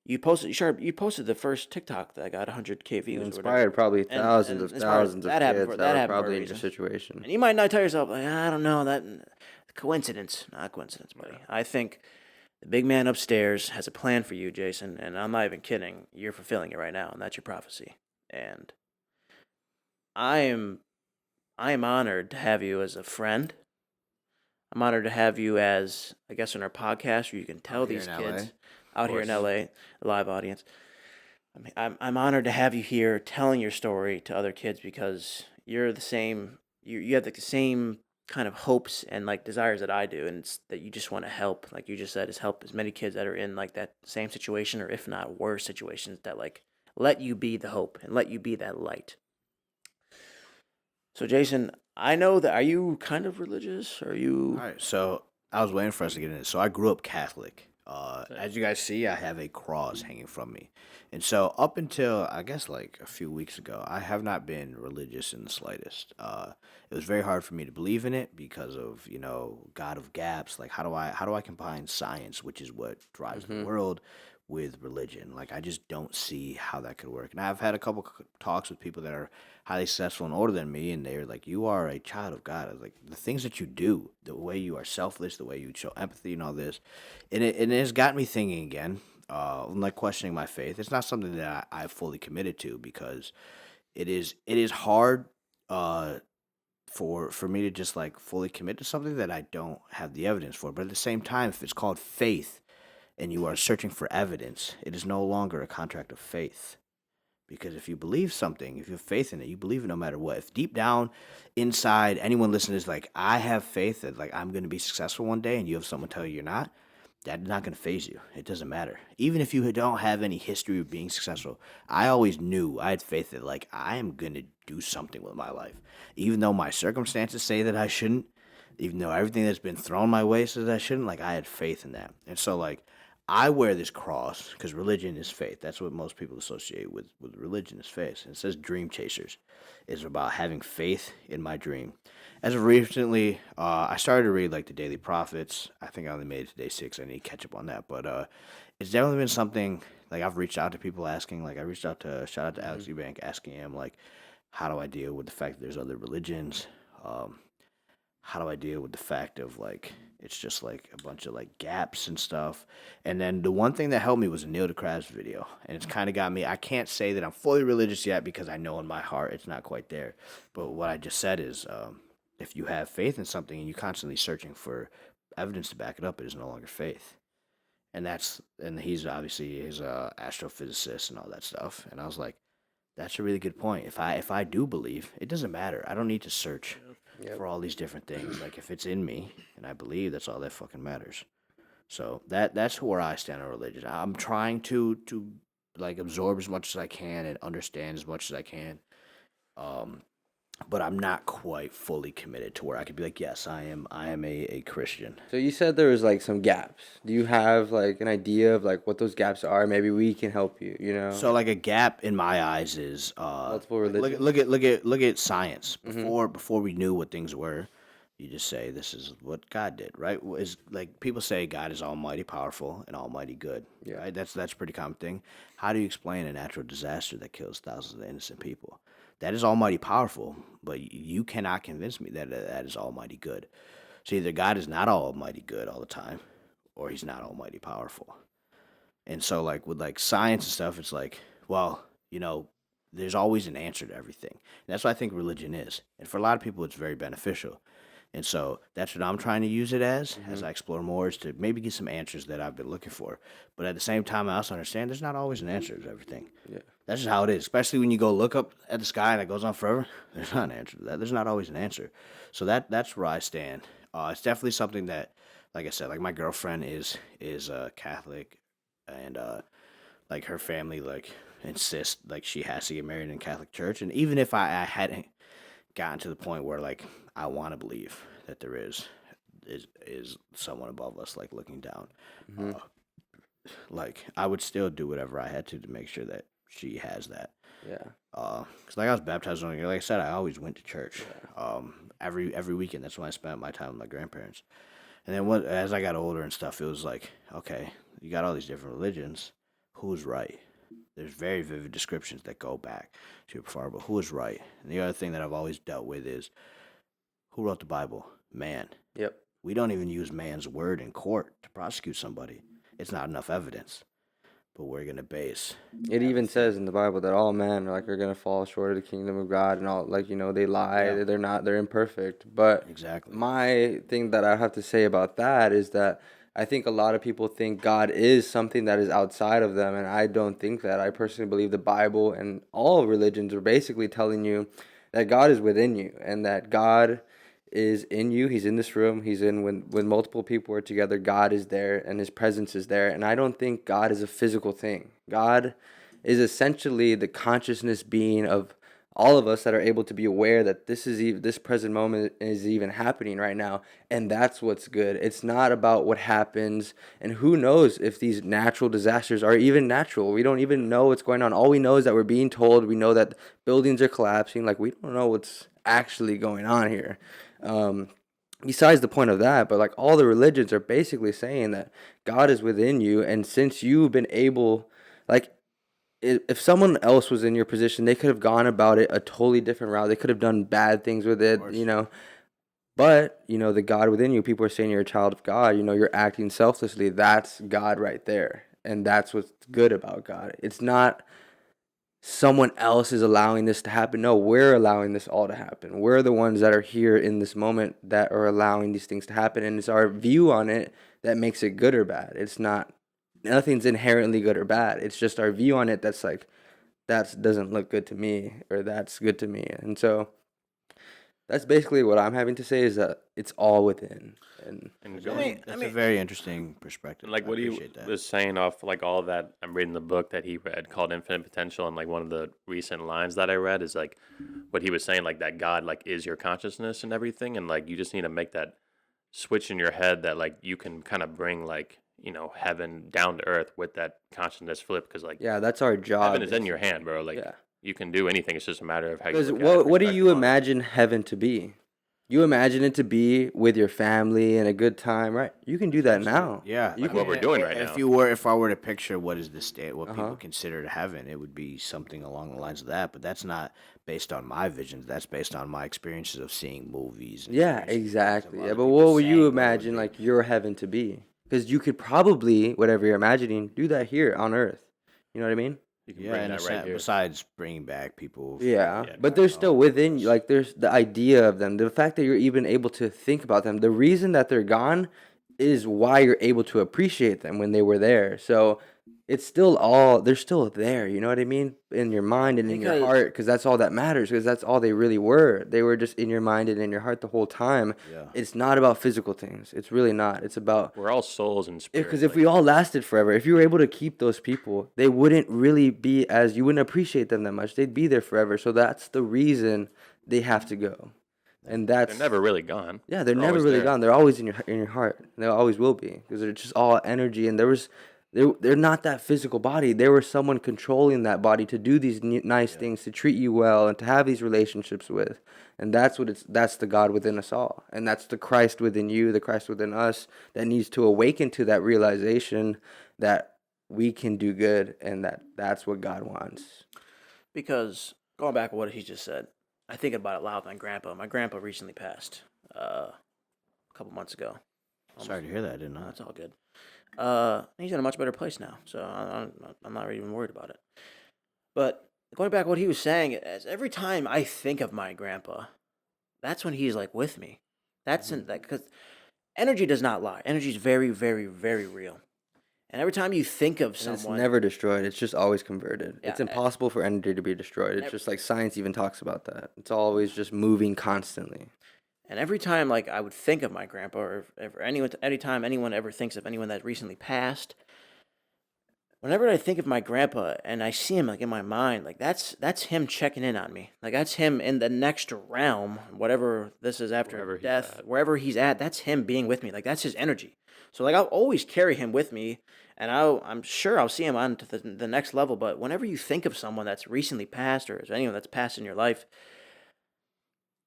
You posted the first TikTok that got 100K views. Inspired probably thousands of kids that were probably in your situation. And you might not tell yourself, like, I don't know, that coincidence. Not coincidence, buddy. I think the big man upstairs has a plan for you, Jason, and I'm not even kidding. You're fulfilling it right now, and that's your prophecy. and I am honored to have you as a friend. I'm honored to have you as, I guess, on our podcast where you can tell these kids out here in LA, a live audience. I mean, I'm honored to have you here telling your story to other kids because you're the same. You have the same kind of hopes and like desires that I do, and it's that you just want to help, like you just said, is help as many kids that are in like that same situation or if not worse situations that like let you be the hope and let you be that light. So Jason, I know that, are you kind of religious? Are you? All right, so I was waiting for us to get into. So I grew up Catholic. As you guys see, I have a cross hanging from me, and so up until I guess like a few weeks ago, I have not been religious in the slightest. It was very hard for me to believe in it because of God of gaps. Like how do I combine science, which is what drives the world, with religion? Like I just don't see how that could work. And I've had a couple talks with people that are highly successful and older than me, and they're like, "You are a child of God." I was like, the things that you do, the way you are selfless, the way you show empathy, and all this, and it has got me thinking again. I'm like questioning my faith. It's not something that I've fully committed to because it is hard for me to just like fully commit to something that I don't have the evidence for. But at the same time, if it's called faith and you are searching for evidence, it is no longer a contract of faith. Because if you believe something, if you have faith in it, you believe it no matter what. If deep down inside, anyone listening is like, I have faith that like I'm going to be successful one day, and you have someone tell you you're not, that's not going to phase you. It doesn't matter. Even if you don't have any history of being successful, I always knew, I had faith that like I am going to do something with my life. Even though my circumstances say that I shouldn't, even though everything that's been thrown my way says I shouldn't, like I had faith in that. And so like I wear this cross because religion is faith. That's what most people associate with religion is faith. And it says dream chasers. It's about having faith in my dream. As of recently, I started to read like the Daily Prophets. I think I only made it to day 6. I need to catch up on that. But it's definitely been something like I've reached out to people asking. Like I reached out to shout out to Alex Eubank asking him like, how do I deal with the fact that there's other religions? How do I deal with the fact of like it's just like a bunch of like gaps and stuff? And then the one thing that helped me was a Neil deGrasse video, and it's kind of got me. I can't say that I'm fully religious yet because I know in my heart it's not quite there. But what I just said is, if you have faith in something and you're constantly searching for evidence to back it up, it is no longer faith. And he's obviously he's a astrophysicist and all that stuff. And I was like, that's a really good point. If I do believe, it doesn't matter. I don't need to search for all these different things. Like if it's in me and I believe, that's all that fucking matters. So that's where I stand on religion. I'm trying to like absorb as much as I can and understand as much as I can. But I'm not quite fully committed to where I could be like, yes, I am a Christian. So you said there was like some gaps. Do you have like an idea of like what those gaps are? Maybe we can help you, you know? So like a gap in my eyes is Multiple religions. Look at science. Before we knew what things were, you just say this is what God did, right? Is like people say God is almighty powerful and almighty good. Yeah. Right? That's a pretty common thing. How do you explain a natural disaster that kills thousands of innocent people? That is almighty powerful, but you cannot convince me that that is almighty good. So either God is not almighty good all the time, or he's not almighty powerful. And so like with like science and stuff, it's like, well, there's always an answer to everything. And that's what I think religion is. And for a lot of people, it's very beneficial. And so that's what I'm trying to use it as I explore more, is to maybe get some answers that I've been looking for. But at the same time, I also understand there's not always an answer to everything. Yeah. That's just how it is, especially when you go look up at the sky and it goes on forever. There's not an answer to that. There's not always an answer. So that's where I stand. It's definitely something that, like I said, like my girlfriend is Catholic, and like her family like insists like she has to get married in Catholic church. And even if I hadn't gotten to the point where like I want to believe that there is someone above us like looking down, like I would still do whatever I had to make sure that she has that. Yeah. Cause like I was baptized when, like I said, I always went to church. Every weekend. That's when I spent my time with my grandparents. And then as I got older and stuff, it was like, okay, you got all these different religions. Who's right? There's very vivid descriptions that go back to far, but who is right? And the other thing that I've always dealt with is, who wrote the Bible? Man. Yep. We don't even use man's word in court to prosecute somebody. It's not enough evidence. but we're gonna base. It even says in the Bible that all men are gonna fall short of the kingdom of God, and all they lie, Yeah. they're imperfect. But Exactly. my thing that I have to say about that is that I think a lot of people think God is something that is outside of them, and I don't think that. I personally believe the Bible and all religions are basically telling you that God is within you, and that God is in you. He's in this room. He's in when multiple people are together. God is there, and His presence is there. And I don't think God is a physical thing. God is essentially the consciousness being of all of us that are able to be aware that this present moment is even happening right now, and that's what's good. It's not about what happens, and who knows if these natural disasters are even natural. We don't even know what's going on. All we know is that we're being told. We know that buildings are collapsing. Like, we don't know what's actually going on here. Besides the point of that, but all the religions are basically saying that God is within you, and since you've been able, if someone else was in your position, they could have gone about it a totally different route. They could have done bad things with it, But, the God within you, people are saying you're a child of God, you're acting selflessly. That's God right there. And that's what's good about God. It's not someone else is allowing this to happen. No, we're allowing this all to happen. We're the ones that are here in this moment that are allowing these things to happen. And it's our view on it that makes it good or bad. It's not, nothing's inherently good or bad. It's just our view on it that's that doesn't look good to me, or that's good to me. And so that's basically what I'm having to say, is that it's all within. And That's a very interesting perspective. And what he that. was saying off all of that, I'm reading the book that he read called Infinite Potential, and one of the recent lines that I read is what he was saying, that God is your consciousness and everything, and you just need to make that switch in your head that you can kind of bring heaven down to earth with that consciousness flip, because yeah, that's our job. Heaven is in your hand, bro. You can do anything. It's just a matter of how you look at it. Because what do you imagine heaven to be? You imagine it to be with your family and a good time, right? You can do that now. Yeah, what we're doing right now. If I were to picture what is the state, what people consider heaven, it would be something along the lines of that. But that's not based on my visions. That's based on my experiences of seeing movies. Yeah, exactly. Yeah, but what would you imagine your heaven to be? Because you could probably, whatever you're imagining, do that here on Earth. You know what I mean? You can bring that right here. Besides bringing back people. Yeah, but they're still within you. There's the idea of them. The fact that you're even able to think about them. The reason that they're gone is why you're able to appreciate them when they were there. So it's still they're still there. You know what I mean? In your mind and in your heart, because that's all that matters, because that's all they really were. They were just in your mind and in your heart the whole time. Yeah. It's not about physical things. It's really not. It's about... We're all souls and spirits. Because if we all lasted forever, if you were able to keep those people, they wouldn't really be you wouldn't appreciate them that much. They'd be there forever. So that's the reason they have to go. And they're never really gone. Yeah, they're never really gone. They're always in your heart. And they always will be, because they're just all energy. And they're not that physical body. They were someone controlling that body to do these nice things, to treat you well, and to have these relationships with. And that's the God within us all. And that's the Christ within you, the Christ within us, that needs to awaken to that realization that we can do good, and that's what God wants. Because going back to what he just said, I think about it loud with my grandpa. My grandpa recently passed a couple months ago. Sorry to hear that. I did not. It's all good. He's in a much better place now, so I'm not even worried about it. But going back to what he was saying, is every time I think of my grandpa, that's when he's with me. That's because energy does not lie. Energy is very, very, very real. And every time you think of someone, it's never destroyed. It's just always converted. Yeah, it's impossible for energy to be destroyed. It's just science even talks about that. It's always just moving constantly. And every time, I would think of my grandpa, or anytime anyone ever thinks of anyone that recently passed, whenever I think of my grandpa and I see him, in my mind, that's him checking in on me. That's him in the next realm, whatever this is after death, wherever he's at, that's him being with me. That's his energy. So, I'll always carry him with me, and I'm sure I'll see him on to the next level. But whenever you think of someone that's recently passed, or anyone that's passed in your life,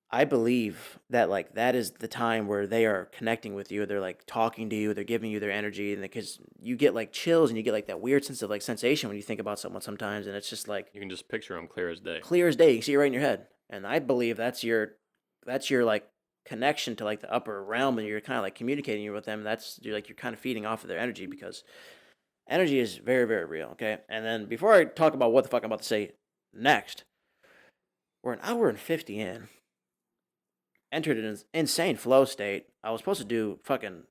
I believe that that is the time where they are connecting with you. They're talking to you. They're giving you their energy, and because you get chills and you get that weird sense of sensation when you think about someone sometimes, and it's just you can just picture them clear as day. Clear as day. You can see it right in your head, and I believe that's your connection to the upper realm, and you're kind of communicating with them. You're kind of feeding off of their energy, because Energy is very, very real, okay? And then before I talk about what the fuck I'm about to say next, we're an hour and 50 in. Entered an insane flow state. I was supposed to do fucking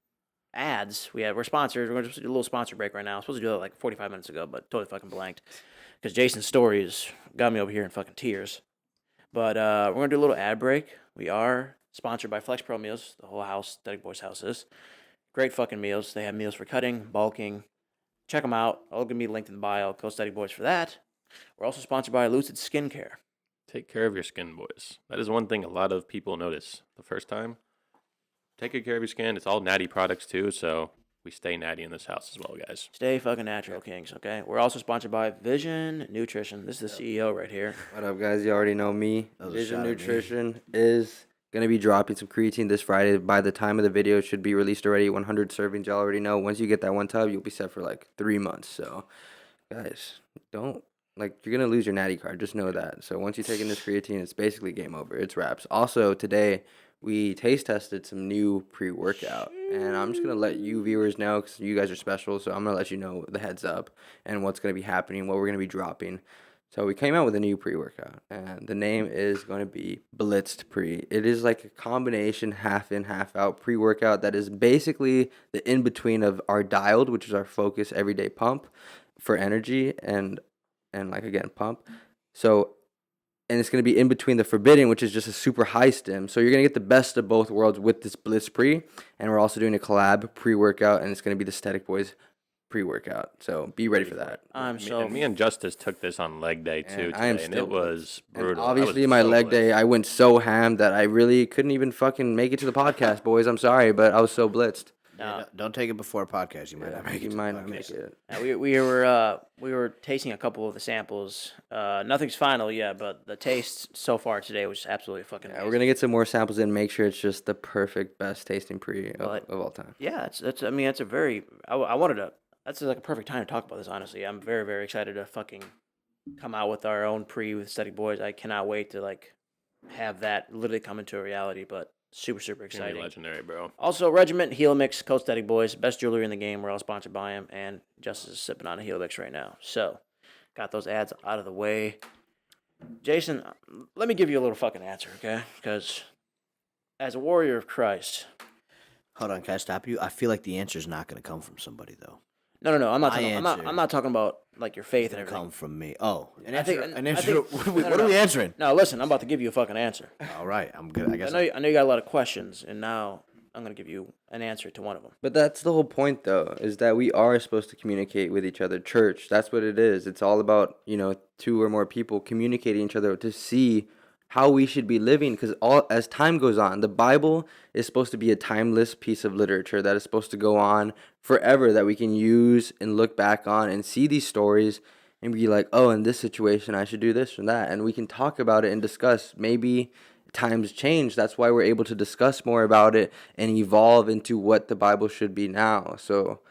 ads. We're sponsored. We're going to do a little sponsor break right now. I was supposed to do that like 45 minutes ago, but totally fucking blanked. Because Jason's stories got me over here in fucking tears. But we're going to do a little ad break. We are sponsored by Flex Pro Meals, the whole house, Stheticboys house is. Great fucking meals. They have meals for cutting, bulking. Check them out. All going to be linked in the bio. Go Stheticboys for that. We're also sponsored by Elucid Skincare. Take care of your skin, boys. That is one thing a lot of people notice the first time. Take good care of your skin. It's all natty products too, so we stay natty in this house as well, guys. Stay fucking natural, kings, okay? We're also sponsored by VZN Nutrition. This is the CEO right here. What up, guys? You already know me. VZN Nutrition is going to be dropping some creatine this Friday. By the time of the video, it should be released already. 100 servings, y'all already know. Once you get that one tub, you'll be set for like 3 months. So, guys, don't... Like, you're going to lose your natty card. Just know that. So, once you take in this creatine, it's basically game over. It's wraps. Also, today, we taste tested some new pre-workout. And I'm just going to let you viewers know because you guys are special. So, I'm going to let you know the heads up and what's going to be happening, what we're going to be dropping. So, we came out with a new pre-workout. And the name is going to be Blitzed Pre. It is like a combination half in, half out pre-workout that is basically the in-between of our dialed, which is our focus everyday pump for energy and like again pump. So, and it's going to be in between the forbidden, which is just a super high stim. So you're going to get the best of both worlds with this Blitz Pre. And we're also doing a collab pre-workout, and it's going to be the Stheticboys pre-workout. So be ready for that. Me and Justice took this on leg day too today, and it was brutal. And obviously my leg day, I went so ham that I really couldn't even fucking make it to the podcast, boys. I'm sorry, but I was so blitzed. No, don't take it before a podcast. You might not make it. You might not make it. We were tasting a couple of the samples. Nothing's final yet, but the taste so far today was absolutely fucking amazing. We're gonna get some more samples in. Make sure it's just the perfect, best tasting pre of all time. Yeah, that's a very. I wanted to. That's like a perfect time to talk about this. Honestly, I'm very, very excited to fucking come out with our own pre with Stheticboys. I cannot wait to like have that literally come into a reality. But super, super exciting. Legendary, bro. Also, Regiment, Helimix, Code Stheticboys, best jewelry in the game. We're all sponsored by him, and Justice is sipping on a Helimix right now. So, got those ads out of the way. Jason, let me give you a little fucking answer, okay? Because as a warrior of Christ... Hold on, can I stop you? I feel like the answer is not going to come from somebody, though. No. I'm not talking about like your faith and everything. Come from me. Oh, an answer. What are we answering? No, listen. I'm about to give you a fucking answer. All right, I'm good. I guess. I know you got a lot of questions, and now I'm gonna give you an answer to one of them. But that's the whole point, though, is that we are supposed to communicate with each other. Church, that's what it is. It's all about 2 or more people communicating each other to see how we should be living, because as time goes on, the Bible is supposed to be a timeless piece of literature that is supposed to go on forever, that we can use and look back on and see these stories and be like, oh, in this situation I should do this and that, and we can talk about it and discuss. Maybe times change, that's why we're able to discuss more about it and evolve into what the Bible should be now. So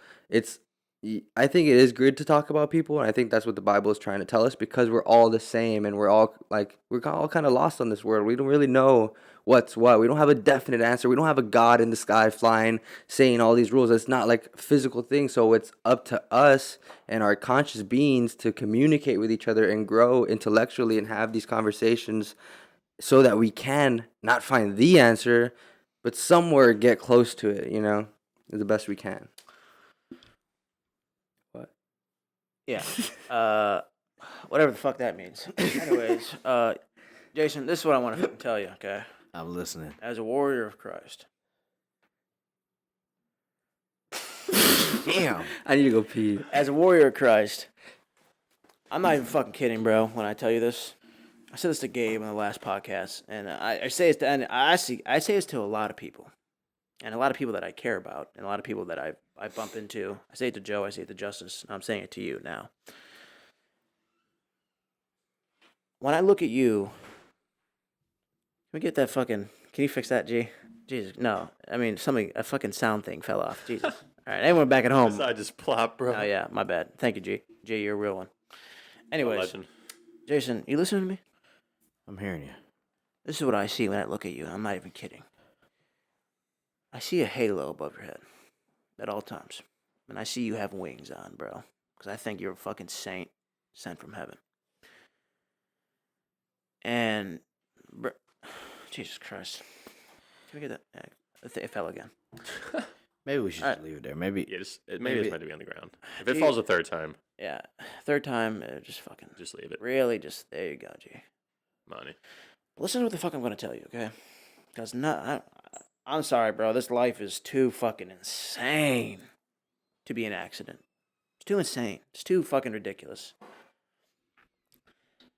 I think it is good to talk about people, and I think that's what the Bible is trying to tell us, because we're all the same, and we're all kind of lost on this world. We don't really know what's what. We don't have a definite answer. We don't have a God in the sky flying, saying all these rules. It's not like physical things, so it's up to us and our conscious beings to communicate with each other and grow intellectually and have these conversations so that we can not find the answer, but somewhere get close to it, the best we can. Yeah. Whatever the fuck that means. Anyways, Jason, this is what I want to fucking tell you, okay? I'm listening. As a warrior of Christ. Damn. I need to go pee. As a warrior of Christ, I'm not even fucking kidding, bro, when I tell you this. I said this to Gabe on the last podcast, and I say it to, and I say this to a lot of people. And a lot of people that I care about, and a lot of people that I bump into. I say it to Joe, I say it to Justice, and I'm saying it to you now. When I look at you, can we get that fucking, can you fix that, G? Jesus, no. I mean, a fucking sound thing fell off. Jesus. All right, anyone back at home? I just plopped, bro. Oh, yeah, my bad. Thank you, G. G, you're a real one. Anyways, Jason, you listening to me? I'm hearing you. This is what I see when I look at you, and I'm not even kidding. I see a halo above your head at all times. and I see you have wings on, bro. Because I think you're a fucking saint sent from heaven. And, bro, Jesus Christ. Can we get that? It fell again. Maybe we should just leave it there. Maybe. Yeah, maybe it's meant to be on the ground. If it falls a third time. Yeah, third time, just fucking. Just leave it. Really, just, there you go, G. Money. Listen to what the fuck I'm going to tell you, okay? Because I'm sorry, bro. This life is too fucking insane to be an accident. It's too insane. It's too fucking ridiculous.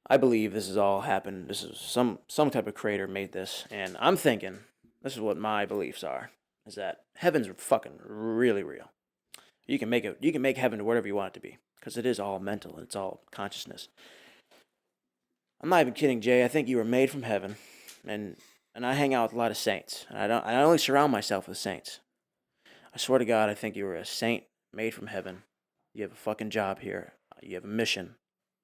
I believe this has all happened. This is some type of creator made this, and I'm thinking this is what my beliefs are: is that heaven's fucking really real. You can make it. You can make heaven to whatever you want it to be, because it is all mental. It's all consciousness. I'm not even kidding, Jay. I think you were made from heaven, and I hang out with a lot of saints. And I only surround myself with saints. I swear to God, I think you were a saint made from heaven. You have a fucking job here. You have a mission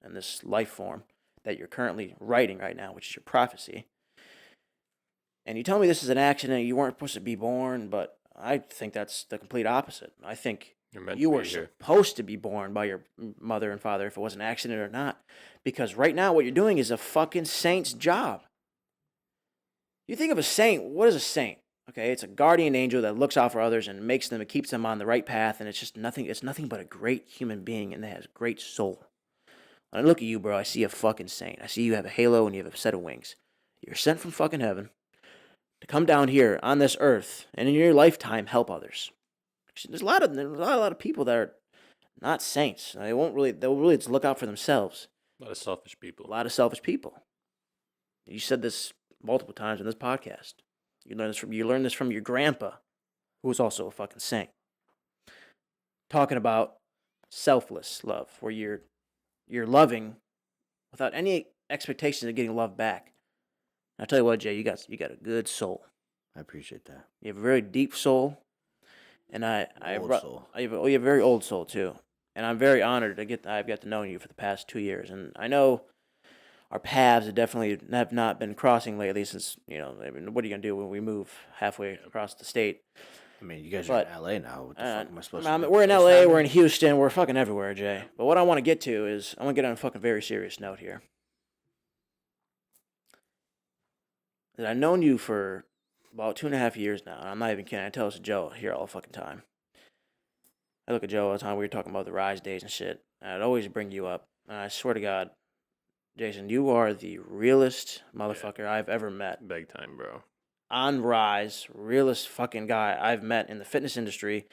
in this life form that you're currently writing right now, which is your prophecy. And you tell me this is an accident, you weren't supposed to be born, but I think that's the complete opposite. I think you were supposed to be born by your mother and father, if it was an accident or not. Because right now what you're doing is a fucking saint's job. You think of a saint, what is a saint? Okay, it's a guardian angel that looks out for others and makes them, it keeps them on the right path, and it's nothing but a great human being, and that has a great soul. When I look at you, bro, I see a fucking saint. I see you have a halo and you have a set of wings. You're sent from fucking heaven to come down here on this earth and in your lifetime help others. There's a lot of people that are not saints. They'll really just look out for themselves. A lot of selfish people. You said this multiple times in this podcast. You learned this from your grandpa, who was also a fucking saint. Talking about selfless love, where you're loving without any expectations of getting love back. I'll tell you what, Jay, you got a good soul. I appreciate that. You have a very deep soul, and you have a very old soul too. And I'm very honored I've got to know you for the past 2 years, and I know our paths have not been crossing lately since, what are you gonna do when we move halfway across the state? I mean, you guys are in LA now. What the fuck am I supposed to do? We're in LA, we're in Houston, we're fucking everywhere, Jay. But what I want to get to is, I want to get on a fucking very serious note here. That I've known you for about 2.5 years now, and I'm not even kidding. I tell this to Joe here all the fucking time. I look at Joe all the time, we were talking about the Rise days and shit, and I'd always bring you up. And I swear to God, Jason, you are the realest motherfucker I've ever met. Big time, bro. On Rise, realest fucking guy I've met in the fitness industry.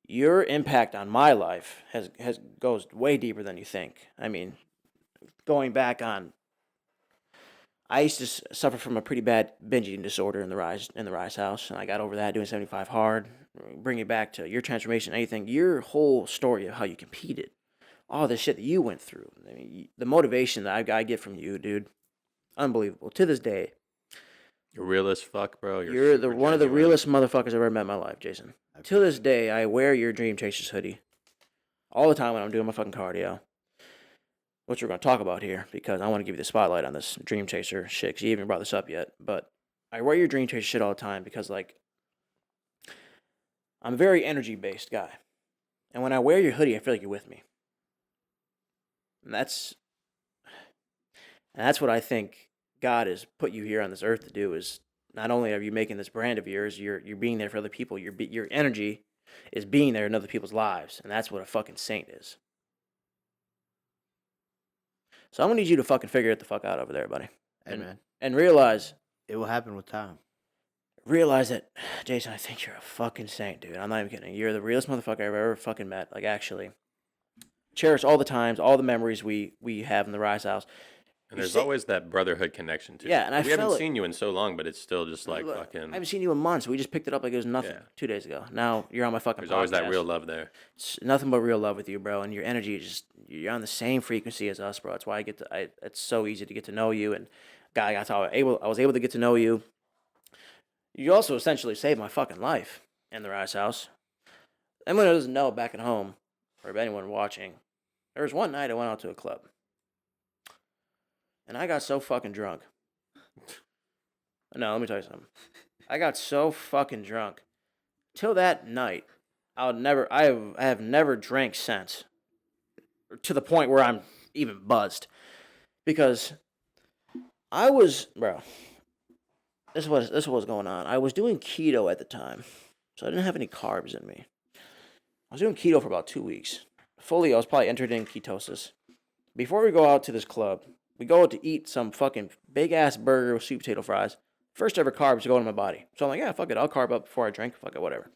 Your impact on my life goes way deeper than you think. I mean, going back on, I used to suffer from a pretty bad binge eating disorder in the Rise house, and I got over that doing 75 hard. Bring it back to your transformation, anything, your whole story of how you competed. All the shit that you went through. I mean, the motivation that I get from you, dude, unbelievable. To this day, you're real as fuck, bro. You're one of the realest motherfuckers I've ever met in my life, Jason. To this day, I wear your Dream Chasers hoodie all the time when I'm doing my fucking cardio, which we're going to talk about here because I want to give you the spotlight on this Dream Chaser shit, because you haven't brought this up yet. But I wear your Dream Chaser shit all the time because, I'm a very energy-based guy. And when I wear your hoodie, I feel like you're with me. And that's what I think God has put you here on this earth to do, is not only are you making this brand of yours, you're being there for other people. Your energy is being there in other people's lives, and that's what a fucking saint is. So I'm going to need you to fucking figure it the fuck out over there, buddy. And realize... It will happen with time. Realize that, Jason, I think you're a fucking saint, dude. I'm not even kidding. You're the realest motherfucker I've ever fucking met. Actually. Cherish all the times, all the memories we have in the Rise house. And there's always that brotherhood connection, too. Yeah, and we haven't seen you in so long, but it's still just fucking... I haven't seen you in months. We just picked it up like it was nothing 2 days ago. Now you're on my fucking podcast. There's always that real love there. It's nothing but real love with you, bro. And your energy is just... You're on the same frequency as us, bro. That's why it's so easy to get to know you. And, God, I was able to get to know you. You also essentially saved my fucking life in the Rise house. Anyone who doesn't know, back at home, or anyone watching, there was one night I went out to a club. And I got so fucking drunk. No, let me tell you something. I got so fucking drunk. Till that night, I have never drank since, to the point where I'm even buzzed, because bro. This is what was going on. I was doing keto at the time, so I didn't have any carbs in me. I was doing keto for about 2 weeks. Fully, I was probably entered in ketosis. Before we go out to this club, we go out to eat some fucking big ass burger with sweet potato fries. First ever carbs to go into my body. So I'm like, yeah, fuck it, I'll carb up before I drink. Fuck it, whatever.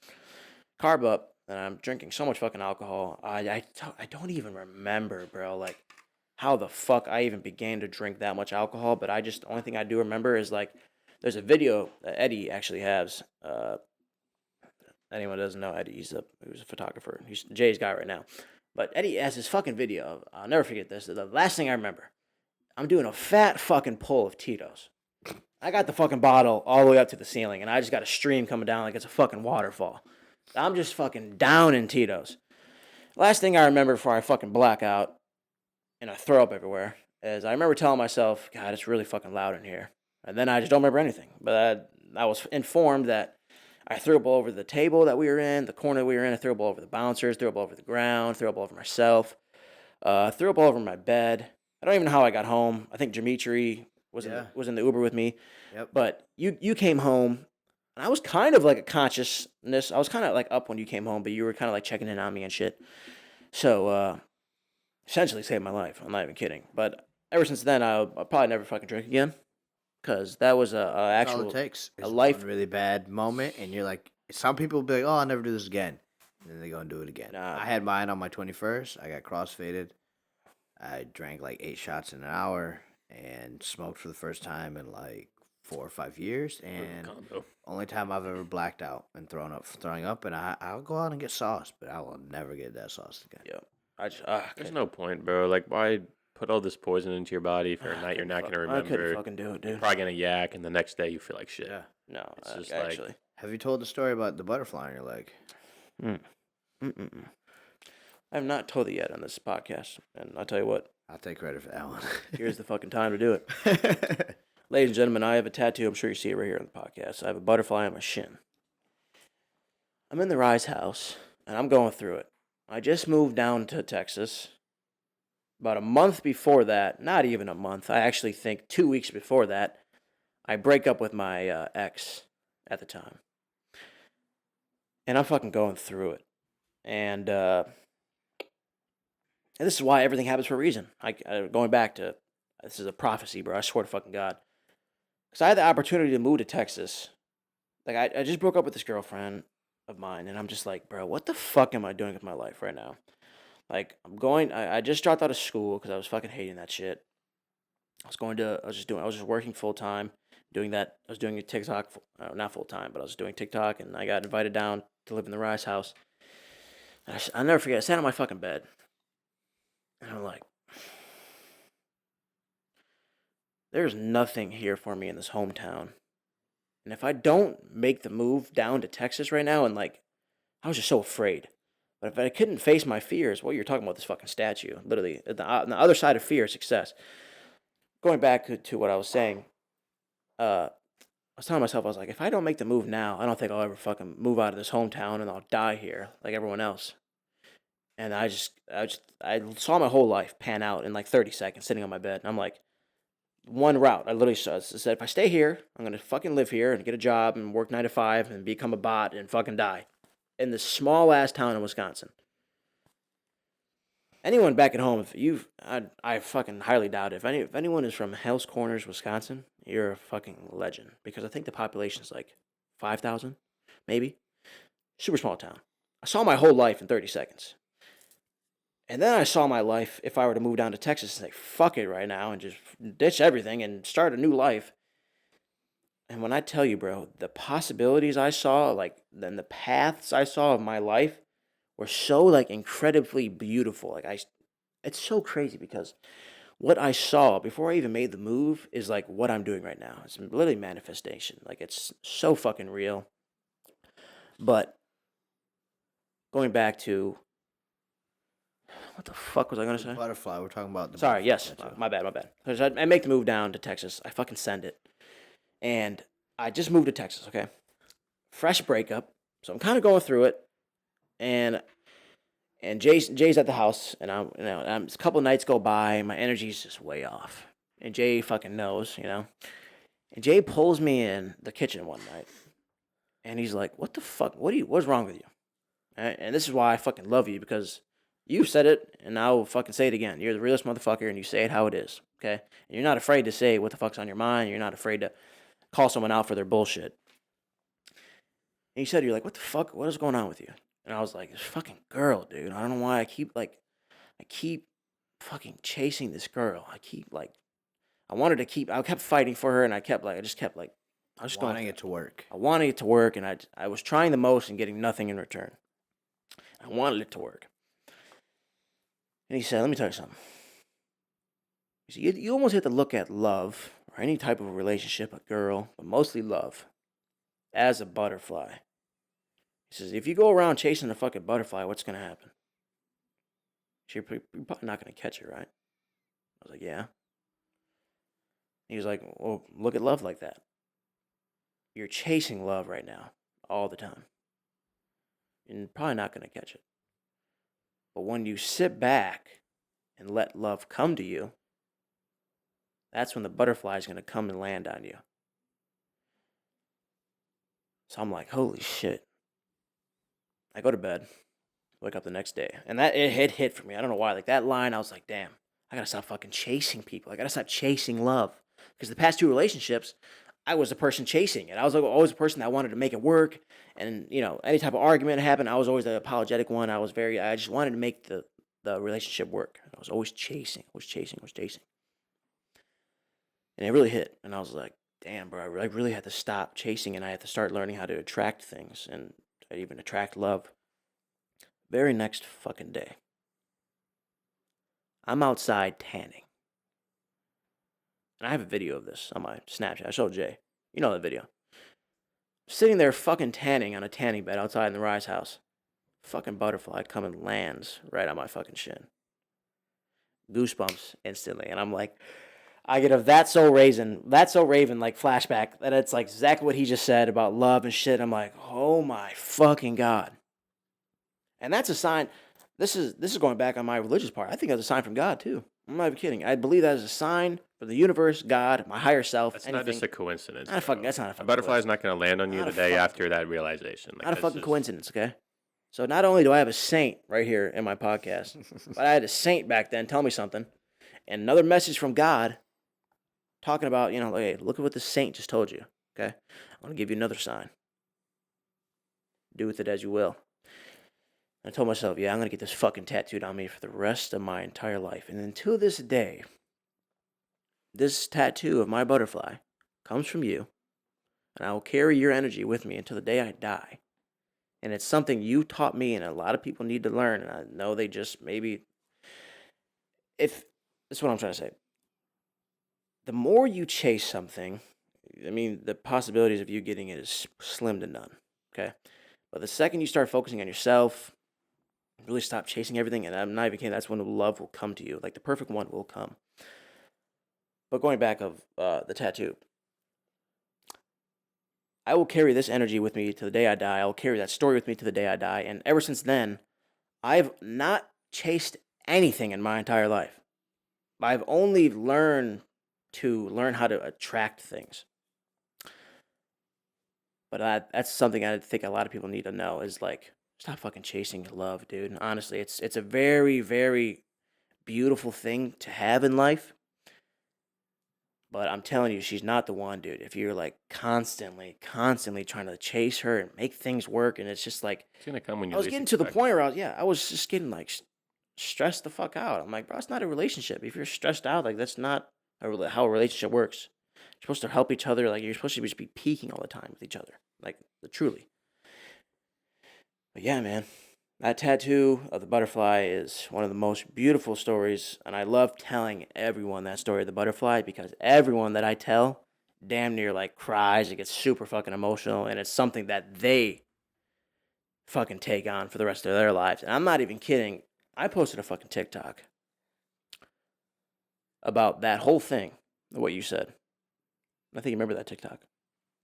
Carb up, and I'm drinking so much fucking alcohol. I don't even remember, bro, like how the fuck I even began to drink that much alcohol. But the only thing I do remember is like, there's a video that Eddie actually has. Anyone doesn't know Eddie, he was a photographer. He's Jay's guy right now. But Eddie has this fucking video. I'll never forget this. The last thing I remember, I'm doing a fat fucking pull of Tito's. I got the fucking bottle all the way up to the ceiling, and I just got a stream coming down like it's a fucking waterfall. I'm just fucking down in Tito's. Last thing I remember before I fucking black out and I throw up everywhere is I remember telling myself, God, it's really fucking loud in here. And then I just don't remember anything. But I was informed that I threw up all over the table that we were in, the corner we were in. I threw up all over the bouncers, threw up all over the ground, threw up all over myself, threw up all over my bed. I don't even know how I got home. I think Dimitri was in the Uber with me. Yep. But you came home, and I was kind of like a consciousness. I was kind of like up when you came home, but you were kind of like checking in on me and shit. So essentially saved my life. I'm not even kidding. But ever since then, I'll probably never fucking drink again. Because that was actual all it takes. It's a life one really bad moment, and you're like, some people will be like, "Oh, I'll never do this again," and then they go and do it again. Nah. I had mine on my 21st. I got crossfaded. I drank like 8 shots in an hour and smoked for the first time in like 4 or 5 years. And only time I've ever blacked out and throwing up. And I'll go out and get sauce, but I will never get that sauce again. Yeah, there's no point, bro. Like, why put all this poison into your body for a night you're not gonna remember? I couldn't fucking do it, dude. You're probably gonna yak, and the next day you feel like shit. Yeah. No, it's just actually. like. Have you told the story about the butterfly on your leg? I have not told it yet on this podcast, and I'll tell you what. I'll take credit for that one. Here's the fucking time to do it. Ladies and gentlemen, I have a tattoo. I'm sure you see it right here on the podcast. I have a butterfly on my shin. I'm in the Rise house, and I'm going through it. I just moved down to Texas. About a month before that, not even a month, I actually think 2 weeks before that, I break up with my ex at the time. And I'm fucking going through it. And this is why everything happens for a reason. Going back to, this is a prophecy, bro. I swear to fucking God. Because I had the opportunity to move to Texas. Like, I just broke up with this girlfriend of mine, and I'm just like, bro, what the fuck am I doing with my life right now? Like, I just dropped out of school because I was fucking hating that shit. I was just working full time, doing that. I was doing a TikTok, not full time, but I was doing TikTok, and I got invited down to live in the Rise house. And I'll never forget, I sat on my fucking bed, and I'm like, there's nothing here for me in this hometown. And if I don't make the move down to Texas right now, and like, I was just so afraid. But if I couldn't face my fears, you're talking about this fucking statue. Literally, on the other side of fear is success. Going back to what I was saying, I was telling myself, I was like, if I don't make the move now, I don't think I'll ever fucking move out of this hometown, and I'll die here like everyone else. And I saw my whole life pan out in like 30 seconds sitting on my bed. And I'm like, one route. I literally said, if I stay here, I'm going to fucking live here and get a job and work 9 to 5 and become a bot and fucking die. In this small ass town in Wisconsin. Anyone back at home, I fucking highly doubt it. If anyone is from Hell's Corners, Wisconsin, you're a fucking legend. Because I think the population is like 5,000, maybe. Super small town. I saw my whole life in 30 seconds. And then I saw my life if I were to move down to Texas and say, fuck it right now and just ditch everything and start a new life. And when I tell you, bro, the possibilities I saw, like, then the paths I saw of my life were so, like, incredibly beautiful. Like, it's so crazy because what I saw before I even made the move is, like, what I'm doing right now. It's literally manifestation. Like, it's so fucking real. But going back to, what the fuck was I going to say? Butterfly, we're talking about the Sorry, yes, my bad. Because I make the move down to Texas. I fucking send it. And I just moved to Texas, okay? Fresh breakup. So I'm kind of going through it. And Jay's at the house, and I'm a couple nights go by, and my energy's just way off. And Jay fucking knows, And Jay pulls me in the kitchen one night, and he's like, "What the fuck? What's wrong with you?" And this is why I fucking love you, because you said it, and I'll fucking say it again. You're the realest motherfucker, and you say it how it is, okay? And you're not afraid to say what the fuck's on your mind. You're not afraid to call someone out for their bullshit. And you said, you're like, "What the fuck? What is going on with you?" And I was like, "This fucking girl, dude. I don't know why I keep fucking chasing this girl. I kept fighting for her, and I just kept Wanting it to work. I wanted it to work, and I was trying the most and getting nothing in return. I wanted it to work." And he said, "Let me tell you something." He said, you almost have to look at love, or any type of a relationship, a girl, but mostly love, as a butterfly. He says, if you go around chasing a fucking butterfly, what's going to happen? You're probably not going to catch it, right? I was like, yeah. He was like, well, look at love like that. You're chasing love right now, all the time. You're probably not going to catch it. But when you sit back and let love come to you, that's when the butterfly is going to come and land on you. So I'm like, holy shit. I go to bed, wake up the next day, and it hit for me. I don't know why. Like, that line, I was like, damn, I got to stop fucking chasing people. I got to stop chasing love. Because the past 2 relationships, I was the person chasing it. I was always the person that wanted to make it work. And, any type of argument happened, I was always the apologetic one. I just wanted to make the relationship work. I was always chasing. And it really hit. And I was like, damn, bro, I really had to stop chasing, and I had to start learning how to attract things, and even attract love. Very next fucking day, I'm outside tanning. And I have a video of this on my Snapchat. I showed Jay. You know that video. Sitting there fucking tanning on a tanning bed outside in the Rise house. Fucking butterfly come and lands right on my fucking shin. Goosebumps instantly. And I'm like, I get a That's So Raven like flashback. That it's like exactly what he just said about love and shit. I'm like, oh my fucking God. And that's a sign. This is going back on my religious part. I think that's a sign from God too. I'm not even kidding. I believe that is a sign for the universe, God, my higher self. That's not just a coincidence. That's not a fucking A butterfly is not going to land on you the day after that realization. Not a fucking coincidence, okay? So not only do I have a saint right here in my podcast, but I had a saint back then tell me something, and another message from God talking about, hey, look at what the saint just told you, okay? I want to give you another sign. Do with it as you will. I told myself, yeah, I'm going to get this fucking tattooed on me for the rest of my entire life. And until this day, this tattoo of my butterfly comes from you, and I will carry your energy with me until the day I die. And it's something you taught me, and a lot of people need to learn, and I know they just maybe... That's what I'm trying to say. The more you chase something, the possibilities of you getting it is slim to none, okay? But the second you start focusing on yourself, really stop chasing everything, and I'm not even kidding, that's when the love will come to you. Like, the perfect one will come. But going back of the tattoo, I will carry this energy with me to the day I die. I will carry that story with me to the day I die. And ever since then, I've not chased anything in my entire life. I've only learned how to attract things. But that's something I think a lot of people need to know is, like, stop fucking chasing love, dude. And honestly, it's a very, very beautiful thing to have in life. But I'm telling you, she's not the one, dude. If you're like constantly trying to chase her and make things work, and it's just like, it's gonna come when you. I was getting to the point where I was just getting like stressed the fuck out. I'm like, bro, it's not a relationship. If you're stressed out, like, that's not how a relationship works. You're supposed to help each other. Like, you're supposed to just be peaking all the time with each other. Like, truly. But yeah, man, that tattoo of the butterfly is one of the most beautiful stories, and I love telling everyone that story of the butterfly, because everyone that I tell damn near like cries. It gets super fucking emotional, and it's something that they fucking take on for the rest of their lives. And I'm not even kidding. I posted a fucking TikTok about that whole thing, what you said. I think you remember that TikTok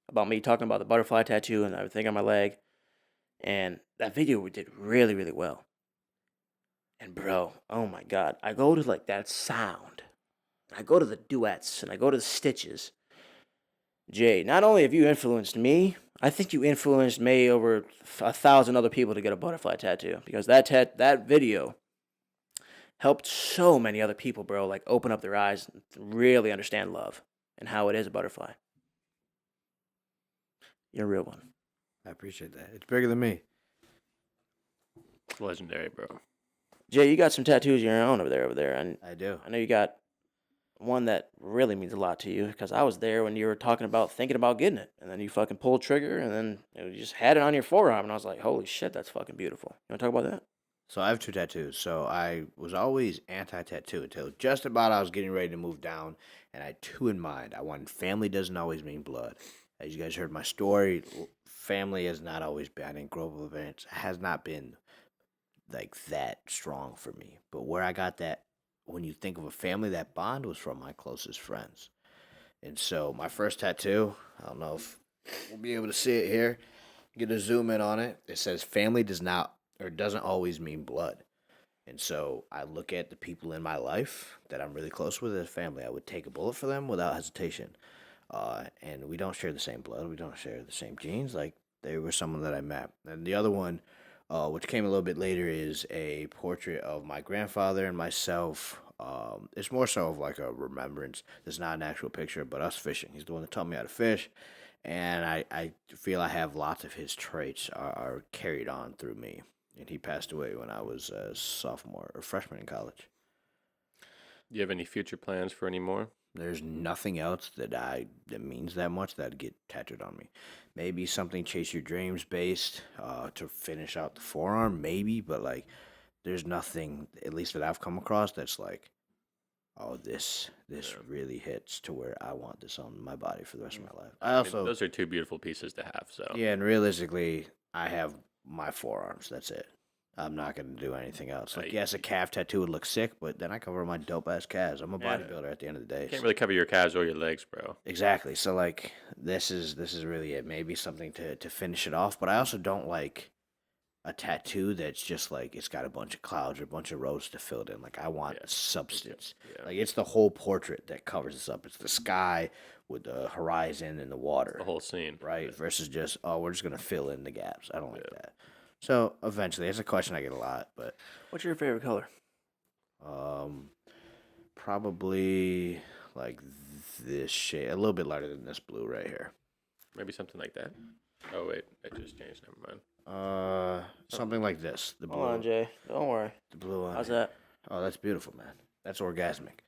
about me talking about the butterfly tattoo and everything on my leg. And that video we did really, really well. And bro, oh my God, I go to like that sound, I go to the duets, and I go to the stitches. Jay, not only have you influenced me, I think you influenced me over 1,000 other people to get a butterfly tattoo, because that video helped so many other people, bro, like open up their eyes and really understand love and how it is a butterfly. You're a real one. I appreciate that. It's bigger than me. Legendary, bro. Jay, you got some tattoos of your own over there, and I do. I know you got one that really means a lot to you, because I was there when you were thinking about getting it, and then you fucking pulled trigger, and then you just had it on your forearm, and I was like, holy shit, that's fucking beautiful. You want to talk about that? So I have 2 tattoos. So I was always anti-tattoo until just about I was getting ready to move down, and I had 2 in mind. I wanted family doesn't always mean blood. As you guys heard my story, family has not always been. I didn't grow up with events. It has not been like that strong for me. But where I got that, when you think of a family, that bond was from my closest friends. And so my first tattoo, I don't know if we'll be able to see it here. Get a zoom in on it. It says family does not or doesn't always mean blood. And so I look at the people in my life that I'm really close with as family. I would take a bullet for them without hesitation. And we don't share the same blood. We don't share the same genes. Like, they were someone that I met. And the other one, which came a little bit later, is a portrait of my grandfather and myself. It's more so of like a remembrance. It's not an actual picture, but us fishing. He's the one that taught me how to fish. And I feel I have lots of his traits are carried on through me. And he passed away when I was a sophomore or freshman in college. Do you have any future plans for any more? There's nothing else that means that much that'd get tattooed on me. Maybe something chase your dreams based to finish out the forearm, maybe, but like there's nothing, at least that I've come across, that's like, oh, this really hits to where I want this on my body for the rest of my life. I also those are 2 beautiful pieces to have. So yeah, and realistically, I have my forearms. That's it. I'm not gonna do anything else. Like, yes, a calf tattoo would look sick, but then I cover my dope ass calves. I'm a bodybuilder at the end of the day. You can't really cover your calves or your legs, bro. Exactly. So like, this is really it. Maybe something to finish it off. But I also don't like a tattoo that's just like it's got a bunch of clouds or a bunch of roads to fill it in. Like, I want substance. Yeah. Like, it's the whole portrait that covers this up. It's the sky with the horizon and the water. The whole scene. Right. Versus just, oh, we're just gonna fill in the gaps. I don't like that. So eventually, it's a question I get a lot. But What's your favorite color? Probably like this shade, a little bit lighter than this blue right here. Maybe something like that. Oh wait, it just changed. Never mind. Something like this. The blue. Hold on, Jay. Don't worry. The blue one. How's that? Oh, that's beautiful, man. That's orgasmic.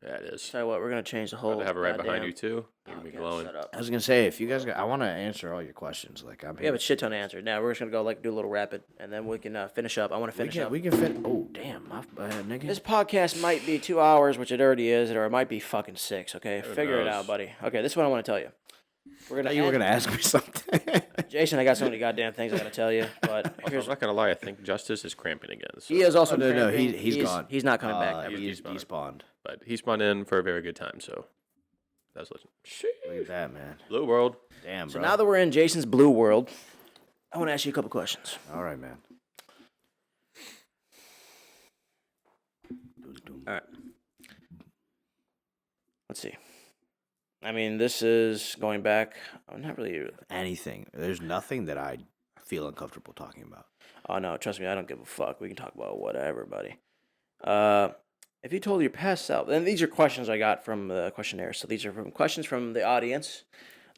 Yeah, it is. Tell you what, we're gonna change the whole. About to have it right behind goddamn- you too. You're gonna be glowing. Shut up. I was gonna say, if you guys, I want to answer all your questions. Like, I'm We have a shit ton of answers. Now we're just gonna go like do a little rapid, and then we can finish up. I want to finish up. We can fit. Oh, damn, my nigga. This podcast might be 2 hours, which it already is, or it might be fucking 6. Okay, figure it knows? out, buddy. Okay, this is what I want to tell you. We're I thought you were gonna ask me something. Jason, I got so many goddamn things I gotta tell you, but I'm here's not gonna lie. I think Justice is cramping again. So. he is also no, cramping. he's gone. He's not coming back. Ever. He Despawned. spawned. But he spawned in for a very good time. So that's legend. Look at that, man. Blue World. Damn, So bro. now that we're in Jason's blue world, I want to ask you a couple questions. All right, man. All right. Let's see. I mean, this is going back. I'm not really. Anything. There's nothing that I feel uncomfortable talking about. Oh no, trust me, I don't give a fuck. We can talk about whatever, buddy. If you told your past self, and these are questions I got from the questionnaire. So these are from questions from the audience.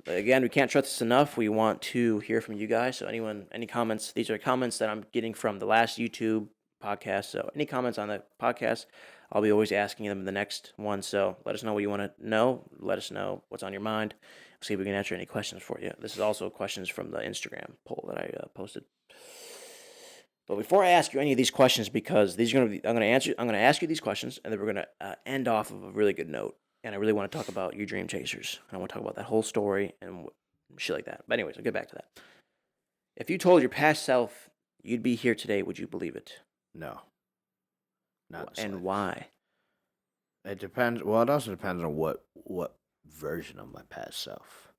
Again, we can't trust this enough. We want to hear from you guys. So anyone, any comments? These are comments that I'm getting from the last YouTube podcast. So any comments on the podcast, I'll be always asking them in the next one. So let us know what you want to know. Let us know what's on your mind. See if we can answer any questions for you. This is also questions from the Instagram poll that I posted. But before I ask you any of these questions, because these are going to be, I'm going to ask you these questions, and then we're going to end off of a really good note. And I really want to talk about your dream chasers. I want to talk about that whole story and shit like that. But anyways, I'll get back to that. If you told your past self you'd be here today, would you believe it? No. Not the And slightest. why? It depends. Well, it also depends on what version of my past self.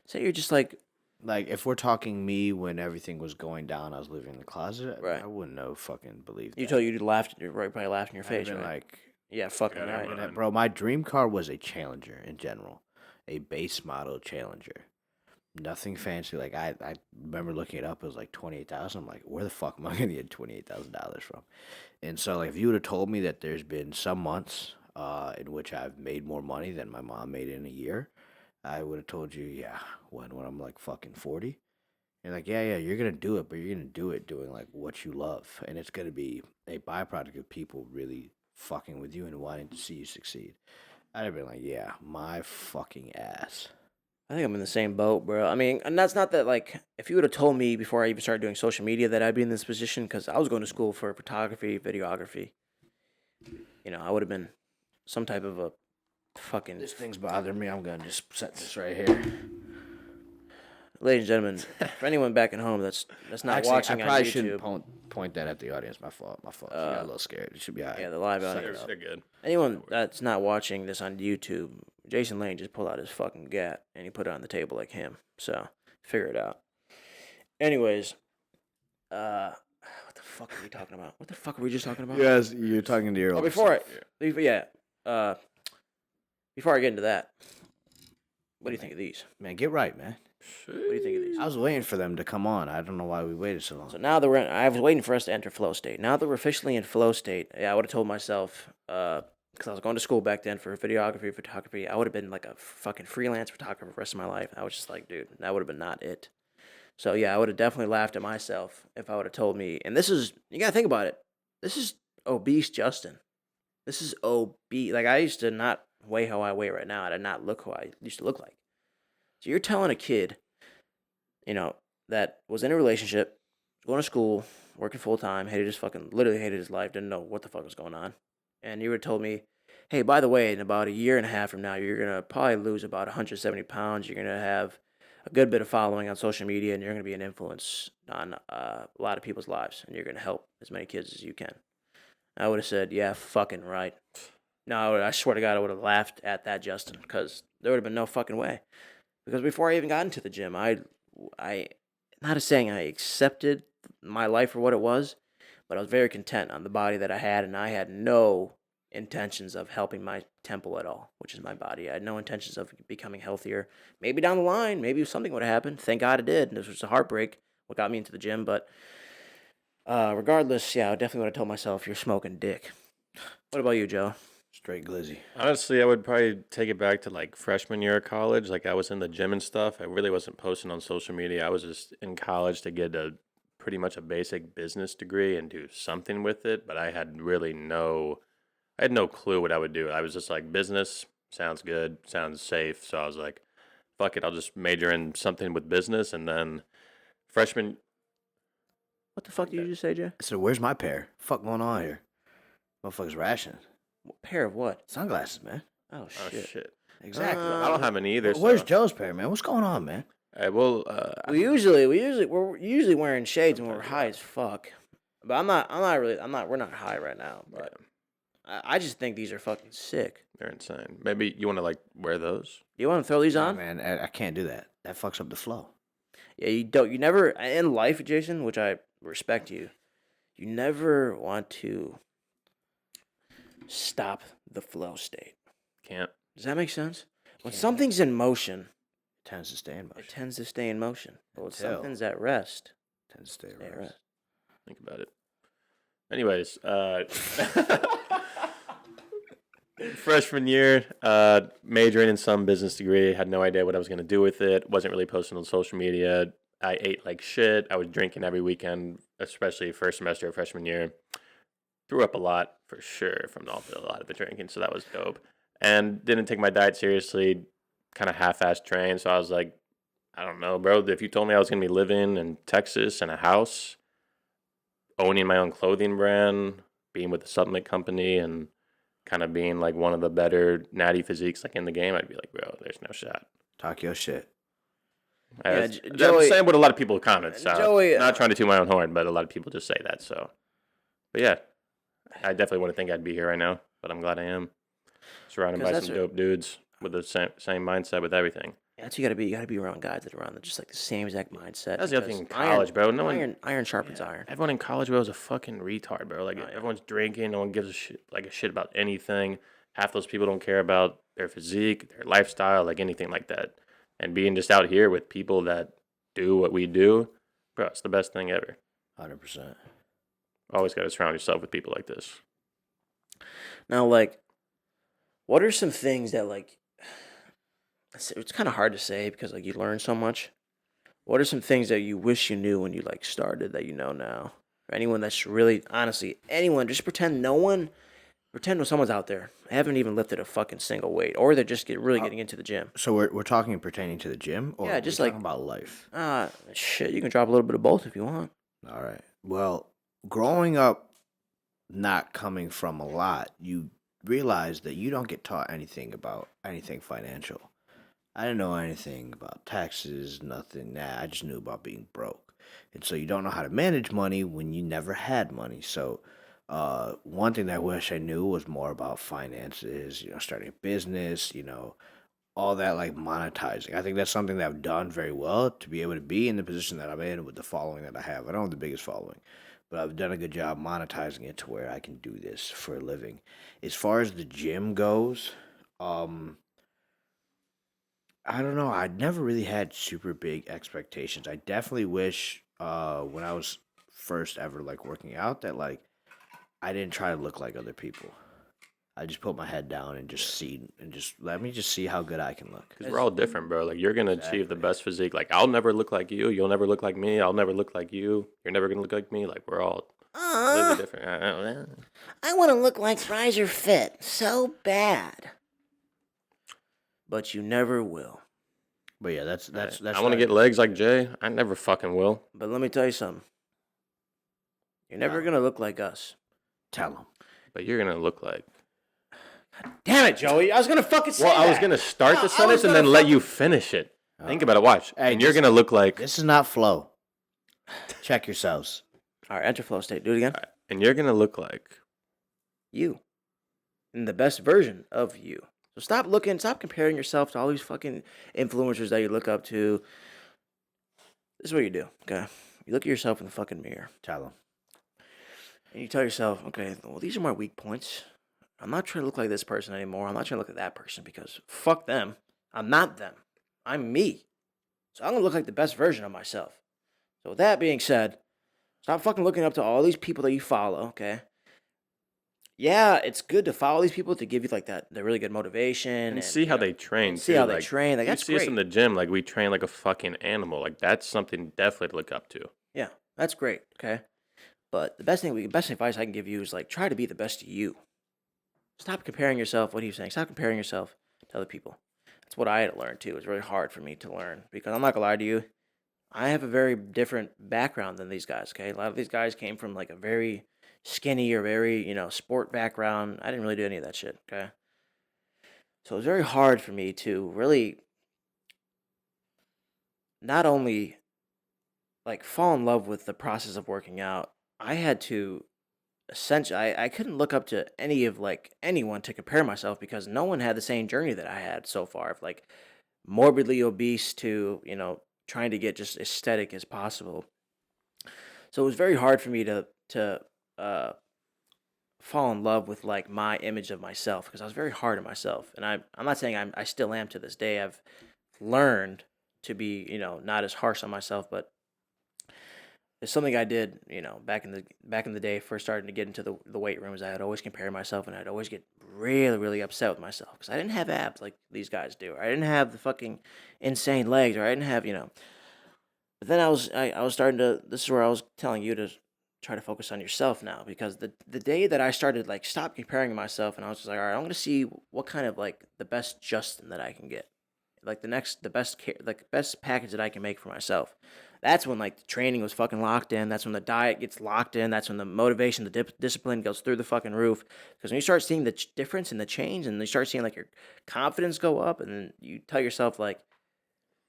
Say you're just like Like, if we're talking me when everything was going down, I was living in the closet. Right. I wouldn't have fucking believed that. You told you laughed. You probably laughed in your face, right? Like, yeah, fucking Yeah, right. man. bro, my dream car was a Challenger in general, a base model Challenger. Nothing fancy. Like, I remember looking it up. It was like 28,000. I'm like, where the fuck am I gonna get $28,000 from? And so, like, if you would have told me that there's been some months in which I've made more money than my mom made in a year, I would have told you, yeah, when I'm like fucking 40. You're like, yeah, you're gonna do it, but you're gonna do it doing like what you love, and it's gonna be a byproduct of people really fucking with you and wanting to see you succeed. I'd have been like, yeah, my fucking ass. I think I'm in the same boat, bro. I mean, and that's not that, like, if you would have told me before I even started doing social media that I'd be in this position, because I was going to school for photography, videography, I would have been some type of a fucking. This thing's bothering me. I'm gonna just set this right here. Ladies and gentlemen, for anyone back at home that's not Actually, watching I probably on YouTube, shouldn't point that at the audience. My fault. She got a little scared. It should be alright. yeah, the live They're, audience. they're good. Anyone that's not watching this on YouTube, Jaylane just pulled out his fucking gat and he put it on the table like him. So figure it out. Anyways, what the fuck are we talking about? What the fuck were we just talking about? Yes, you're talking to your. Oh, before I get into that, what do you think of these? Man, get right, man. What do you think of these? I was waiting for them to come on. I don't know why we waited so long. So now that I was waiting for us to enter flow state. Now that we're officially in flow state, yeah, I would have told myself, because I was going to school back then for videography, photography, I would have been like a fucking freelance photographer for the rest of my life. I was just like, dude, that would have been not it. So yeah, I would have definitely laughed at myself if I would have told me. And this is, you gotta think about it. This is obese Justin. This is obese. Like, I used to not weigh how I weigh right now. I did not look who I used to look like. So you're telling a kid, that was in a relationship, going to school, working full time, literally hated his life, didn't know what the fuck was going on. And you would have told me, hey, by the way, in about a year and a half from now, you're going to probably lose about 170 pounds. You're going to have a good bit of following on social media, and you're going to be an influence on a lot of people's lives, and you're going to help as many kids as you can. I would have said, yeah, fucking right. No, I swear to God, I would have laughed at that, Justin, because there would have been no fucking way. Because before I even got into the gym, I not as saying I accepted my life for what it was, but I was very content on the body that I had, and I had no intentions of helping my temple at all, which is my body. I had no intentions of becoming healthier. Maybe down the line, maybe something would have happened. Thank God it did. This was a heartbreak, what got me into the gym, but regardless, yeah, I definitely would have told myself, you're smoking dick. What about you, Joe? Straight glizzy. Honestly, I would probably take it back to like freshman year of college. Like, I was in the gym and stuff. I really wasn't posting on social media. I was just in college to get pretty much a basic business degree and do something with it. But I had no clue what I would do. I was just like, business sounds good, sounds safe. So I was like, fuck it, I'll just major in something with business. And then freshman. What the fuck did you just say, Jay? So where's my pair? Fuck going on here? Motherfuckers rationing. Pair of what? Sunglasses, man. Oh Oh shit. shit! Exactly. I don't have any either. Where's so. Joe's pair, man? What's going on, man? We're We're usually wearing shades when we're high as fuck. But we're not high right now, but I just think these are fucking sick. They're insane. Maybe you want to like wear those? You want to throw these Nah, on? man, I can't do that. That fucks up the flow. Yeah, you don't. You never in life, Jason, which I respect you. You never want to stop the flow state. Can't. Does that make sense? When something's in motion, It tends to stay in motion. it tends to stay in motion. But when Until- something's at rest, It tends to stay stay at at rest. Think about it. Anyways, freshman year, majoring in some business degree. Had no idea what I was going to do with it. Wasn't really posting on social media. I ate like shit. I was drinking every weekend, especially first semester of freshman year. Threw up a lot for sure from a lot of the drinking, so that was dope. And didn't take my diet seriously, kind of half-assed trained. So I was like, I don't know, bro. If you told me I was going to be living in Texas in a house, owning my own clothing brand, being with a supplement company, and kind of being like one of the better natty physiques like in the game, I'd be like, bro, there's no shot. Talk your shit. I'm Joey- saying what a lot of people comment. So Joey, not trying to toot my own horn, but a lot of people just say that. So, but yeah, I definitely wouldn't think I'd be here right now, but I'm glad I am. Surrounded by 'Cause some that's dope dudes with the same mindset with everything. That's what you gotta be. You gotta be around guys that are around just like the same exact mindset. That's the other thing in college, bro. No one, iron sharpens iron. Everyone in college, bro, is a fucking retard, bro. Like everyone's drinking. No one gives a shit about anything. Half those people don't care about their physique, their lifestyle, like anything like that. And being just out here with people that do what we do, bro, it's the best thing ever. 100%. Always got to surround yourself with people like this. Now, like, what are some things that, like, it's kind of hard to say because, like, you learn so much. What are some things that you wish you knew when you, like, started that you know now? For anyone that's really, honestly, anyone, just pretend someone's out there. They haven't even lifted a fucking single weight, or they're just getting into the gym. So we're talking pertaining to the gym, or yeah, just we're like talking about life. Shit, you can drop a little bit of both if you want. All right. Well, growing up, not coming from a lot, you realize that you don't get taught anything about anything financial. I didn't know anything about taxes, nothing. Nah, I just knew about being broke, and so you don't know how to manage money when you never had money. So. One thing that I wish I knew was more about finances, starting a business, all that like monetizing. I think that's something that I've done very well to be able to be in the position that I'm in with the following that I have. I don't have the biggest following, but I've done a good job monetizing it to where I can do this for a living. As far as the gym goes, I don't know. I never really had super big expectations. I definitely wish when I was first ever like working out that like I didn't try to look like other people. I just put my head down and just let me just see how good I can look. Because we're all different, bro. Like, you're going to achieve the best physique. Like, I'll never look like you. You'll never look like me. I'll never look like you. You're never going to look like me. Like, we're all completely different. I want to look like Riser Fit so bad. But you never will. But yeah, that's I want to get legs like Jay. I never fucking will. But let me tell you something. You're never going to look like us. Tell him. But you're going to look like... Damn it, Joey. I was going to fucking say I was going to start the sentence and then let you finish it. Think about it. Watch. Hey, and you're going to look like... This is not flow. Check yourselves. All right, enter flow state. Do it again. Right. And you're going to look like... You. And the best version of you. So stop comparing yourself to all these fucking influencers that you look up to. This is what you do, okay? You look at yourself in the fucking mirror. Tell him. And you tell yourself, okay, well, these are my weak points. I'm not trying to look like this person anymore. I'm not trying to look like that person because fuck them. I'm not them. I'm me. So I'm going to look like the best version of myself. So with that being said, stop fucking looking up to all these people that you follow, okay? Yeah, it's good to follow these people to give you like the really good motivation. And see how they train. See how they train. Like, that's great. You see us in the gym, like we train like a fucking animal. Like that's something definitely to look up to. Yeah, that's great, okay? But the best advice I can give you is like try to be the best of you. Stop comparing yourself. What are you saying? Stop comparing yourself to other people. That's what I had to learn too. It's really hard for me to learn because I'm not gonna lie to you. I have a very different background than these guys. Okay, a lot of these guys came from like a very skinny or very sport background. I didn't really do any of that shit. Okay, so it was very hard for me to really not only like fall in love with the process of working out. I had to essentially I couldn't look up to anyone to compare myself because no one had the same journey that I had so far of like morbidly obese to trying to get just aesthetic as possible. So it was very hard for me to fall in love with like my image of myself because I was very hard on myself, and I'm not saying I still am to this day. I've learned to be not as harsh on myself, but it's something I did, back in the day, first starting to get into the weight rooms. I would always compare myself, and I'd always get really, really upset with myself because I didn't have abs like these guys do. Or I didn't have the fucking insane legs, or I didn't have, But then I was starting to. This is where I was telling you to try to focus on yourself now, because the day that I started like stop comparing myself, and I was just like, all right, I'm gonna see what kind of like the best Justin that I can get, like the best package that I can make for myself. That's when like the training was fucking locked in. That's when the diet gets locked in. That's when the motivation, the discipline goes through the fucking roof. Because when you start seeing the difference and the change, and you start seeing like your confidence go up, and then you tell yourself like,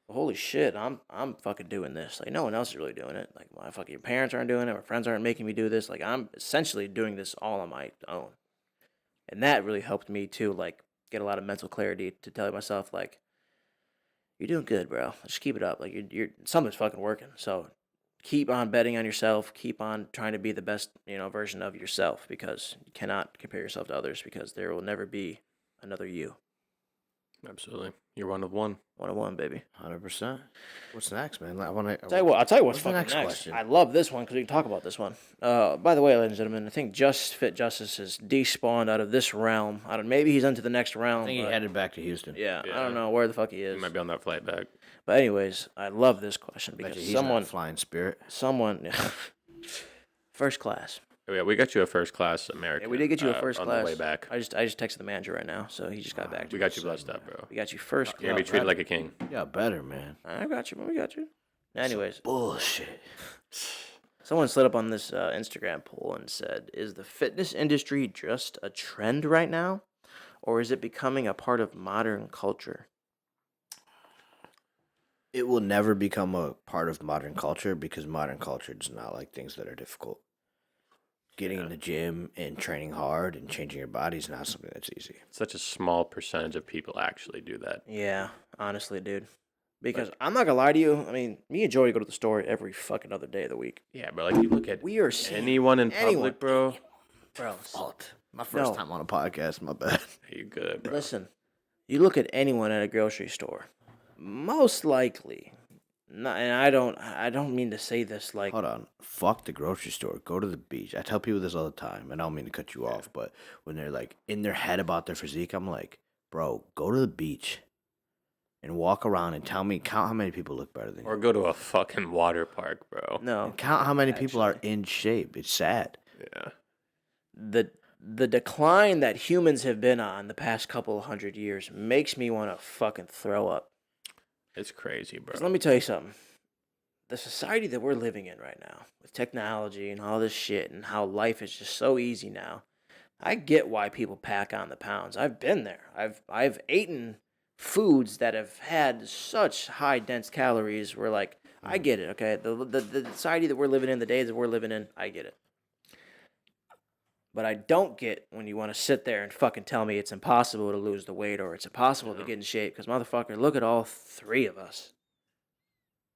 well, holy shit, I'm fucking doing this. Like no one else is really doing it. Like my fucking parents aren't doing it. My friends aren't making me do this. Like I'm essentially doing this all on my own. And that really helped me to like get a lot of mental clarity to tell myself like, you're doing good, bro. Just keep it up. Like you're something's fucking working. So keep on betting on yourself. Keep on trying to be the best, version of yourself, because you cannot compare yourself to others, because there will never be another you. Absolutely. You're one of one. One of one, baby. 100%. What's next, man? I'll tell you what's the fucking next next. question? I love this one because we can talk about this one. By the way, ladies and gentlemen, I think Just Fit Justice is despawned out of this realm. Maybe he's into the next realm. I think he headed back to Houston. Yeah, Yeah. I don't know where the fuck he is. He might be on that flight back. But anyways, I love this question Bet because you he's not flying Spirit. first class. Oh, yeah, we got you a first class American. Yeah, we did get you a first on class. the way back. I just texted the manager right now, so he just got back to We me. got you blessed up, bro. We got you first You're gonna be class. treated like a king. Yeah, better, man. I got you, man. We got you. Anyways, Bullshit. someone slid up on this Instagram poll and said, "Is the fitness industry just a trend right now, or is it becoming a part of modern culture?" It will never become a part of modern culture because modern culture does not like things that are difficult. Getting in the gym and training hard and changing your body is not something that's easy. Such a small percentage of people actually do that. Yeah, honestly, dude. Because I'm not gonna lie to you. I mean, me and Joey go to the store every fucking other day of the week. Yeah, bro. Like you look at We are seeing anyone in public, bro. bro. Fault. My first time on a podcast, my bad. You good, bro? Listen, you look at anyone at a grocery store, most likely. Not, and I don't mean to say this like. Hold on. Fuck the grocery store. Go to the beach. I tell people this all the time, and I don't mean to cut you off, but when they're like in their head about their physique, I'm like, bro, go to the beach and walk around and count how many people look better than you. Or go to a fucking water park, bro. No, And count how many people are in shape. It's sad. Yeah. the decline that humans have been on the past couple of 100 years makes me want to fucking throw up. It's crazy, bro. 'Cause let me tell you something. The society that we're living in right now, with technology and all this shit, and how life is just so easy now, I get why people pack on the pounds. I've been there. I've eaten foods that have had such high dense calories. Where like, I get it. Okay, the society that we're living in, the days that we're living in, I get it. But I don't get when you want to sit there and fucking tell me it's impossible to lose the weight or it's impossible to get in shape. Because, motherfucker, look at all three of us.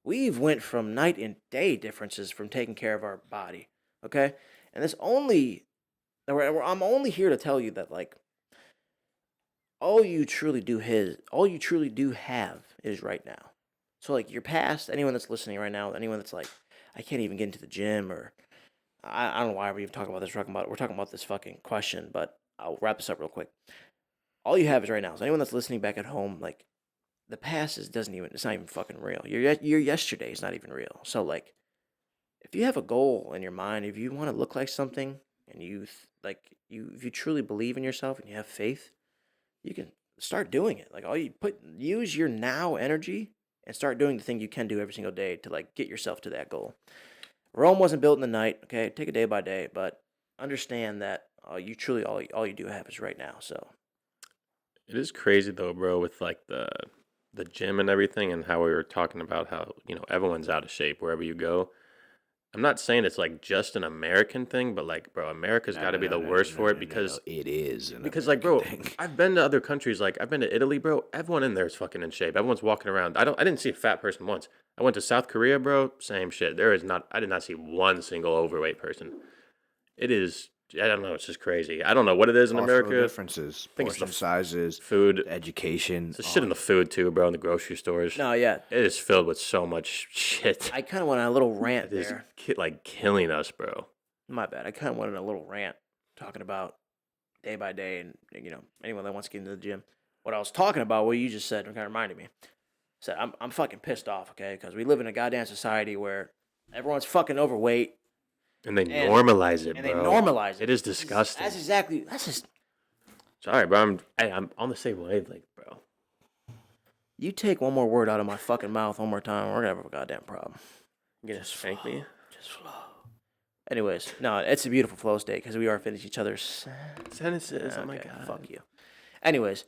We've went from night and day differences from taking care of our body, okay? And I'm only here to tell you that, like, all you truly do have is right now. So, like, your past, anyone that's listening right now, anyone that's like, I can't even get into the gym, or I don't know why we're even talking about this. We're talking about this fucking question, but I'll wrap this up real quick. All you have is right now. So anyone that's listening back at home, like, the past it's not even fucking real. Your yesterday is not even real. So like, if you have a goal in your mind, if you want to look like something, and if you truly believe in yourself and you have faith, you can start doing it. Like, use your now energy and start doing the thing you can do every single day to like get yourself to that goal. Rome wasn't built in the night, okay? Take it day by day, but understand that all you do have is right now. So It is crazy though, bro, with like the gym and everything, and how we were talking about how, everyone's out of shape wherever you go. I'm not saying it's like just an American thing, but like, bro, America's got to be the worst for it because it is. because like, bro, I've been to other countries, like I've been to Italy, bro. Everyone in there is fucking in shape. Everyone's walking around. I didn't see a fat person once. I went to South Korea, bro. Same shit. I did not see one single overweight person. It is, I don't know. It's just crazy. I don't know what it is in Cultural America. differences, think it's portion the sizes, Food. education. It's the shit in the food too, bro. In the grocery stores. no, yeah, It is filled with so much shit. I kind of went on a little rant It is there. like killing us, bro. My bad. I kind of went on a little rant talking about day by day, and anyone that wants to get into the gym. What I was talking about, what you just said, kind of reminded me. Said I'm fucking pissed off, okay? Because we live in a goddamn society where everyone's fucking overweight. And they normalize it, and bro. they normalize it. It is disgusting. That's just. Sorry, bro. I'm on the same wavelength, bro. You take one more word out of my fucking mouth one more time, we're gonna have a goddamn problem. You gonna spank me? Just flow. Anyways, no, it's a beautiful flow state because we are finishing each other's Sentences. Oh my okay, god. fuck you. Anyways,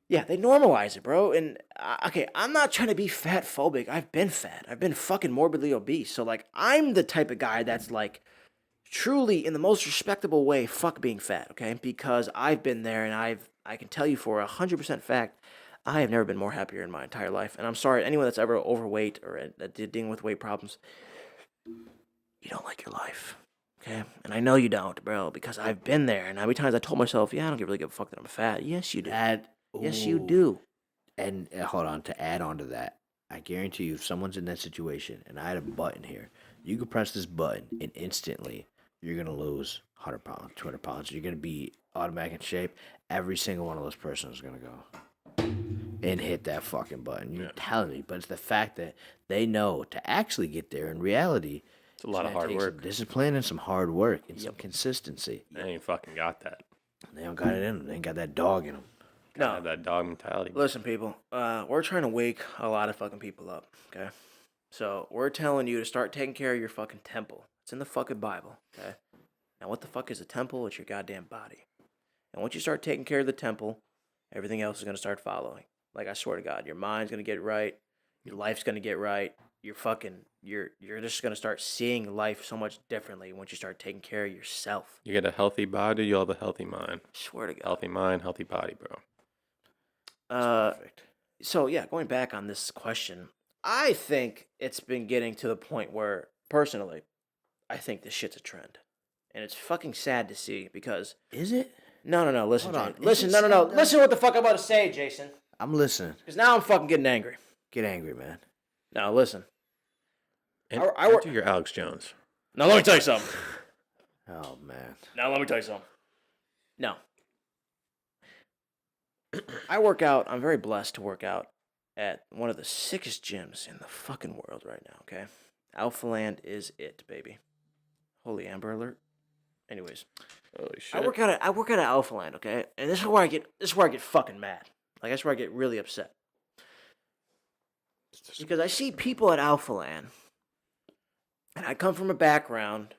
yeah, they normalize it, bro. And okay, I'm not trying to be fat phobic. I've been fat. I've been fucking morbidly obese. So like, I'm the type of guy that's like, truly in the most respectable way, fuck being fat. Okay, because I've been there, and I can tell you for 100% fact, I have never been more happier in my entire life. And I'm sorry, anyone that's ever overweight or dealing with weight problems, you don't like your life. Okay? And I know you don't, bro, because I've been there. And how many times I told myself, yeah, I don't really give a fuck that I'm fat. Yes, you do. Yes, you do. And hold on, to add on to that, I guarantee you, if someone's in that situation and I had a button here, you could press this button and instantly you're going to lose 100 pounds, 200 pounds. You're going to be automatic in shape. Every single one of those persons is going to go and hit that fucking button. You're telling me. But it's the fact that they know to actually get there in reality. It's a lot of hard work. Some discipline and some hard work and some consistency. They ain't fucking got that. They don't got it in them. They ain't got that dog in them. No, have that dog mentality. Listen, people, we're trying to wake a lot of fucking people up, okay? So we're telling you to start taking care of your fucking temple. It's in the fucking Bible, okay? Now, what the fuck is a temple? It's your goddamn body. And once you start taking care of the temple, everything else is going to start following. Like, I swear to God, your mind's going to get right. Your life's going to get right. You're just going to start seeing life so much differently once you start taking care of yourself. You get a healthy body, you'll have a healthy mind. I swear to God. Healthy mind, healthy body, bro. Perfect. So, yeah, going back on this question, I think it's been getting to the point where, personally, I think this shit's a trend. And it's fucking sad to see because... Is it? No. Listen, Hold on. Listen, no. Listen to what the fuck I'm about to say, Jason. I'm listening. Because now I'm fucking getting angry. Get angry, man. Now, listen. And I do your Alex Jones. Now, let me tell you something. Oh, man. Now, let me tell you something. No. I work out. I'm very blessed to work out at one of the sickest gyms in the fucking world right now, okay? Alpha Land is it, baby. Holy Amber Alert. Anyways. Holy shit. I work out at Alpha Land, okay? And this is where I get fucking mad. Like, that's where I get really upset. Because I see people at Alpha Land, and I come from a background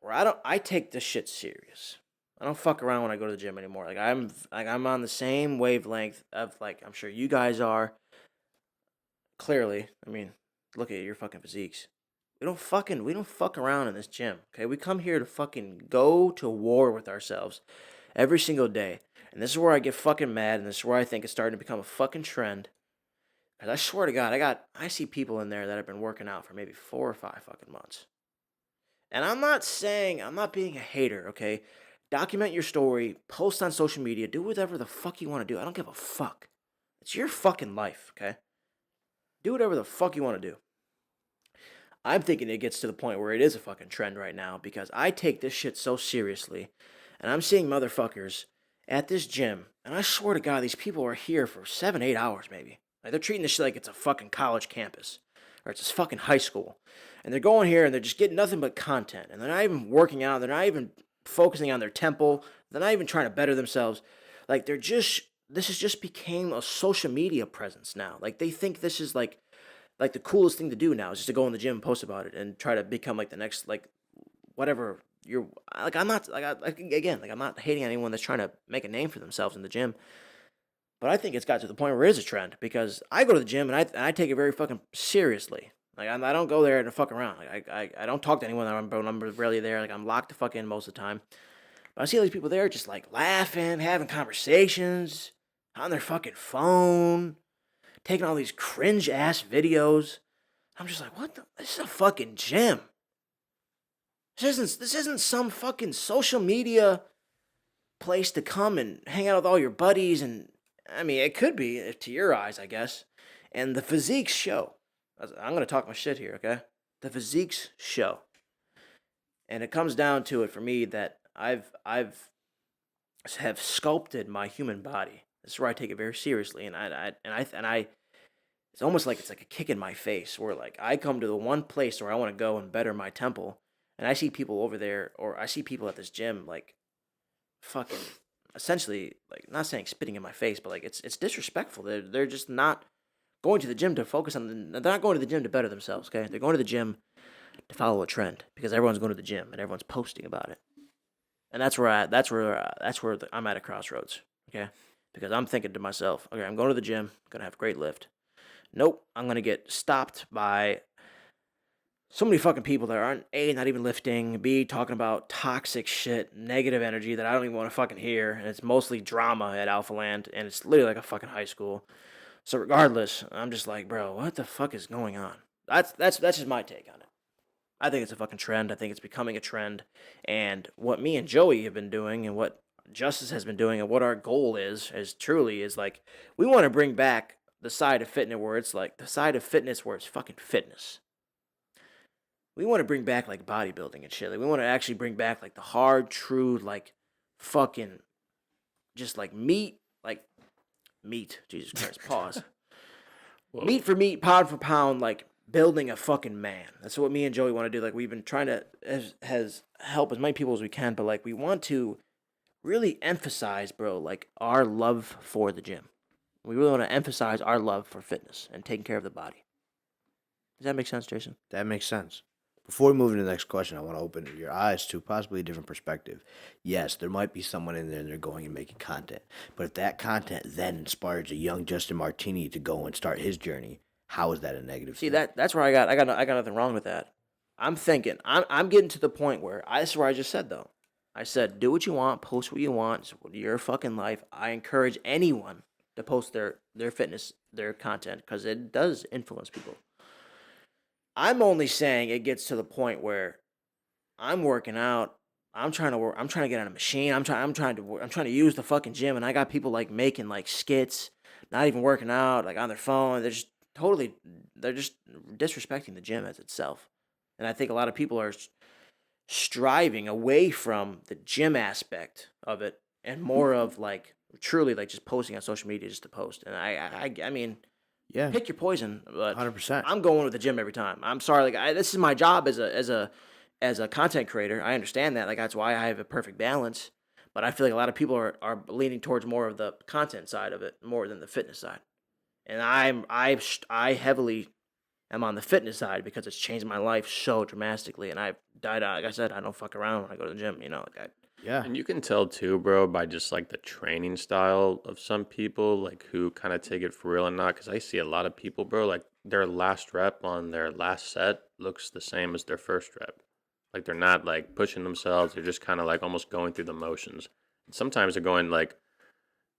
where I take this shit serious. I don't fuck around when I go to the gym anymore. I'm on the same wavelength of, like, I'm sure you guys are. Clearly, I mean, look at your fucking physiques. We don't fuck around in this gym, okay? We come here to fucking go to war with ourselves every single day. And this is where I get fucking mad, and this is where I think it's starting to become a fucking trend. Because I swear to God, I see people in there that have been working out for maybe 4 or 5 fucking months. And I'm not being a hater, okay? Document your story, post on social media, do whatever the fuck you want to do. I don't give a fuck. It's your fucking life, okay? Do whatever the fuck you want to do. I'm thinking it gets to the point where it is a fucking trend right now because I take this shit so seriously. And I'm seeing motherfuckers at this gym, and I swear to God, these people are here for 7, 8 hours maybe. Like, they're treating this shit like it's a fucking college campus. Or it's a fucking high school. And they're going here and they're just getting nothing but content. And they're not even working out. They're not even focusing on their temple. They're not even trying to better themselves. Like, this has just became a social media presence now. Like, they think this is like the coolest thing to do now is just to go in the gym and post about it and try to become like the next, like, whatever you're, like, I'm not hating anyone that's trying to make a name for themselves in the gym. But I think it's got to the point where it is a trend because I go to the gym and I take it very fucking seriously. Like, I don't go there to fuck around. Like, I don't talk to anyone when I'm rarely there. Like, I'm locked the fuck in most of the time. But I see all these people there just, like, laughing, having conversations, on their fucking phone, taking all these cringe-ass videos. I'm just like, what the? This is a fucking gym. This isn't some fucking social media place to come and hang out with all your buddies and... I mean, it could be, to your eyes, I guess. And the physiques show. I'm going to talk my shit here, okay? The physiques show. And it comes down to it for me that I've sculpted my human body. This is where I take it very seriously. And I it's almost like it's like a kick in my face where, like, I come to the one place where I want to go and better my temple. And I see people over there, or I see people at this gym, like, fucking... essentially, like, not saying spitting in my face, but, like, it's disrespectful. They're just not going to the gym to focus on they're not going to the gym to better themselves, okay? They're going to the gym to follow a trend because everyone's going to the gym and everyone's posting about it. And that's where I'm at a crossroads, okay? Because I'm thinking to myself, okay, I'm going to the gym, going to have a great lift. Nope, I'm going to get stopped by so many fucking people that aren't A, not even lifting, B, talking about toxic shit, negative energy that I don't even want to fucking hear, and it's mostly drama at Alpha Land, and it's literally like a fucking high school. So regardless, I'm just like, bro, what the fuck is going on? That's just my take on it. I think it's a fucking trend. I think it's becoming a trend, and what me and Joey have been doing, and what Justice has been doing, and what our goal is truly is like we want to bring back the side of fitness where it's like the side of fitness where it's fucking fitness. We want to bring back like bodybuilding and shit. Like we want to actually bring back like the hard, true, like fucking, just like meat. Jesus Christ, pause. Meat for meat, pound for pound, like building a fucking man. That's what me and Joey want to do. Like we've been trying to has help as many people as we can, but like we want to really emphasize, bro, like our love for the gym. We really want to emphasize our love for fitness and taking care of the body. Does that make sense, Jason? That makes sense. Before we move into the next question, I want to open your eyes to possibly a different perspective. Yes, there might be someone in there and they're going and making content. But if that content then inspires a young Justin Martini to go and start his journey, how is that a negative See, thing? that's where I got nothing wrong with that. I'm thinking, I'm getting to the point where, this is where I just said, though. I said, do what you want, post what you want, it's your fucking life. I encourage anyone to post their fitness, their content, because it does influence people. I'm only saying it gets to the point where I'm working out. I'm trying to get on a machine. I'm trying to use the fucking gym, and I got people like making like skits, not even working out, like on their phone. They're just disrespecting the gym as itself. And I think a lot of people are striving away from the gym aspect of it and more of like truly like just posting on social media just to post. And I mean. Yeah, Pick your poison, but 100%. I'm going with the gym every time. I'm sorry, like this is my job as a content creator. I understand that, like that's why I have a perfect balance. But I feel like a lot of people are leaning towards more of the content side of it more than the fitness side. And I heavily am on the fitness side because it's changed my life so dramatically. And I've died out. Like I said, I don't fuck around when I go to the gym. You know, like Yeah. And you can tell too, bro, by just like the training style of some people, like who kind of take it for real and not. Because I see a lot of people, bro, like their last rep on their last set looks the same as their first rep. Like they're not like pushing themselves. They're just kind of like almost going through the motions. And sometimes they're going like,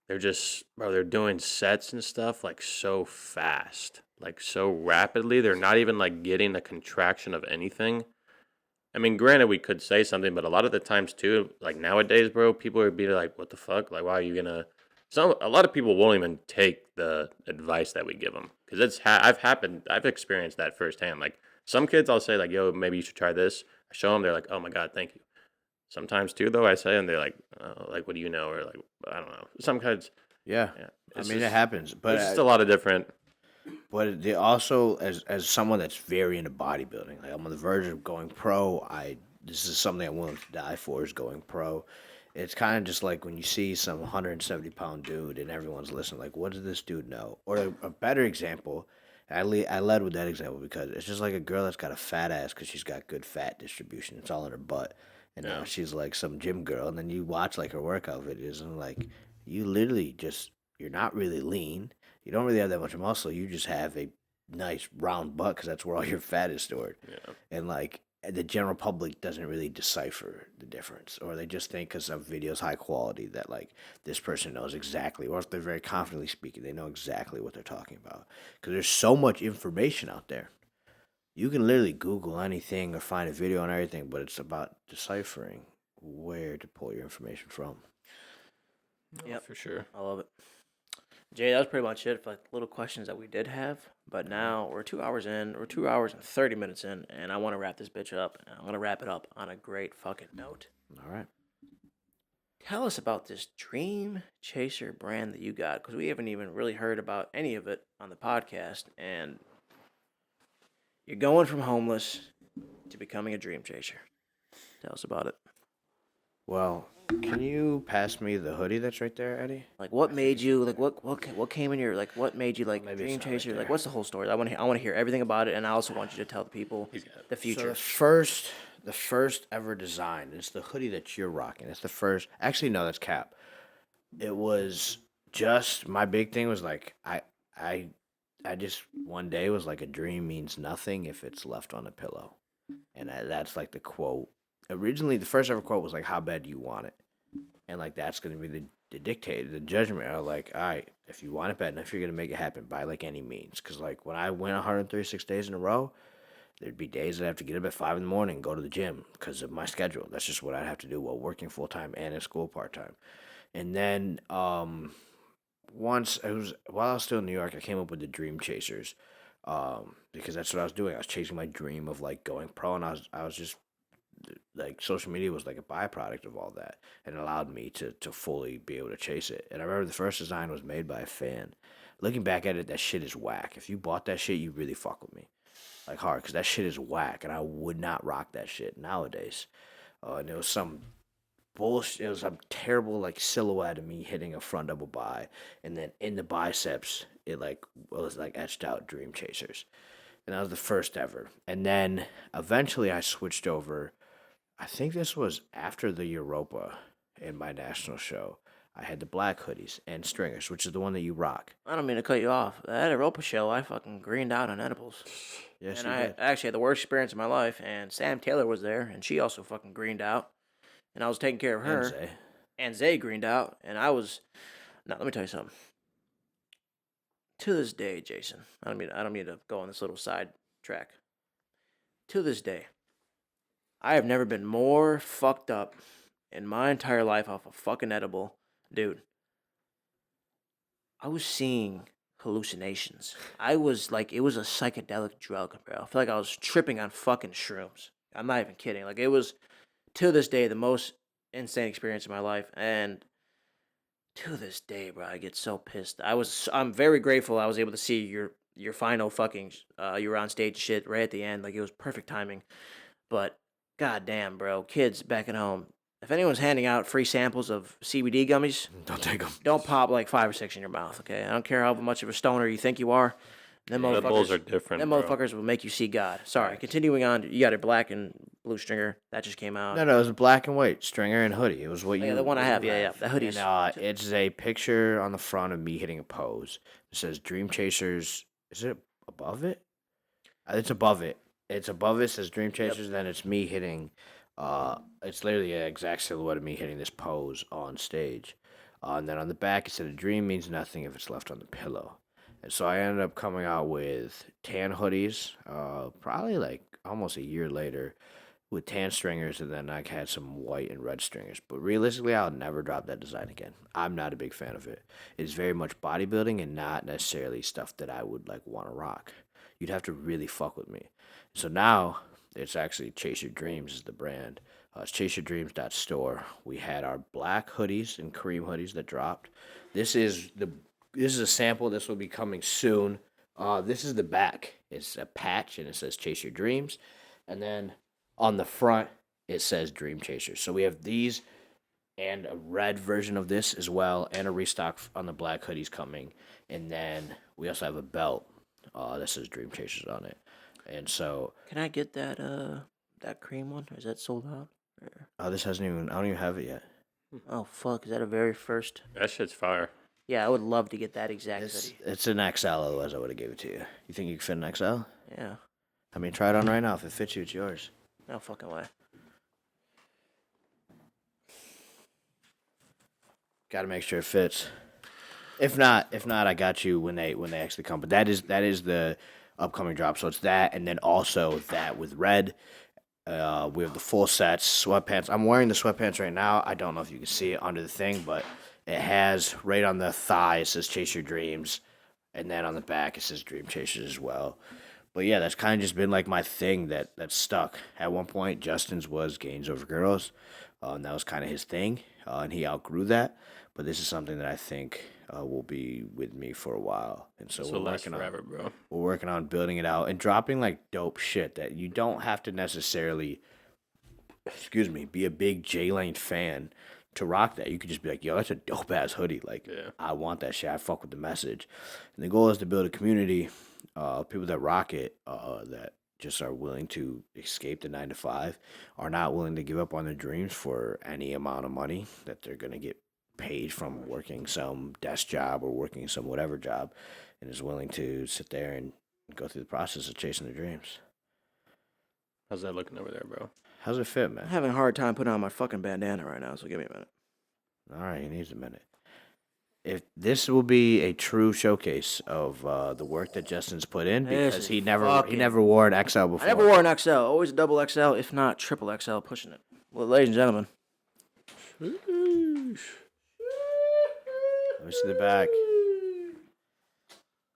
they're doing sets and stuff like so fast, like so rapidly. They're not even like getting a contraction of anything. I mean, granted, we could say something, but a lot of the times too, like nowadays, bro, people would be like, "What the fuck? Like, why are you gonna?" A lot of people won't even take the advice that we give them because I've experienced that firsthand. Like some kids, I'll say like, "Yo, maybe you should try this." I show them, they're like, "Oh my god, thank you." Sometimes too, though, I say, and they're like, "Like, what do you know?" Or like, I don't know. Some kids, Yeah. yeah. I mean, it happens. But There's just a lot of different. But they also, as someone that's very into bodybuilding, like I'm on the verge of going pro. This is something I'm willing to die for, is going pro. It's kind of just like when you see some 170-pound dude and everyone's listening, like, what does this dude know? Or a better example, I led with that example because it's just like a girl that's got a fat ass because she's got good fat distribution. It's all in her butt. And now she's like some gym girl. And then you watch like her workout videos and like, you literally just, you're not really lean. You don't really have that much muscle. You just have a nice round butt because that's where all your fat is stored. Yeah. And like the general public doesn't really decipher the difference, or they just think because some video's high quality that like this person knows exactly, or if they're very confidently speaking, they know exactly what they're talking about. Because there's so much information out there. You can literally Google anything or find a video on everything, but it's about deciphering where to pull your information from. Yep. For sure. I love it. Jay, that was pretty much it for like little questions that we did have. But now we're 2 hours in. We're 2 hours and 30 minutes in, and I want to wrap this bitch up. And I want to wrap it up on a great fucking note. All right. Tell us about this Dream Chaser brand that you got, because we haven't even really heard about any of it on the podcast. And you're going from homeless to becoming a Dream Chaser. Tell us about it. Well, can you pass me the hoodie that's right there, Eddie? Like, what made you like what came in your like what made you like Maybe it's Dream not right Chaser? there. Like, what's the whole story? I want to hear everything about it, and I also want you to tell the people the So future. the first ever design is the hoodie that you're rocking. It's the first. Actually, no, that's Cap. It was just my big thing was like I just one day was like a dream means nothing if it's left on a pillow. And that's like the quote. Originally, the first ever quote was like, "How bad do you want it?" And like that's gonna be the dictator, the judgment. Are like, all right, if you want it bad enough, you're gonna make it happen by like any means. Because like when I went 136 days in a row, there'd be days that I have to get up at 5 in the morning and go to the gym because of my schedule. That's just what I'd have to do while working full time and in school part time. And then once I was while I was still in New York, I came up with the Dream Chasers, because that's what I was doing. I was chasing my dream of like going pro, and I was just like social media was like a byproduct of all that, and it allowed me to fully be able to chase it. And I remember the first design was made by a fan. Looking back at it, that shit is whack. If you bought that shit, you really fuck with me, like hard, because that shit is whack, and I would not rock that shit nowadays. And it was some bullshit. It was a terrible like silhouette of me hitting a front double bi, and then in the biceps, it like was like etched out Dream Chasers, and that was the first ever. And then eventually, I switched over. I think this was after the Europa in my national show. I had the black hoodies and stringers, which is the one that you rock. I don't mean to cut you off. At a Europa show, I fucking greened out on edibles. Yes, and you I did. actually had the worst experience of my life. And Sam Taylor was there, and she also fucking greened out. And I was taking care of her. And Zay. And Zay greened out, and I was. Now let me tell you something. To this day, Jason, I don't mean to go on this little side track. To this day, I have never been more fucked up in my entire life off a fucking edible, dude. I was seeing hallucinations. I was like, it was a psychedelic drug, bro. I feel like I was tripping on fucking shrooms. I'm not even kidding. Like, it was, to this day, the most insane experience of my life. And to this day, bro, I get so pissed. I'm very grateful I was able to see your final fucking, you were on stage shit right at the end. Like, it was perfect timing. But, goddamn, bro, kids back at home, if anyone's handing out free samples of CBD gummies, Don't take them. don't pop like 5 or 6 in your mouth, okay? I don't care how much of a stoner you think you are. Them Red Bulls are different, Them bro. motherfuckers will make you see God. Sorry, continuing on. You got a black and blue stringer. That just came out. No, it was a black and white stringer and hoodie. It was what you. Yeah, the one I have. Yeah. The hoodies. And it's a picture on the front of me hitting a pose. It says Dream Chasers. Is it above it? It's above it. It's above it. Says Dream Chasers. Then it's me hitting. It's literally an exact silhouette of me hitting this pose on stage. And then on the back, it said a dream means nothing if it's left on the pillow. And so I ended up coming out with tan hoodies, probably like almost a year later, with tan stringers, and then I had some white and red stringers. But realistically, I'll never drop that design again. I'm not a big fan of it. It's very much bodybuilding and not necessarily stuff that I would like want to rock. You'd have to really fuck with me. So now it's actually Chase Your Dreams is the brand. It's chaseyourdreams.store. We had our black hoodies and cream hoodies that dropped. This is a sample. This will be coming soon. This is the back. It's a patch, and it says Chase Your Dreams. And then on the front, it says Dream Chasers. So we have these and a red version of this as well, and a restock on the black hoodies coming. And then we also have a belt that says Dream Chasers on it. And so... Can I get that cream one? Or is that sold out? this hasn't even... I don't even have it yet. Oh, fuck. Is that a very first? That shit's fire. Yeah, I would love to get that exact hoodie. It's an XL, otherwise I would have gave it to you. You think you can fit an XL? Yeah. I mean, try it on right now. If it fits you, it's yours. No fucking way. Got to make sure it fits. If not, I got you when they actually come. But that is the upcoming drop. So it's that, and then also that with red. We have the full sets, sweatpants. I'm wearing the sweatpants right now. I don't know if you can see it under the thing, but it has right on the thigh, it says Chase Your Dreams. And then on the back, it says Dream Chasers as well. But yeah, that's kind of just been like my thing that stuck. At one point, Justin's was gains over girls. And that was kind of his thing. And he outgrew that. But this is something that I think will be with me for a while. And so we're working forever, bro. We're working on building it out and dropping like dope shit that you don't have to necessarily, be a big Jaylane fan to rock that. You could just be like, yo, that's a dope ass hoodie. Like, yeah. I want that shit. I fuck with the message. And the goal is to build a community of people that rock it, that just are willing to escape the 9 to 5, are not willing to give up on their dreams for any amount of money that they're going to get paid from working some desk job or working some whatever job, and is willing to sit there and go through the process of chasing their dreams. How's that looking over there, bro? How's it fit, man? I'm having a hard time putting on my fucking bandana right now, so give me a minute. All right, he needs a minute. If this will be a true showcase of the work that Justin's put in, because he never wore an XL before. I never wore an XL. Always a double XL, if not triple XL, pushing it. Well, ladies and gentlemen. Let me see the back.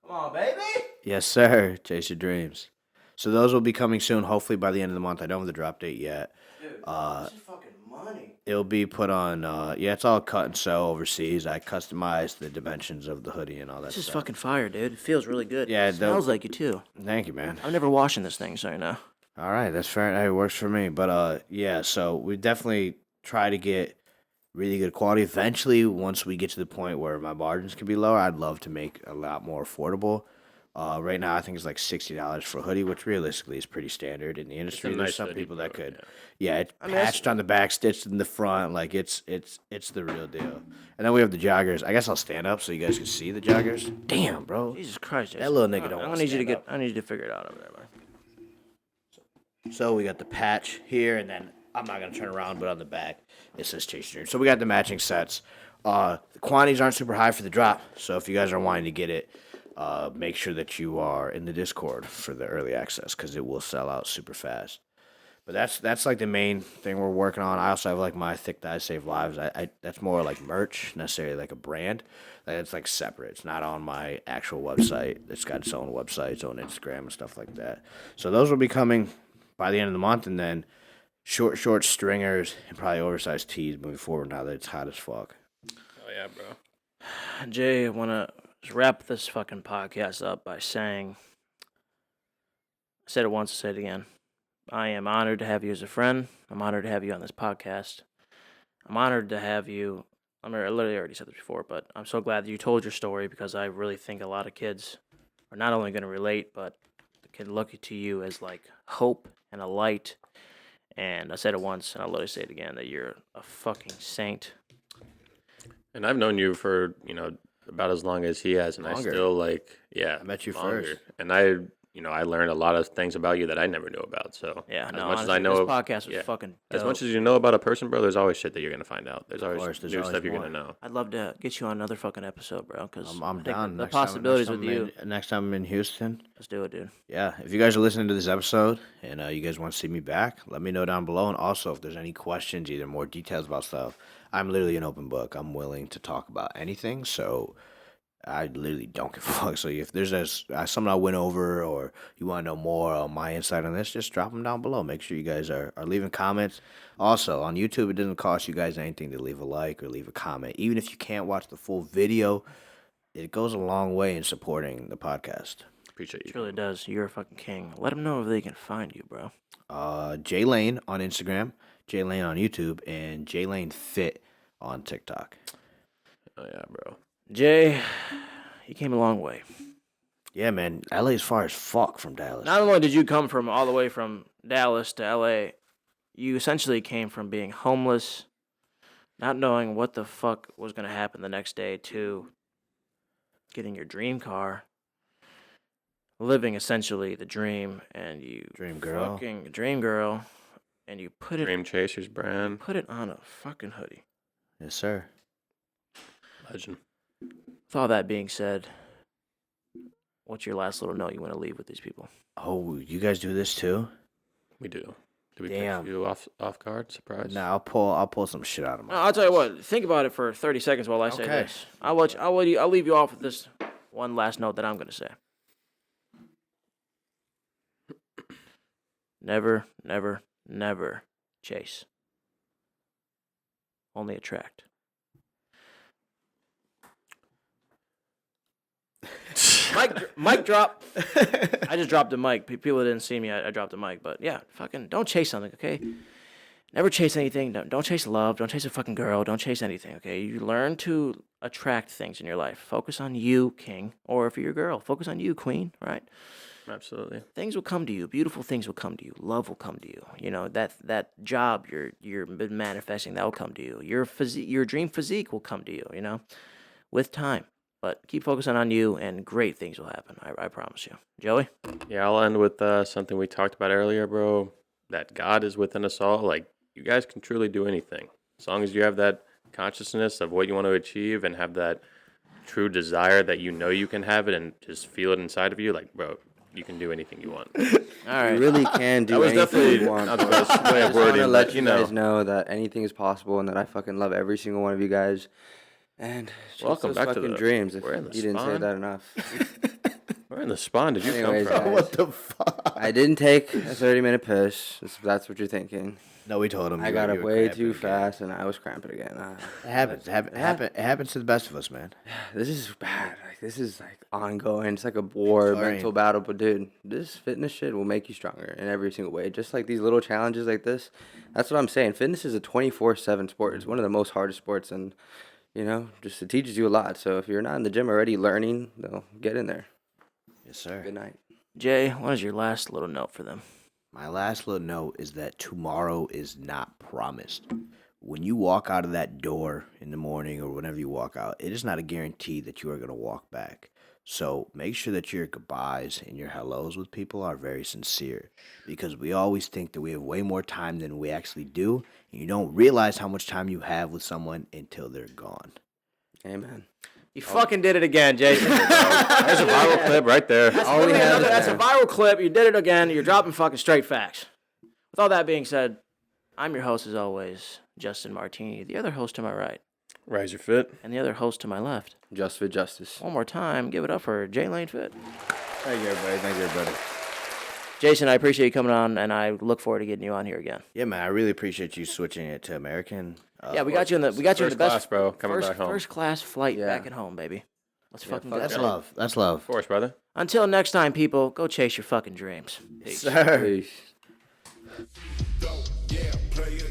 Come on, baby. Yes, sir. Chase your dreams. So those will be coming soon, hopefully by the end of the month. I don't have the drop date yet. Dude, this is fucking money. It'll be put on, it's all cut and sew overseas. I customized the dimensions of the hoodie and all that This is stuff. fucking fire, dude. It feels really good. Yeah, it smells like you, too. Thank you, man. I'm never washing this thing, so you know. All right, that's fair. It works for me. But, so we definitely try to get really good quality. Eventually, once we get to the point where my margins can be lower, I'd love to make a lot more affordable. Right now, I think it's like $60 for a hoodie, which realistically is pretty standard in the industry. Nice There's some hoodie, people that bro, could, it's patched on the back, stitched in the front, like it's the real deal. And then we have the joggers. I guess I'll stand up so you guys can see the joggers. Damn, bro, Jesus Christ, Jason. that little nigga don't. I want need you to stand up. I need you to figure it out over there, man. So we got the patch here, and then I'm not gonna turn around, but on the back it says Chase Your Dreams. So we got the matching sets. The quantities aren't super high for the drop, so if you guys are wanting to get it, make sure that you are in the Discord for the early access because it will sell out super fast. But that's like the main thing we're working on. I also have like my Thick Thighs Save Lives. I that's more like merch, necessarily like a brand. It's like separate. It's not on my actual website. It's got its own website, its own Instagram and stuff like that. So those will be coming by the end of the month, and then short stringers and probably oversized tees moving forward now that it's hot as fuck. Oh yeah, bro. Jay, I want to wrap this fucking podcast up by saying, I said it once, I say it again. I am honored to have you as a friend. I'm honored to have you on this podcast. I'm honored to have you. I literally already said this before, but I'm so glad that you told your story because I really think a lot of kids are not only going to relate, but they can look to you as like hope and a light. And I said it once, and I'll literally say it again, that you're a fucking saint. And I've known you for, about as long as he has, and Longer. I still I met you longer. first. And I learned a lot of things about you that I never knew about. So Yeah, as no, much honestly, as I know, this podcast was fucking dope. as much as you know about a person, bro, there's always shit that you're gonna find out. There's always course, there's new always stuff you're more. gonna know. I'd love to get you on another fucking episode, bro, because I'm down. The possibilities with you. Next time I'm in Houston. Let's do it, dude. Yeah, if you guys are listening to this episode and you guys want to see me back, let me know down below. And also, if there's any questions, either more details about stuff, I'm literally an open book. I'm willing to talk about anything. So I literally don't give a fuck. So if there's something I went over or you want to know more on my insight on this, just drop them down below. Make sure you guys are leaving comments. Also, on YouTube, it doesn't cost you guys anything to leave a like or leave a comment. Even if you can't watch the full video, it goes a long way in supporting the podcast. Appreciate you. It really does. You're a fucking king. Let them know if they can find you, bro. Jaylane on Instagram, Jaylane on YouTube, and Jaylane Fit on TikTok. Oh yeah, bro. Jay, you came a long way. Yeah, man. LA's far as fuck from Dallas. Not only did you come from all the way from Dallas to LA, you essentially came from being homeless, not knowing what the fuck was going to happen the next day, to getting your dream car, living essentially the dream, and you Dream girl. fucking dream girl, and you put it Dream Chasers brand. put it on a fucking hoodie. Yes, sir. Legend. With all that being said, what's your last little note you want to leave with these people? Oh, you guys do this too? We do. Did we Damn. catch you off guard? Surprise. Nah, I'll pull some shit out of No, my. I'll tell you what. Think about it for 30 seconds while I say Okay. this. I'll leave you off with this one last note that I'm going to say. Never, never, never chase. Only attract. Mic drop. I just dropped the mic. People didn't see me. I dropped the mic. But yeah, fucking don't chase something, okay? Never chase anything. Don't chase love. Don't chase a fucking girl. Don't chase anything, okay? You learn to attract things in your life. Focus on you, king. Or if you're a girl, focus on you, queen, right? Absolutely. Things will come to you. Beautiful things will come to you. Love will come to you. You know, that job you're been manifesting, that will come to you. Your dream physique will come to you, you know, with time. But keep focusing on you, and great things will happen. I promise you. Joey? Yeah, I'll end with something we talked about earlier, bro. that God is within us all, like you guys can truly do anything as long as you have that consciousness of what you want to achieve and have that true desire that you know you can have it and just feel it inside of you. Like, bro, you can do anything you want. All right. You really can do That was anything definitely you want. not the bro. best way I of just want wording, to but let you you know. guys know that anything is possible and that I fucking love every single one of you guys. And Welcome those back to fucking the- dreams. If we're in the you didn't say spawn. that enough. Where in the spawn did you Anyways, come from? guys. What the fuck? I didn't take a 30-minute piss. If that's what you're thinking. No, we told him. I you got were- up you were way cramping too again. fast and I was cramping again. It happens. It happens to the best of us, man. This is bad. Like this is like ongoing. It's like a war, Sorry. mental battle. But dude, this fitness shit will make you stronger in every single way. Just like these little challenges like this. That's what I'm saying. Fitness is a 24/7 sport. It's one of the most hardest sports, and just it teaches you a lot. So if you're not in the gym already learning, get in there. Yes, sir. Good night. Jay, what is your last little note for them? My last little note is that tomorrow is not promised. When you walk out of that door in the morning or whenever you walk out, it is not a guarantee that you are going to walk back. So make sure that your goodbyes and your hellos with people are very sincere, because we always think that we have way more time than we actually do, and you don't realize how much time you have with someone until they're gone. Amen. You fucking did it again, Jason. There's a viral clip right there. All we have is That's a that. viral clip. You did it again. You're dropping fucking straight facts. With all that being said, I'm your host as always, Justin Martini, the other host to my right, Rise your fit. and the other host to my left. Just for justice. One more time, give it up for Jaylane Fit. Thank you, everybody. Thank you, everybody. Jason, I appreciate you coming on, and I look forward to getting you on here again. Yeah, man, I really appreciate you switching it to American. Yeah, we got you in the First best class, bro. Coming back home. first class flight Yeah. back at home, baby. Let's fucking fuck go. That's love. That's love. Of course, brother. Until next time, people, go chase your fucking dreams. Peace. Sir. Peace. Yeah, player,